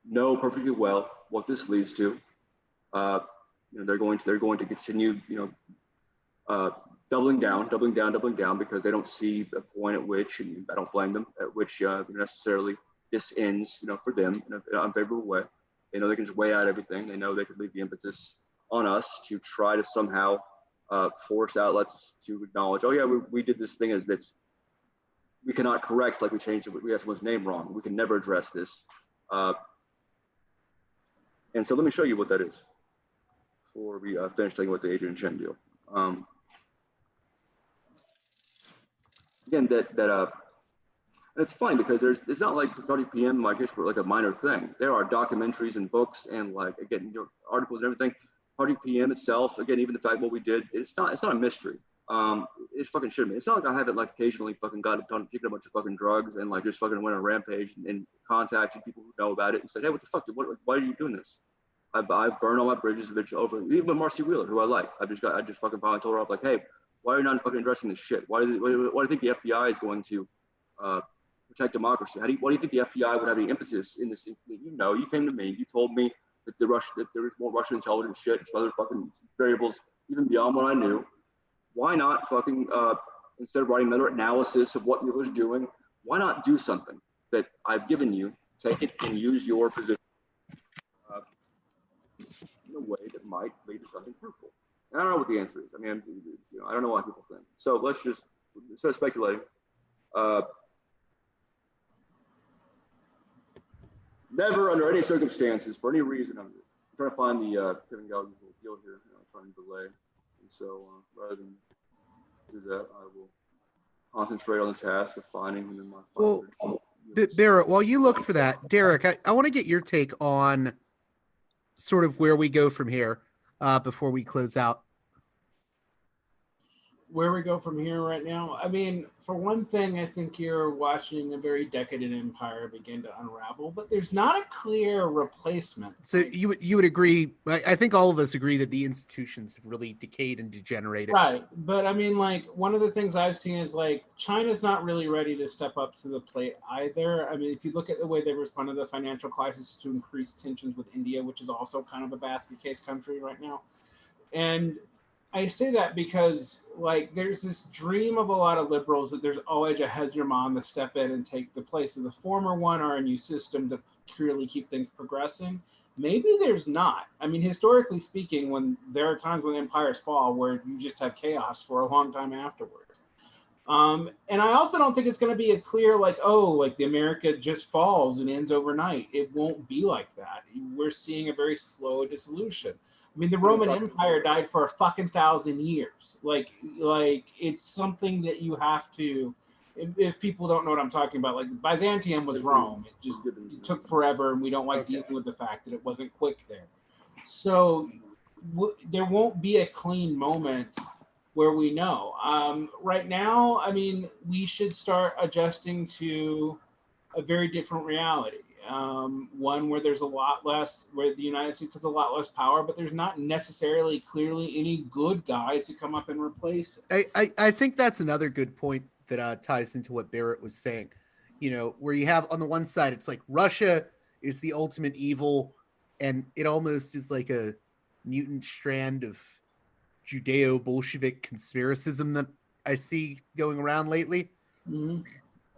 S1: know perfectly well what this leads to. You know, they're going to continue, you know, doubling down, because they don't see the point at which, and I don't blame them, at which necessarily this ends, you know, for them in an unfavorable way. They know they can just weigh out everything. They know they could leave the impetus on us to try to somehow force outlets to acknowledge, oh yeah, we did this thing as that's, we cannot correct, like we changed it, we got someone's name wrong. We can never address this. And so let me show you what that is before we finish talking about the Adrian Chen deal. Again, and it's funny because it's not like Party PM, I guess, like a minor thing. There are documentaries and books and, like, again, you know, articles and everything. Party PM itself, again, even the fact what we did, it's not a mystery. It fucking shouldn't be. It's not like I haven't, like, occasionally fucking got done picking a bunch of fucking drugs and, like, just fucking went on a rampage and contacted people who know about it and said, hey, what the fuck, why are you doing this? I've burned all my bridges over, even with Marcy Wheeler, who I like. I just fucking finally told her, like, hey, why are you not fucking addressing this shit? Why do you think the FBI is going to protect democracy? Why do you think the FBI would have any impetus in this? You know, you came to me, you told me that there was more Russian intelligence shit, and some other fucking variables even beyond what I knew. Why not fucking, instead of writing another analysis of what Mueller's doing, why not do something that I've given you, take it and use your position in a way that might lead to something fruitful? And I don't know what the answer is. I mean, you know, I don't know what people think. So let's just, instead of speculating, never under any circumstances, for any reason, I'm trying to find the Kevin Gallagher's deal here. You know, I'm trying to delay. And so rather than do that, I will concentrate on the task of finding him in my
S2: Well, Barrett, while you look for that, Derick, I want to get your take on sort of where we go from here before we close out.
S3: Where we go from here right now? I mean, for one thing, I think you're watching a very decadent empire begin to unravel, but there's not a clear replacement.
S2: So you would agree? I think all of us agree that the institutions have really decayed and degenerated.
S3: Right, but I mean, like, one of the things I've seen is, like, China's not really ready to step up to the plate either. I mean, if you look at the way they responded to the financial crisis to increase tensions with India, which is also kind of a basket case country right now, and I say that because, like, there's this dream of a lot of liberals that there's always a hegemon to step in and take the place of the former one or a new system to purely keep things progressing. Maybe there's not. I mean, historically speaking, when there are times when empires fall where you just have chaos for a long time afterwards. And I also don't think it's going to be a clear, like, oh, like the America just falls and ends overnight. It won't be like that. We're seeing a very slow dissolution. I mean, the Roman Empire died for 1,000 years. Like it's something that you have to, if people don't know what I'm talking about, like Byzantium was Rome. It took forever, and we don't like dealing with the fact that it wasn't quick there. So there won't be a clean moment where we know. Right now, I mean, we should start adjusting to a very different reality. One where there's a lot less, where the United States has a lot less power, but there's not necessarily clearly any good guys to come up and replace it.
S2: I think that's another good point that ties into what Barrett was saying. You know, where you have on the one side, it's like Russia is the ultimate evil, and it almost is like a mutant strand of Judeo-Bolshevik conspiracism that I see going around lately.
S3: Mm-hmm.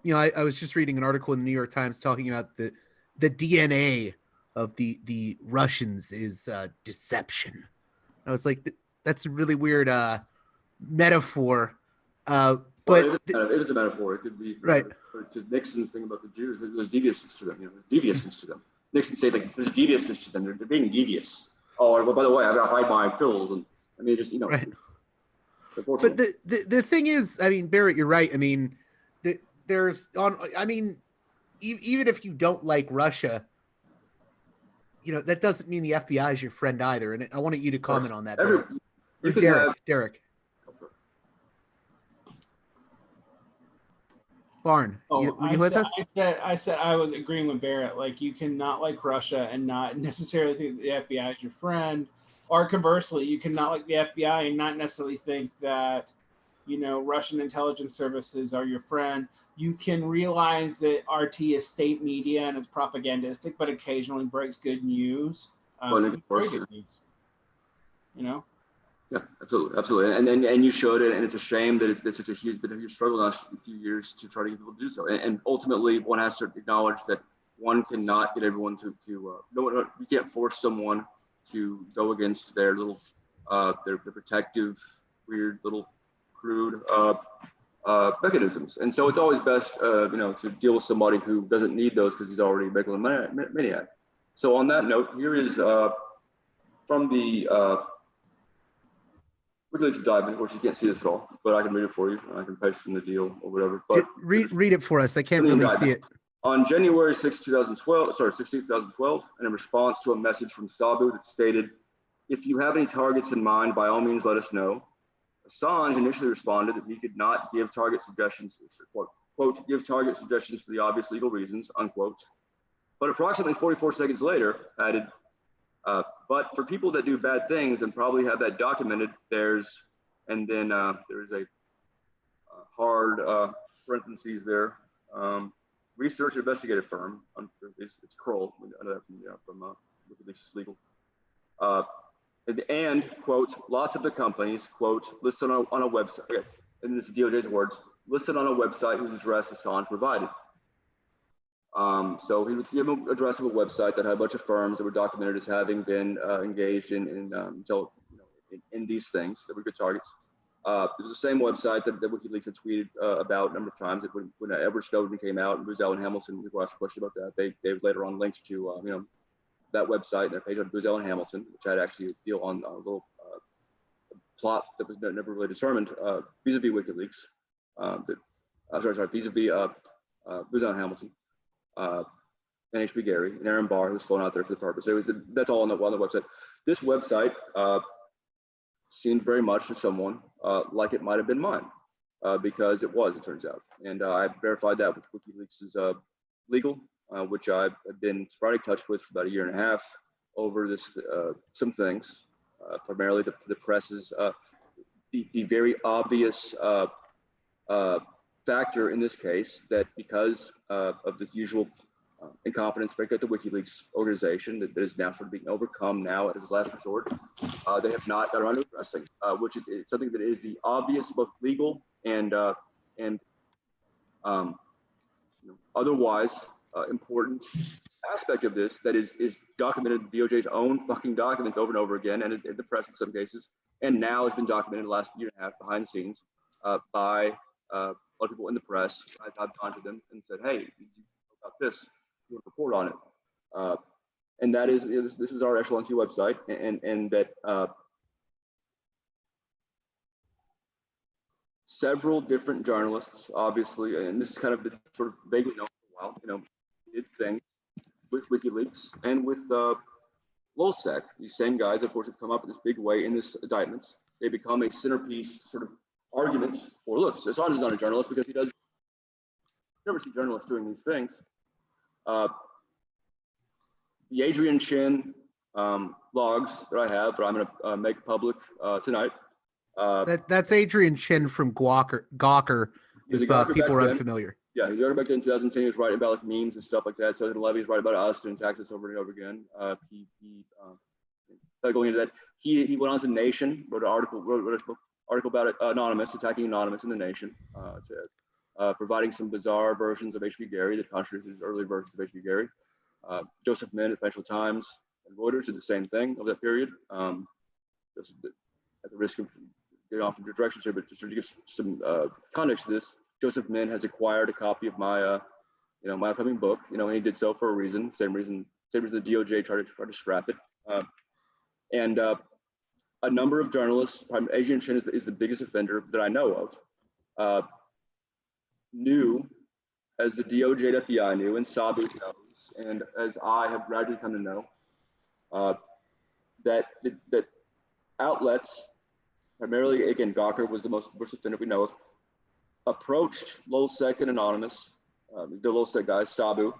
S2: You know, I was just reading an article in the New York Times talking about the DNA of the Russians is deception. I was like, that's a really weird metaphor. But But
S1: it is a metaphor. It could be
S2: right.
S1: To Nixon's thing about the Jews. There's deviousness to them. You know, there's deviousness to them. Nixon say like there's deviousness to them. They're being devious. Oh, well, by the way, I got to hide my pills, and I mean, just
S2: Right. But the thing is, I mean, Barrett, you're right. I mean, even if you don't like Russia, you know, that doesn't mean the FBI is your friend either. And I wanted you to comment on that. Derick. Varn, you with us?
S3: I said I was agreeing with Barrett. Like, you cannot like Russia and not necessarily think the FBI is your friend, or conversely, you cannot like the FBI and not necessarily think that, you know, Russian intelligence services are your friend. You can realize that RT is state media and it's propagandistic, but occasionally breaks good news. Good news, you know.
S1: Yeah, absolutely, and you showed it, and it's a shame that it's such a huge struggle in the last few years to try to get people to do so, and ultimately one has to acknowledge that one cannot get everyone you can't force someone to go against their little their protective, weird little crude mechanisms, and so it's always best you know, to deal with somebody who doesn't need those because he's already a megalomaniac. So on that note, here is from the WikiLeaks document. Of course, you can't see this at all, but I can read it for you. I can paste it in the deal or whatever. But
S2: read it for us. I can't really see it.
S1: On January 6, 2012, and in response to a message from Sabu that stated, "If you have any targets in mind, by all means, let us know." Assange initially responded that he could not give target suggestions, quote, "give target suggestions for the obvious legal reasons," unquote. But approximately 44 seconds later, added, "but for people that do bad things and probably have that documented, there's," and then there is a hard parentheses there, "research investigative firm," it's Kroll, I know that from WikiLeaks Legal, and quote, "lots of the companies," quote, "listed on a website," okay, and this is DOJ's words, "listed on a website whose address Assange provided." So he would give an address of a website that had a bunch of firms that were documented as having been engaged in these things that were good targets. It was the same website that WikiLeaks had tweeted about a number of times. When Edward Snowden came out and Booz Allen Hamilton, people asked a question about that. They later on linked to you know, that website and their page on Booz Allen Hamilton, which had actually a deal on a little plot that was never really determined vis-a-vis WikiLeaks. Vis-a-vis Booz Allen Hamilton. And H.B. Gary and Aaron Barr, who was flown out there for the purpose. That's all on the website. This website seemed very much to someone like it might have been mine, because it was, it turns out. And I verified that with WikiLeaks' legal, which I've been sporadic touch with for about 1.5 years over this some things, primarily the press's the very obvious factor in this case, that because of the usual incompetence break at the WikiLeaks organization that is now sort of being overcome now as a last resort, they have not got around to addressing, which is something that is the obvious, both legal and otherwise important aspect of this that is documented in DOJ's own fucking documents over and over again, and in the press in some cases, and now has been documented in the last 1.5 years behind the scenes by a lot of people in the press. I've gone to them and said, "Hey, did you know about this? You want to report on it?" And that is this is our Echelon 2 website, and that several different journalists, obviously, and this is kind of been sort of vaguely known for a while, did things with WikiLeaks and with LulzSec. These same guys, of course, have come up in this big way in this indictment. They become a centerpiece sort of argument for, look, Assange is not a journalist because he does never see journalists doing these things. The Adrian Chin logs that I have, that I'm going to make public tonight.
S2: That's Adrian Chin from Gawker. If people are unfamiliar.
S1: Yeah, he's back then in 2010. He was writing about like memes and stuff like that. So Levy was writing about us and Texas over and over again. He going into that, he went on to Nation, wrote an article about it, attacking Anonymous in the Nation. Providing some bizarre versions of H.B. Gary that contradicted his early versions of H.B. Gary. Joseph Min at Financial Times and Reuters did the same thing over that period. At the risk of getting off into directions here, but just to give some context to this, Joseph Min has acquired a copy of my, my upcoming book. And he did so for a reason. Same reason the DOJ tried to scrap it. And a number of journalists, Adrian Chen is the biggest offender that I know of, knew, as the DOJ and FBI knew, and Sabu knows, and as I have gradually come to know, that outlets, primarily, again, Gawker was the most offender we know of, approached Lulzsec and Anonymous, the Lulzsec guy, Sabu,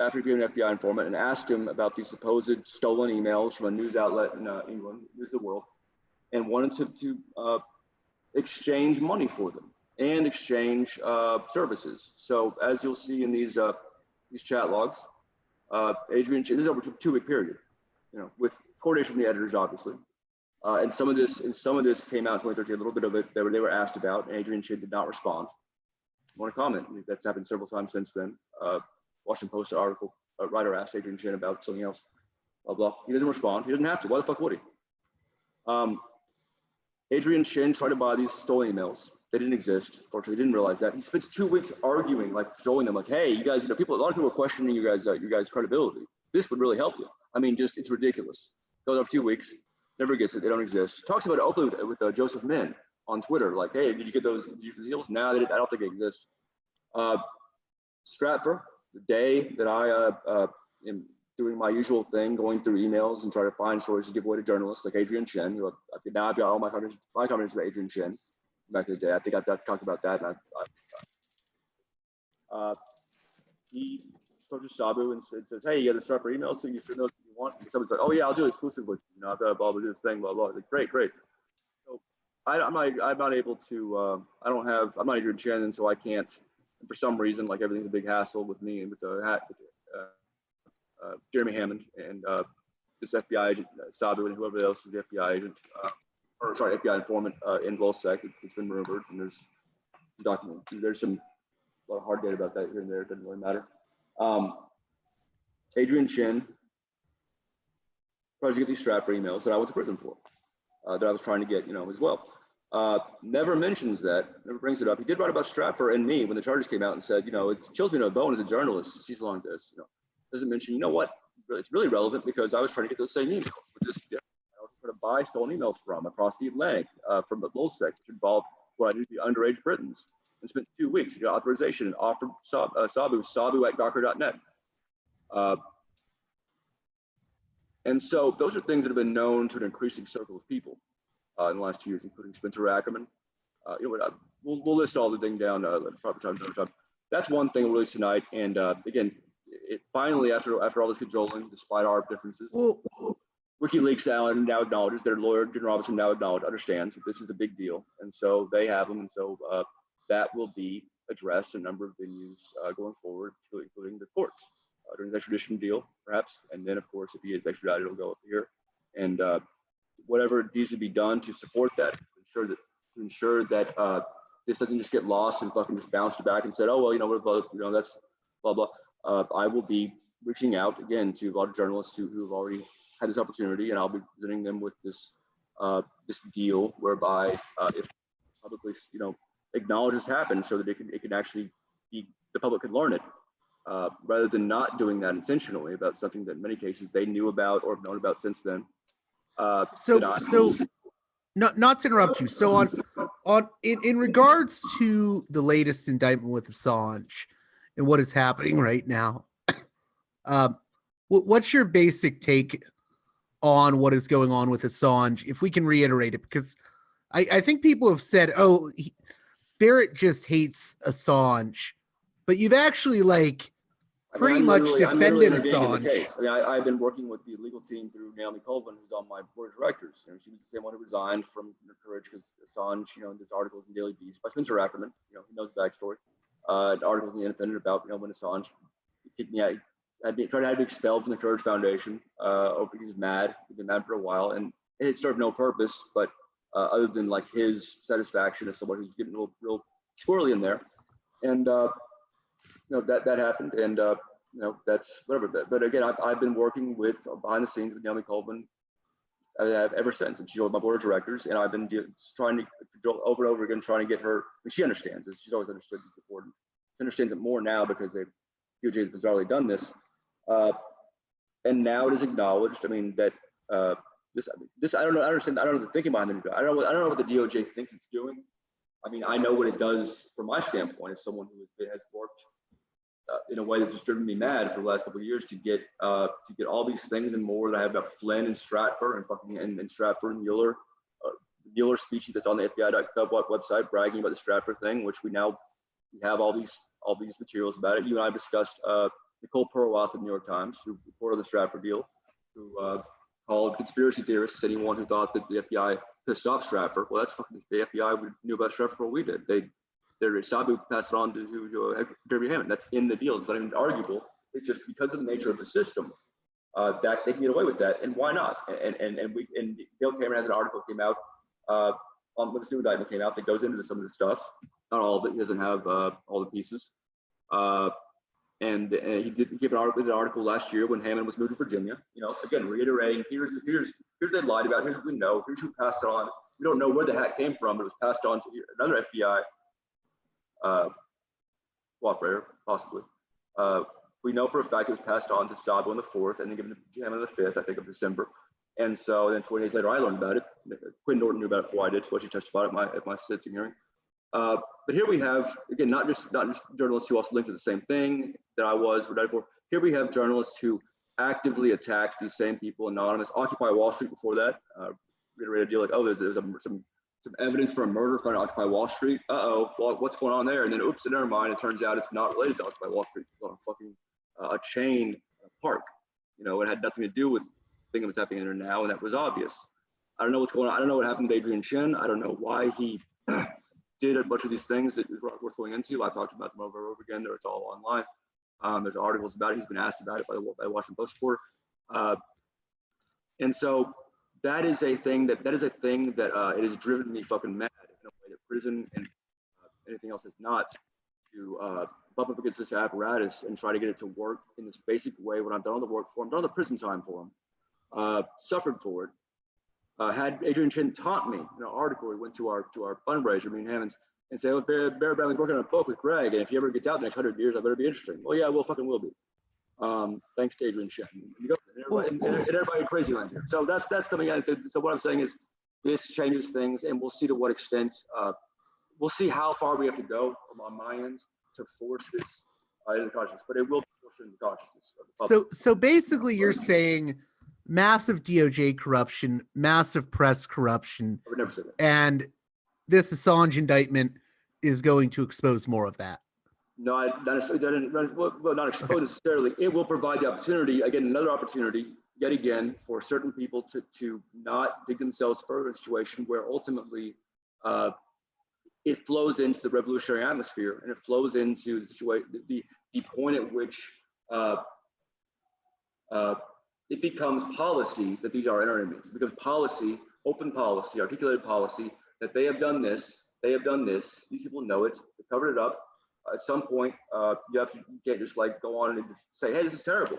S1: after being an FBI informant, and asked him about these supposed stolen emails from a news outlet in England, News of the World, and wanted to exchange money for them and exchange services. So as you'll see in these chat logs, Adrian, this is over a 2-week period, with coordination from the editors, obviously. And some of this came out in 2013, a little bit of it they were asked about, and Adrian Chen did not respond. I want to comment. That's happened several times since then. Washington Post article, writer asked Adrian Chen about something else, blah, blah. He doesn't respond. He doesn't have to. Why the fuck would he? Adrian Chen tried to buy these stolen emails. They didn't exist. Fortunately, he didn't realize that. He spends 2 weeks arguing, like showing them, like, hey, you guys, a lot of people are questioning your guys' credibility. This would really help you. I mean, it's ridiculous. Goes over 2 weeks, never gets it. They don't exist. Talks about it openly with Joseph Min on Twitter, like, hey, did you get those deals? No, I don't think they exist. Stratfor, the day that I am doing my usual thing, going through emails and trying to find stories to give away to journalists like Adrian Chen, who now I've got all my comments about Adrian Chen back in the day. I think I've talked about that. And he approaches Sabu and says, hey, you got to Stratfor emails, so you send those if you want. And someone's like, oh yeah, I'll do it exclusively. I've got to blah, blah, do this thing, blah, blah. Like, great. So I'm not able to, I'm not Adrian Chen, and so I can't, and for some reason, like everything's a big hassle with me and with Jeremy Hammond and this FBI agent, Sabu, and whoever else is the FBI agent, FBI informant in Lulzsec. It's been rumored, and there's documents. There's a lot of hard data about that here and there. It doesn't really matter. Adrian Chen tries to get these Stratfor emails that I went to prison for, that I was trying to get, as well. Never mentions that, never brings it up. He did write about Stratfor and me when the charges came out and said, it chills me to the bone as a journalist to see something like this. Doesn't mention, it's really relevant because I was trying to get those same emails. I was trying to buy stolen emails from across the Atlantic, from the Lulzsec, which involved what I knew to be underage Britons, and spent 2 weeks to get authorization and offered Sabu at Gawker.net. And so those are things that have been known to an increasing circle of people in the last 2 years, including Spencer Ackerman. We'll list all the thing down at proper time, another time. That's one thing we'll release tonight. And again, it finally, after all this cajoling, despite our differences, WikiLeaks now acknowledges, their lawyer, Jen Robinson, now understands that this is a big deal. And so they have them. And so that will be addressed in a number of venues going forward, including the courts during the extradition deal, perhaps. And then, of course, if he is extradited, it'll go up here. And whatever needs to be done to support that, to ensure that this doesn't just get lost and fucking just bounced back and said, oh, well, that's blah, blah. I will be reaching out again to a lot of journalists who have already had this opportunity, and I'll be presenting them with this deal whereby if publicly, acknowledge this happened, so that it can actually be, the public can learn it, rather than not doing that intentionally about something that in many cases they knew about or have known about since then.
S2: Not to interrupt you. So in regards to the latest indictment with Assange and what is happening right now, what's your basic take on what is going on with Assange? If we can reiterate it, because I think people have said, oh, Barrett just hates Assange, but you've actually pretty much defended Assange.
S1: I mean, I've been working with the legal team through Naomi Colvin, who's on my board of directors. She was the same one who resigned from Courage because Assange, there's articles in Daily Beast by Spencer Ackerman, he knows the backstory. Articles in the Independent about, when Assange kicked me out, tried to have me expelled from the Courage Foundation. He was mad. He'd been mad for a while, and it served no purpose, but other than his satisfaction as someone who's getting real squirrely in there. And that happened, and that's whatever. But again, I've been working with behind the scenes with Naomi Colvin ever since. And she joined my board of directors, and I've been trying to over and over again, trying to get her. And she understands this. She's always understood it's important. She understands it more now because DOJ has bizarrely done this. And now it is acknowledged. I mean that this I don't know. I understand. I don't know the thinking behind it. I don't know what the DOJ thinks it's doing. I mean, I know what it does from my standpoint as someone who has worked in a way that's just driven me mad for the last couple of years to get all these things and more that I have about Flynn and Stratford and Stratford and Mueller. Mueller speech that's on the FBI.gov website bragging about the Stratford thing, which we have all these materials about it. You and I discussed Nicole Perloff of the New York Times, who reported the Stratford deal, who called conspiracy theorists anyone who thought that the FBI pissed off Stratford. Well, that's fucking the FBI knew about Stratford before we did. Sabu passed it on to Jeremy Hammond. That's in the deal. It's not even arguable. It's just because of the nature of the system that they can get away with that, and why not? And Gail Cameron has an article that came out when this new indictment came out that goes into some of the stuff. Not all of it. He doesn't have all the pieces. And he did give an article last year when Hammond was moved to Virginia. You know, again, reiterating, here's what they lied about. Here's what we know. Here's who passed it on. We don't know where the hat came from, but it was passed on to another FBI cooperator, possibly. We know for a fact it was passed on to Sabu on the 4th and then given to Hammond on the 5th, I think, of December. And so then 20 days later, I learned about it. Quinn Norton knew about it before I did, so she testified at my sentencing hearing. But here we have, again, not just journalists who also linked to the same thing that I was. Here we have journalists who actively attacked these same people, anonymous. Occupy Wall Street before that, reiterated a deal like, oh, there's some evidence for a murder found at Occupy Wall Street. Well, what's going on there? And then, oops, never mind. It turns out it's not related to Occupy Wall Street. It's on a chain park. You know, it had nothing to do with the thing that was happening there now, and that was obvious. I don't know what's going on. I don't know what happened to Adrian Chen. I don't know why he did a bunch of these things that is worth going into. I talked about them over and over again. It's all online. There's articles about it. He's been asked about it by the Washington Post reporter. And so that is a thing that it has driven me fucking mad in a way that prison and anything else has not, to bump up against this apparatus and try to get it to work in this basic way. When I'm done on the work for him, done on the prison time for him, suffered for it. Had Adrian Chen taught me in an article, we went to our fundraiser, me and Hammonds, and say, oh, Barrett Brownlee's working on a book with Greg, and if he ever gets out the next 100 years, I better be interesting. Well, yeah, we'll fucking will be. Thanks to Adrian Chen. And everybody crazy around here. So that's coming out. So what I'm saying is this changes things, and we'll see to what extent, we'll see how far we have to go on my end to force this into consciousness, but it will be forced into consciousness of the public.
S2: So basically you're saying massive DOJ corruption, massive press corruption,
S1: I would never say that.
S2: and this Assange indictment is going to expose more of that.
S1: No, not expose necessarily. It will provide the opportunity, again, another opportunity, yet again, for certain people to not dig themselves further in a situation where ultimately it flows into the revolutionary atmosphere, and it flows into the situation, the point at which it becomes policy that these are our enemies. Because policy, open policy, articulated policy, that they have done this, these people know it, they covered it up. At some point, you can't just like go on and just say, hey, this is terrible.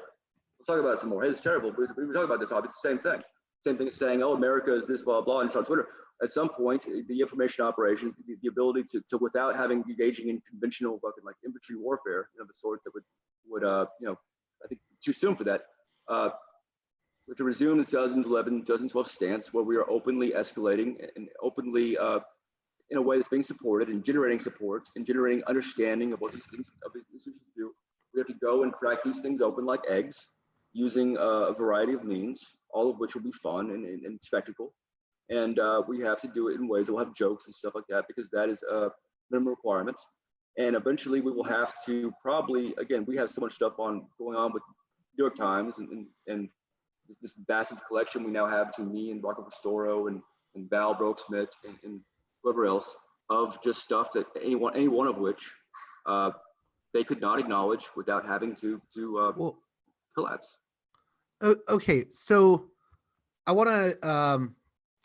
S1: Let's talk about it some more. Hey, this is terrible. We were talking about this, it's the same thing. Same thing as saying, oh, America is this, blah, blah, and it's on Twitter. At some point, the information operations, the ability to without engaging in conventional fucking like infantry warfare, the sort that would I think too soon for that, to resume the 2011, 2012 stance where we are openly escalating and openly in a way that's being supported and generating support and generating understanding of what these things do. We have to go and crack these things open like eggs using a variety of means, all of which will be fun and spectacle. And we have to do it in ways that will have jokes and stuff like that, because that is a minimum requirement. And eventually we will have to probably, again, we have so much stuff going on with New York Times and this massive collection we now have between me and Rocco Pastoro and Val Broke-Smith and whoever else, of just stuff that any one of which they could not acknowledge without having to collapse.
S2: Okay, so I want to.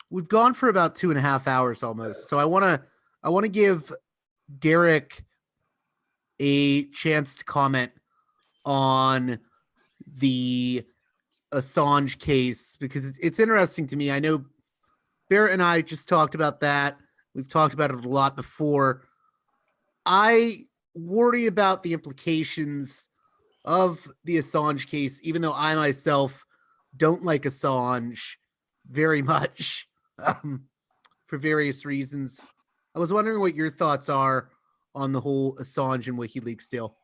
S2: We've gone for about 2.5 hours almost, so I want to give Derick a chance to comment on the Assange case, because it's interesting to me. I know Barrett and I just talked about that. We've talked about it a lot before. I worry about the implications of the Assange case, even though I myself don't like Assange very much, for various reasons. I was wondering what your thoughts are on the whole Assange and WikiLeaks deal.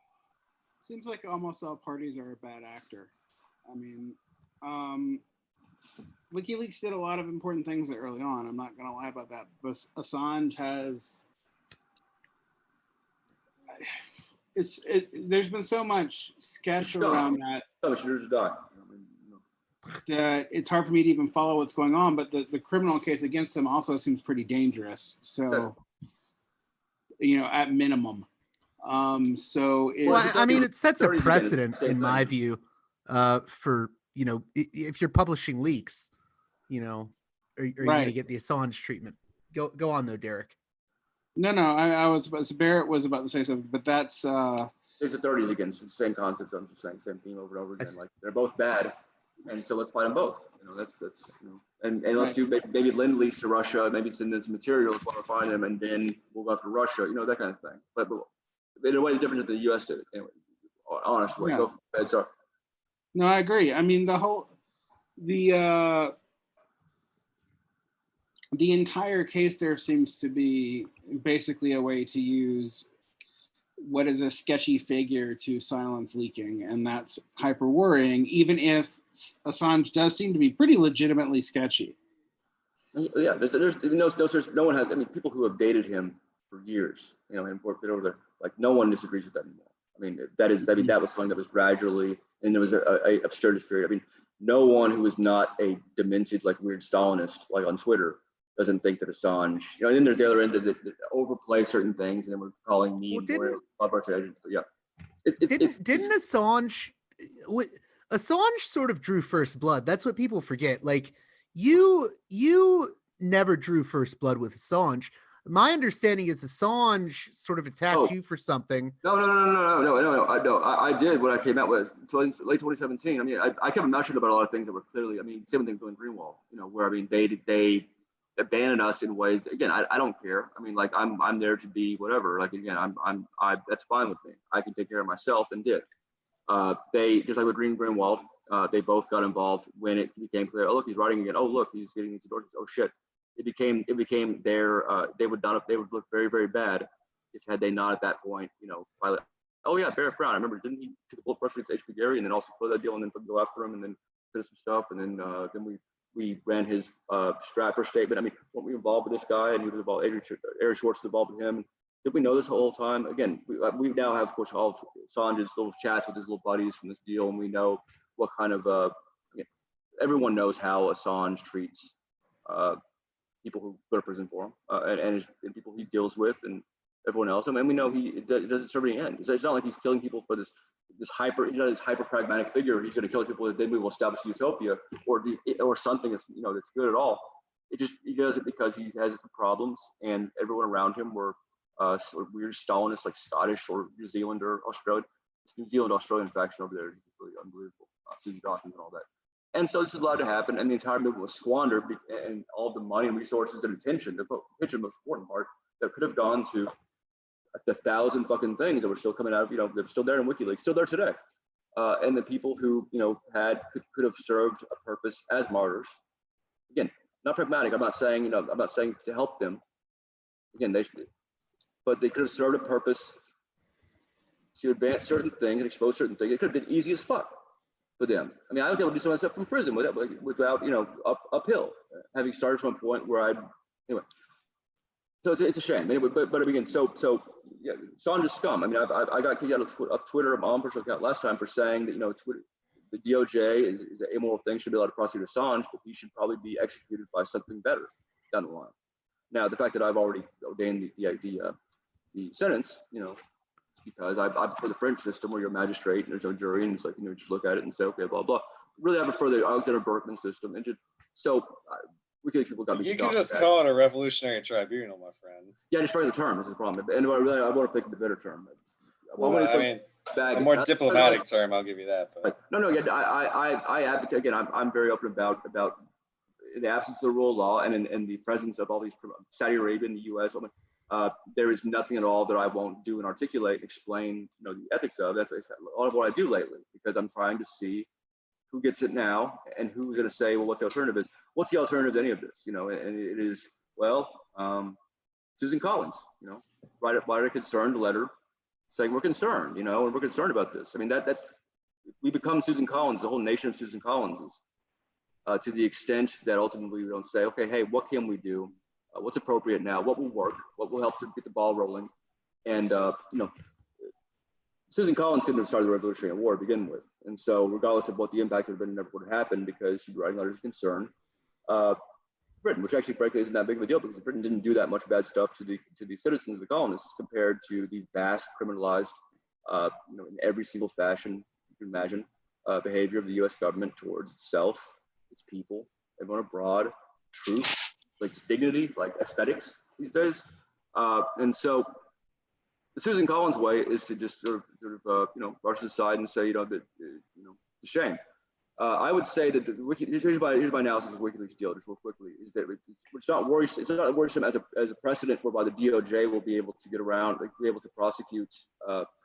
S3: Seems like almost all parties are a bad actor. I mean, WikiLeaks did a lot of important things early on. I'm not going to lie about that. But Assange has... there's been so much sketch around that that it's hard for me to even follow what's going on. But the criminal case against him also seems pretty dangerous. So, at minimum. So
S2: it sets a precedent in my view, for if you're publishing leaks, are you going to get the Assange treatment? Go on though, Derick.
S3: No, I was Barrett was about to say something, but that's
S1: there's authorities against the same concept. I'm just saying same theme over and over again. Like they're both bad, and so let's fight them both. That's and let's do maybe lend leaks to Russia, maybe send them some materials while we're fighting them, and then we'll go after Russia. That kind of thing. But in a way, the difference that the U.S. did. Anyway, honestly, go ahead, sorry.
S3: No, I agree. I mean, the entire case there seems to be basically a way to use what is a sketchy figure to silence leaking, and that's hyper worrying, even if Assange does seem to be pretty legitimately sketchy.
S1: Yeah, there's no one has. I mean, people who have dated him for years, and worked it over there, like no one disagrees with that anymore. I mean, that was something that was gradually, and there was a absurdist period. I mean, no one who is not a demented, like weird Stalinist, like on Twitter, doesn't think that Assange, and then there's the other end that overplay certain things, and then we're calling me love our agents. But yeah,
S2: didn't Assange sort of drew first blood? That's what people forget. Like you never drew first blood with Assange. My understanding is Assange sort of attacked you for something.
S1: No. I did when I came out with late 2017. I mean, I kept mentioning about a lot of things that were clearly. I mean, same thing doing Greenwald. Where I mean they abandon us in ways. Again, I don't care. I mean, like I'm there to be whatever. Like again, I that's fine with me. I can take care of myself and did. They just like with Greenwald, they both got involved when it became clear. Oh look, he's writing again. Oh look, he's getting these endorsements. Oh shit. It became their they would look very, very bad if had they not at that point, pilot. Oh yeah, Barrett Brown. I remember, didn't he took a bullet press against H.P. Gary and then also close that deal and then go after him and then finish some stuff and then we ran his Stratford statement. I mean, weren't we involved with this guy? And he was involved. Eric Schwartz was involved with him. Did we know this the whole time? Again, we now have, of course, all of Assange's little chats with his little buddies from this deal, and we know what kind of everyone knows how Assange treats people who go to prison for him and people he deals with and everyone else. I mean, we know it doesn't serve any end. It's not like he's killing people for this hyper pragmatic figure. He's going to kill people that then we will establish utopia or something that's that's good at all. He does it because he has some problems and everyone around him were sort of weird Stalinists, like Scottish or New Zealand or Australian. This New Zealand Australian faction over there is really unbelievable. Susan Dawkins and all that. And so this is allowed to happen, and the entire movement was squandered, and all the money and resources and attention, the most important part, that could have gone to the 1,000 fucking things that were still coming out of, they're still there in WikiLeaks, still there today. And the people who, could have served a purpose as martyrs. Again, not pragmatic. I'm not saying to help them. Again, but they could have served a purpose to advance certain things and expose certain things. It could have been easy as fuck for them. I mean, I was able to do some of that stuff from prison without uphill, having started from a point where anyway. So it's a shame. Anyway, but again, so yeah, Assange's scum. I mean, I got kicked out of Twitter, my own personal account last time for saying that Twitter, the DOJ is an immoral thing, should be allowed to prosecute Assange, but he should probably be executed by something better down the line. Now, the fact that I've already ordained the sentence, because I prefer the French system where you're a magistrate and there's no jury and it's like, just look at it and say, okay, blah, blah. Really, I prefer the Alexander Berkman system. And WikiLeaks people got to be
S4: You can just call it a revolutionary tribunal, my friend.
S1: Yeah, just try the term. This is the problem. And I want to think of the better term.
S4: Well, I mean,
S1: baggage.
S4: A more diplomatic term, I'll give you that. But.
S1: No, yeah, I advocate again. I'm very open about in the absence of the rule of law and in the presence of all these Saudi Arabia and the U.S. There is nothing at all that I won't do and articulate and explain, the ethics of. That's a lot of what I do lately, because I'm trying to see who gets it now and who's going to say, well, what the alternative is. What's the alternative to any of this? And it is, Susan Collins, write a concerned letter saying we're concerned, and we're concerned about this. I mean, that we become Susan Collins, the whole nation of Susan Collinses, to the extent that ultimately we don't say, okay, hey, what can we do? What's appropriate now? What will work? What will help to get the ball rolling? And, Susan Collins couldn't have started the Revolutionary War to begin with. And so regardless of what the impact would have been, it never would have happened, because she'd be writing letters of concern. Britain, which actually frankly isn't that big of a deal, because Britain didn't do that much bad stuff to the citizens of the colonists compared to the vast criminalized, in every single fashion you can imagine, behavior of the U.S. government towards itself, its people, everyone abroad, truth, like dignity, like aesthetics these days. And so the Susan Collins way is to just sort of brush it aside and say, that it's a shame. I would say that here's my analysis of WikiLeaks deal, just real quickly, is that it's not worrisome. It's not worrisome as a precedent whereby the DOJ will be able to get around, be able to prosecute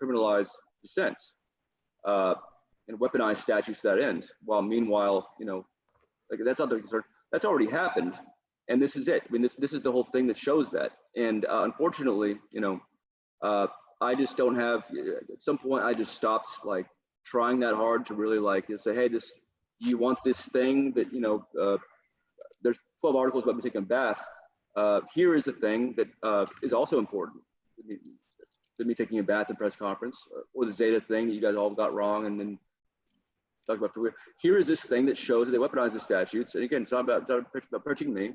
S1: criminalized dissent and weaponize statutes to that end. While meanwhile, that's not the concern. That's already happened, and this is it. I mean, this is the whole thing that shows that. And unfortunately, I just don't have. At some point, I just stopped trying that hard to really say, hey, do you want this thing that there's 12 articles about me taking a bath. Here is a thing that is also important than me taking a bath at press conference, or the Zeta thing that you guys all got wrong and then talk about. Here is this thing that shows that they weaponize the statutes. And again, it's not about preaching me.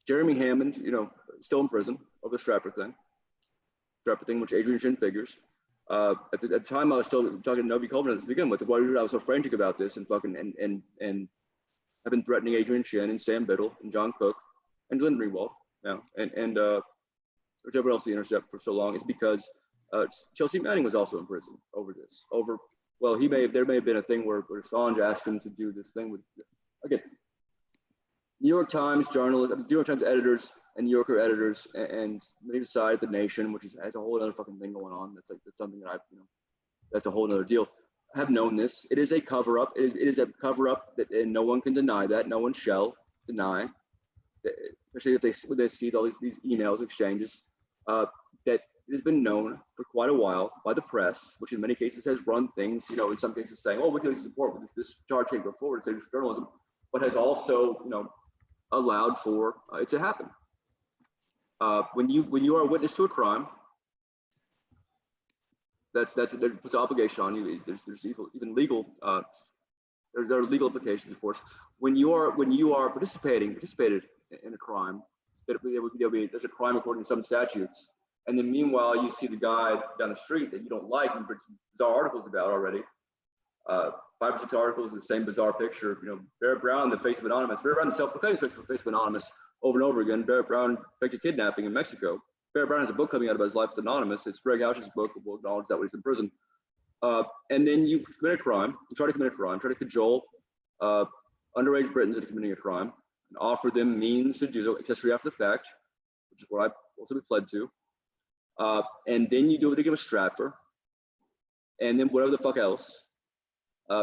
S1: Jeremy Hammond, still in prison over the Strapper thing, which Adrian Shin figures. At the time, I was still talking to Novi Coleman to begin with. Why I was so frantic about this and I've been threatening Adrian Shin and Sam Biddle and John Cook and Glenn Greenwald now and whichever else he intercept for so long, is because Chelsea Manning was also in prison over this. There may have been a thing where Assange asked him to do this thing with, again, New York Times journalists, New York Times editors and New Yorker editors and maybe side The Nation, which has a whole other fucking thing going on. That's something that that's a whole other deal. I have known this. It is a cover up. It is a cover up and no one can deny that. No one shall deny, especially if they see all these emails exchanges, that it has been known for quite a while by the press, which in many cases has run things, in some cases saying, oh, we can support this charge can't go forward, it's journalism, but has also, allowed for it to happen. When you are a witness to a crime, there puts an obligation on you. There's even legal there are legal implications, of course. When you are participated in a crime, there's a crime according to some statutes, and then meanwhile you see the guy down the street that you don't like and put some bizarre articles about already. 5 or 6 articles, the same bizarre picture. Barrett Brown, the face of anonymous. Barrett Brown, the self-proclaimed face of anonymous, over and over again. Barrett Brown affected kidnapping in Mexico. Barrett Brown has a book coming out about his life as anonymous. It's Greg Houch's book. We'll acknowledge that when he's in prison. And then you commit a crime. You try to commit a crime. Try to cajole underage Britons into committing a crime and offer them means to do so, accessory after the fact, which is what I also be pled to. And then you do it again with Stratfor, and then whatever the fuck else.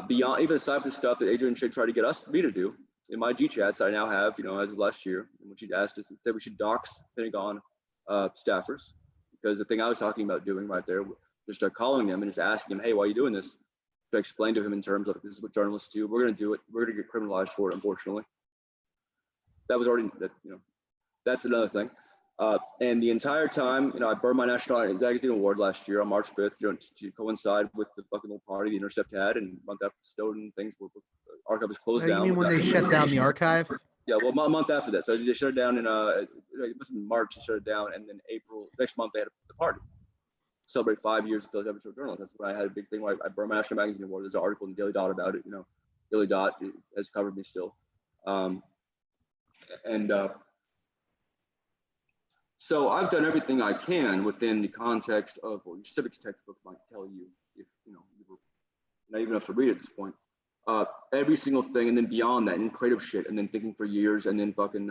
S1: Beyond, even aside from the stuff that Adrian should try to get me to do in my G chats I now have, as of last year, in which he'd asked us that we should dox Pentagon staffers, because the thing I was talking about doing right there, just calling them and just asking them, hey, why are you doing this? To explain to him in terms of, this is what journalists do. We're going to do it. We're going to get criminalized for it, unfortunately. That was already, that's another thing. And the entire time, I burned my National Magazine Award last year on March 5th, to coincide with the fucking little party the Intercept had, and a month after Snowden things were archive was closed down.
S2: You mean when they shut down the archive?
S1: Yeah, well, a month after that. So they shut it down in it must have been March. They shut it down, and then April next month they had the party. Celebrate 5 years of Philadelphia journalism. That's when I had a big thing where I burned my National Magazine Award. There's an article in Daily Dot about it. Daily Dot has covered me still, So I've done everything I can within the context of what your civics textbook might tell you, if you were not even enough to read at this point. Every single thing, and then beyond that, and creative shit, and then thinking for years, and then fucking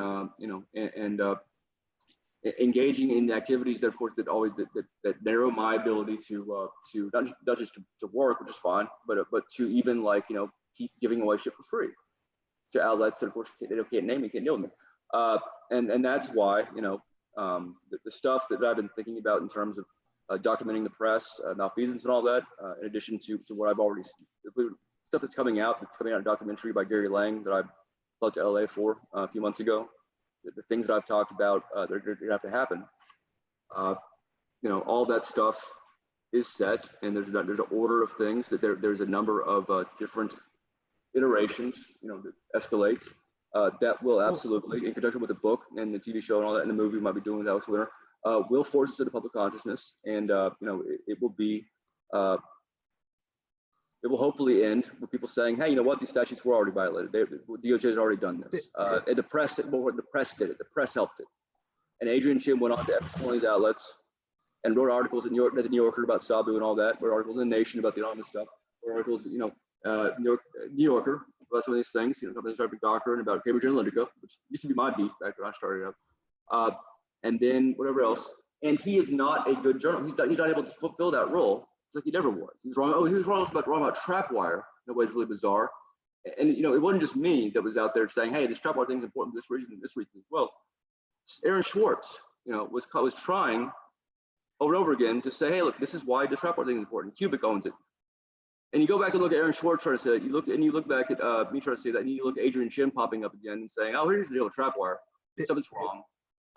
S1: engaging in activities that, of course, that narrow my ability to not just to work, which is fine, but to even keep giving away shit for free to outlets that, of course, they can't name me, can't deal with me, and that's why the stuff that I've been thinking about in terms of documenting the press, malfeasance and all that, in addition to what I've already stuff that's coming out in a documentary by Gary Lang that I flew to LA for a few months ago. The things that I've talked about, they're going to have to happen. All that stuff is set, and there's an order of things that there's a number of different iterations, that escalate. That will absolutely, in conjunction with the book and the TV show and all that, and the movie we might be doing with Alex Winter, will force us into public consciousness, and it will be. It will hopefully end with people saying, "Hey, you know what? These statutes were already violated. DOJ has already done this." And the press did it. The press helped it. And Adrian Chin went on to every one of these outlets and wrote articles in the New Yorker about Sabu and all that. Wrote articles in the Nation about the anonymous stuff. Wrote articles, New Yorker about some of these things. Companies like Docker and about Cambridge Analytica, which used to be my beat back when I started up. And then whatever else. And he is not a good journalist. He's not able to fulfill that role. It's like he never was. He was wrong. Oh, he was wrong about Trapwire. That was really bizarre. And it wasn't just me that was out there saying, "Hey, this Trapwire thing is important for this reason and this reason." Well, Aaron Schwartz, was trying over and over again to say, "Hey, look, this is why the Trapwire thing is important. Cubic owns it." And you go back and look at Aaron Schwartz trying to say that. You look back at me trying to say that, and you look at Adrian Chin popping up again and saying, "Oh, here's the deal with Trapwire. Stuff is wrong."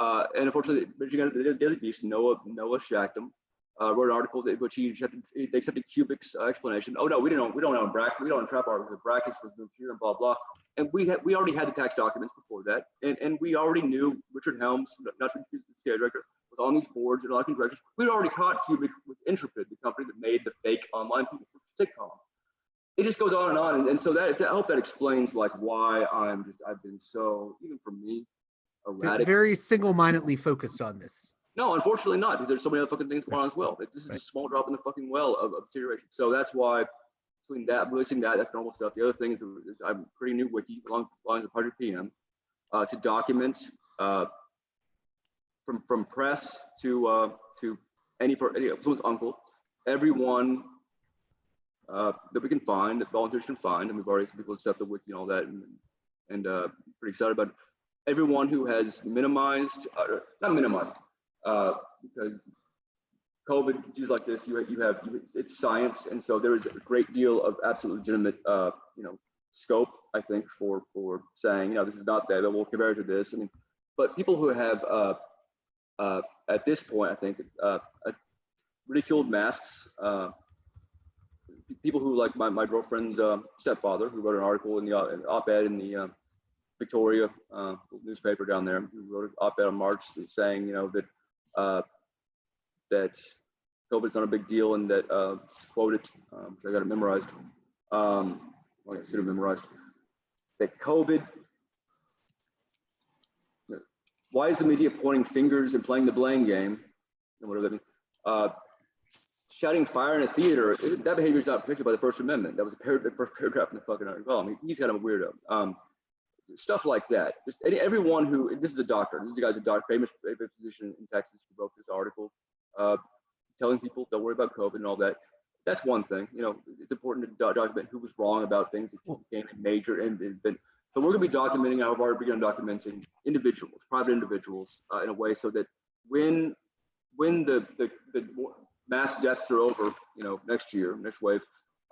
S1: And unfortunately, the Daily Beast, Noah Shackdom, wrote an article which they accepted Cubic's explanation. "Oh no, we don't own Bracket. We don't own Trapwire because Bracket was moved here and blah blah." And we already had the tax documents before that, and we already knew Richard Helms, not to be confused with the CIA director, was on these boards and electing directors. We'd already caught Cubic with Intrepid, the company that made the fake online people for sitcom. It just goes on, and so that I hope that explains why I've been so, even for me, erratic.
S2: Very single-mindedly focused on this.
S1: No, unfortunately not, because there's so many other fucking things going on as well. This is a small drop in the fucking well of deterioration. So that's why, between that, releasing that's normal stuff. The other thing is I'm creating a new wiki along the lines of Project PM to document from press to someone's uncle, everyone that we can find, that volunteers can find, and we've already some people set the wiki and all that, and pretty excited about it. Everyone who has minimized, not minimized. Because COVID disease like this, it's science, and so there is a great deal of absolutely legitimate, scope, I think, for saying, this is not that, we'll compare it to this. I mean, but people who have, at this point, I think, ridiculed masks, people who, like my girlfriend's stepfather, who wrote an article in the op-ed in the Victoria newspaper down there, who wrote an op-ed on March saying, that COVID's not a big deal, and that quoted, which I got it memorized. I should have memorized that COVID. Why is the media pointing fingers and playing the blame game? Whatever that means. Shouting fire in a theater. That behavior is not protected by the First Amendment. That was the first paragraph in the fucking article. I mean, he's kind of a weirdo. Stuff like that. Just everyone who, this is a doctor. This is the guy's a doctor, famous physician in Texas who wrote this article, telling people don't worry about COVID and all that. That's one thing. It's important to document who was wrong about things that became major. And so we're going to be documenting. I've already begun documenting individuals, private individuals, in a way so that when the mass deaths are over, next year, next wave,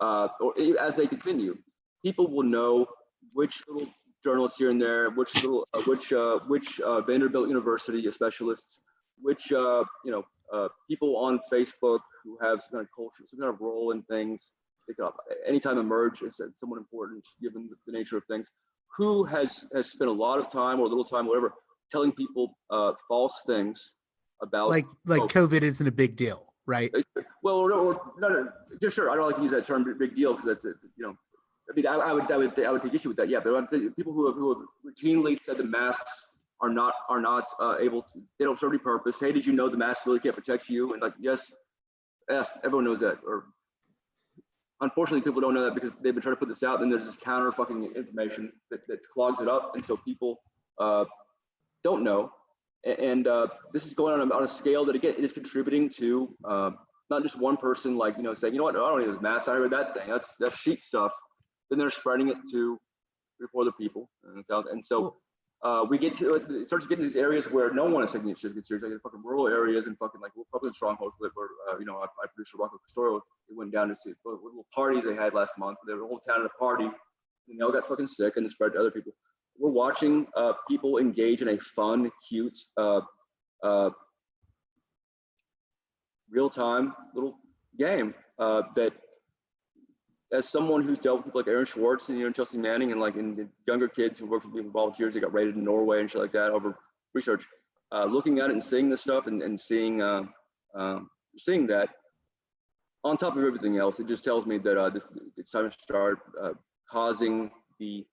S1: or as they continue, people will know which little journalists here and there, which Vanderbilt University specialists, which people on Facebook who have some kind of culture, some kind of role in things, they can anytime emerge as someone important given the nature of things, who has spent a lot of time or little time, whatever, telling people false things about
S2: like COVID isn't a big deal, right?
S1: Well, or no, just sure. I don't like to use that term, big deal, because that's I mean, I would take issue with that, yeah. But I'm saying people who have routinely said the masks not able to. They don't serve any purpose. Hey, did you know the mask really can't protect you? And like, yes, everyone knows that. Or unfortunately, people don't know that because they've been trying to put this out. And there's this counter fucking information that clogs it up, and so people don't know. And this is going on a scale that, again, it is contributing to not just one person, like, saying, you know what, I don't need those masks. I read that thing. That's sheep stuff. Then they're spreading it to 3 or 4 other people. And so we get to it starts getting these areas where no one is taking it serious, like the fucking rural areas and fucking like public strongholds where I produced a Rocco Pastoral. It went down to see what little parties they had last month. They were a whole town at a party, and they all got fucking sick and it spread to other people. We're watching people engage in a fun, cute, real-time little game that, as someone who's dealt with people like Aaron Schwartz and Chelsea Manning and like the younger kids who work with people volunteers, they got raided in Norway and shit like that over research, looking at it and seeing this stuff and seeing that on top of everything else, it just tells me that it's time to start causing the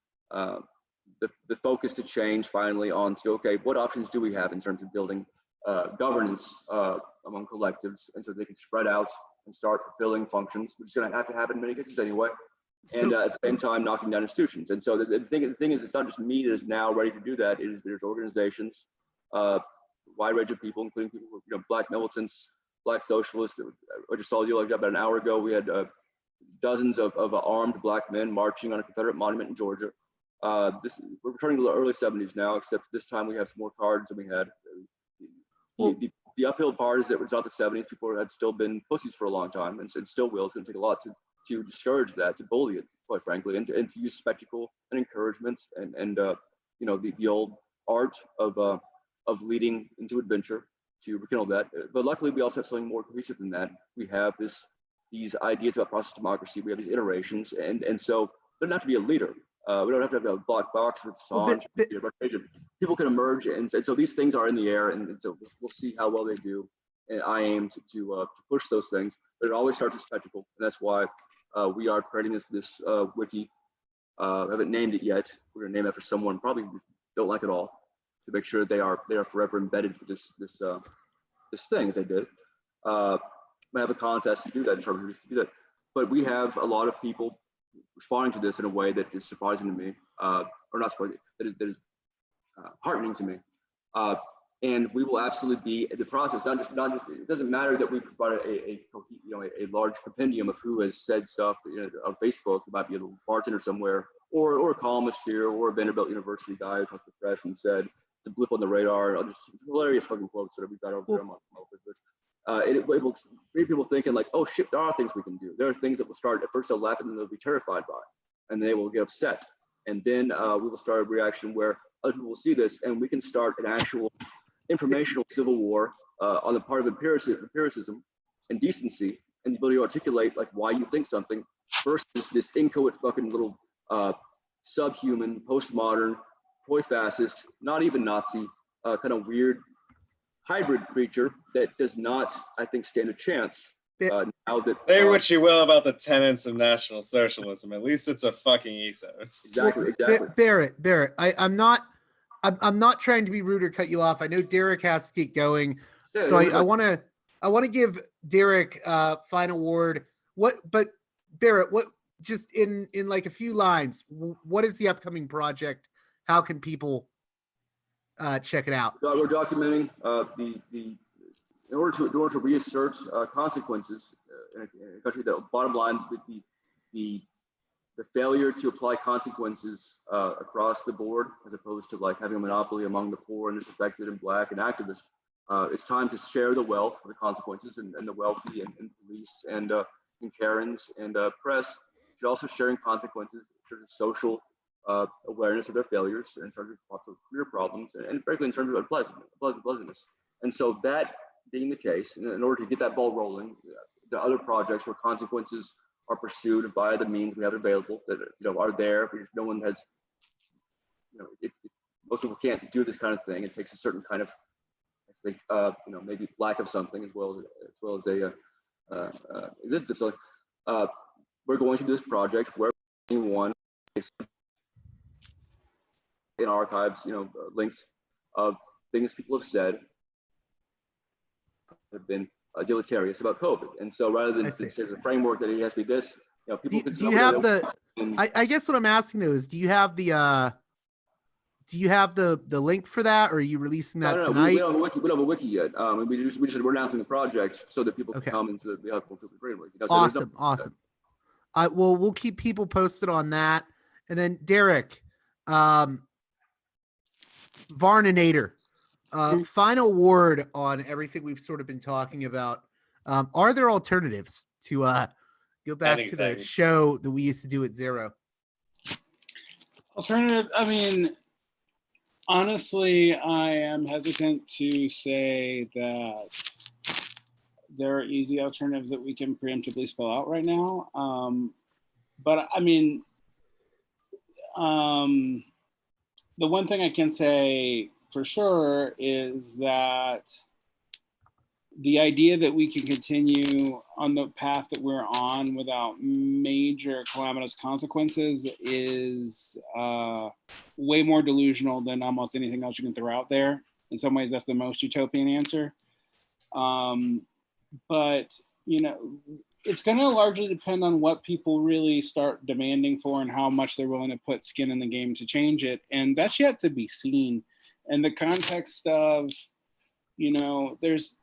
S1: focus to change finally onto, okay, what options do we have in terms of building governance among collectives, and so they can spread out and start fulfilling functions, which is going to have to happen in many cases anyway, and at the same time knocking down institutions. And so the thing is, it's not just me that is now ready to do that. There's organizations, wide range of people, including people who, Black militants, Black socialists. I just saw you like about an hour ago. We had dozens of armed Black men marching on a Confederate monument in Georgia. We're returning to the early 70s now, except this time we have some more cards than we had. The uphill part is that it's not the 70s. People had still been pussies for a long time, and so it still will. It's going to take a lot to discourage that, to bully it, quite frankly, and to use spectacle and encouragement and the old art of leading into adventure to rekindle that. But luckily, we also have something more cohesive than that. We have these ideas about process democracy. We have these iterations, and so there doesn't have to be a leader. We don't have to have a black box with Assange. People can emerge, and so these things are in the air, and so we'll see how well they do. And I aim to push those things, but it always starts with spectacle, and that's why we are creating this wiki. I haven't named it yet. We're gonna name it after someone probably we don't like it all, to make sure they are forever embedded for this thing that they did. We have a contest to do that, to do that, but we have a lot of people responding to this in a way that is surprising to me, or not surprising, that is heartening to me. And we will absolutely be in the process. Not just. It doesn't matter that we provided a large compendium of who has said stuff on Facebook. It might be a little bartender somewhere, or a columnist here, or a Vanderbilt University guy who talked to the press and said it's a blip on the radar. Just hilarious fucking quotes that we've got over there on my office. It will create people thinking like, oh shit, there are things we can do. There are things that will start, at first they'll laugh and then they'll be terrified by, and they will get upset. And then we will start a reaction where other people will see this, and we can start an actual informational civil war on the part of empiricism and decency and the ability to articulate like why you think something versus this inchoate fucking little subhuman, postmodern, toy fascist, not even Nazi, kind of weird hybrid creature that does not, I think, stand a chance. Now that
S4: say what you will about the tenets of National Socialism, at least it's a fucking ethos.
S1: Exactly.
S2: Barrett, I'm not trying to be rude or cut you off. I know Derick has to get going, so I want to give Derick final word. But Barrett, what just in like a few lines, what is the upcoming project? How can people check it out?
S1: We're documenting in order to reassert consequences in a country that, bottom line, the failure to apply consequences across the board, as opposed to like having a monopoly among the poor and disaffected and Black and activists. It's time to share the wealth of the consequences, and the wealthy and police and Karens and press should also sharing consequences in terms of social awareness of their failures, in terms of lots of career problems, and frankly in terms of unpleasantness. And so that being the case, in order to get that ball rolling, the other projects where consequences are pursued via the means we have available that are there, because no one has, most people can't do this kind of thing. It takes a certain kind of, I think, maybe lack of something as well as a existence of something. We're going to do this project where anyone in archives, links, of things people have said have been deleterious about COVID. And so rather than say the framework that it has to be this, people
S2: do you have the? I guess what I'm asking though is, do you have the link for that, or are you releasing that tonight?
S1: We don't have a wiki yet. We're announcing the project so that people can come into the completely framework.
S2: Awesome. Well, we'll keep people posted on that. And then Derick, Varninator, final word on everything we've sort of been talking about. Are there alternatives to go back to the show that we used to do at Zero?
S3: Alternative, I mean, honestly, I am hesitant to say that there are easy alternatives that we can preemptively spell out right now. But I mean, the one thing I can say for sure is that the idea that we can continue on the path that we're on without major calamitous consequences is way more delusional than almost anything else you can throw out there. In some ways, that's the most utopian answer. But, it's going to largely depend on what people really start demanding for and how much they're willing to put skin in the game to change it. And that's yet to be seen. In the context of, there's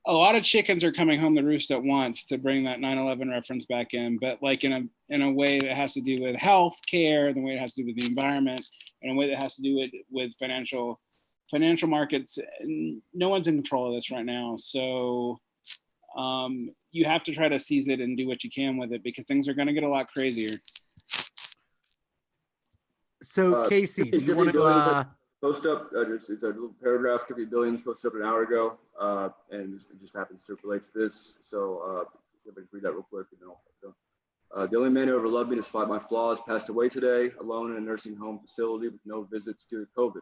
S3: a lot of chickens are coming home to roost at once, to bring that 9/11 reference back in, but like in a way that has to do with health care, the way it has to do with the environment, in a way that has to do with financial markets. No one's in control of this right now. So you have to try to seize it and do what you can with it, because things are going to get a lot crazier.
S2: So Casey, do you want to
S1: post up? It's a little paragraph. 50 Billions posted up an hour ago, and it just happens to relate to this. So everybody read that real quick. The only man who ever loved me despite my flaws passed away today, alone in a nursing home facility with no visits due to COVID.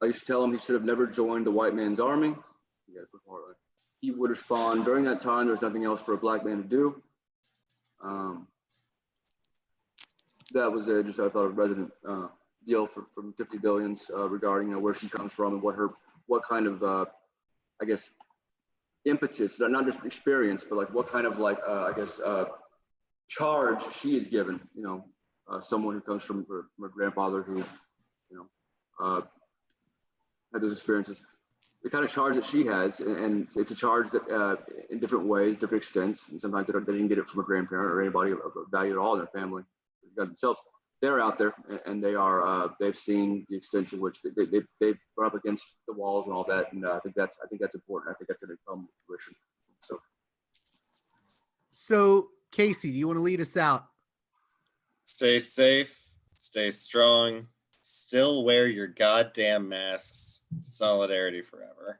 S1: I used to tell him he should have never joined the white man's army. He would respond, during that time, there's nothing else for a black man to do. That was I thought, a resident deal from 50 Billions regarding where she comes from and what kind of I guess impetus, not just experience, but like what kind of charge she is given. Someone who comes from a grandfather who had those experiences. The kind of charge that she has, and it's a charge that in different ways, different extents, and sometimes they didn't get it from a grandparent or anybody of value at all in their family. Themselves, they're out there, and they've seen the extent to which they've run up against the walls and all that, and I think that's important. I think that's going to come to fruition.
S2: So Casey, do you want to lead us out?
S4: Stay safe, stay strong, still wear your goddamn masks. Solidarity forever.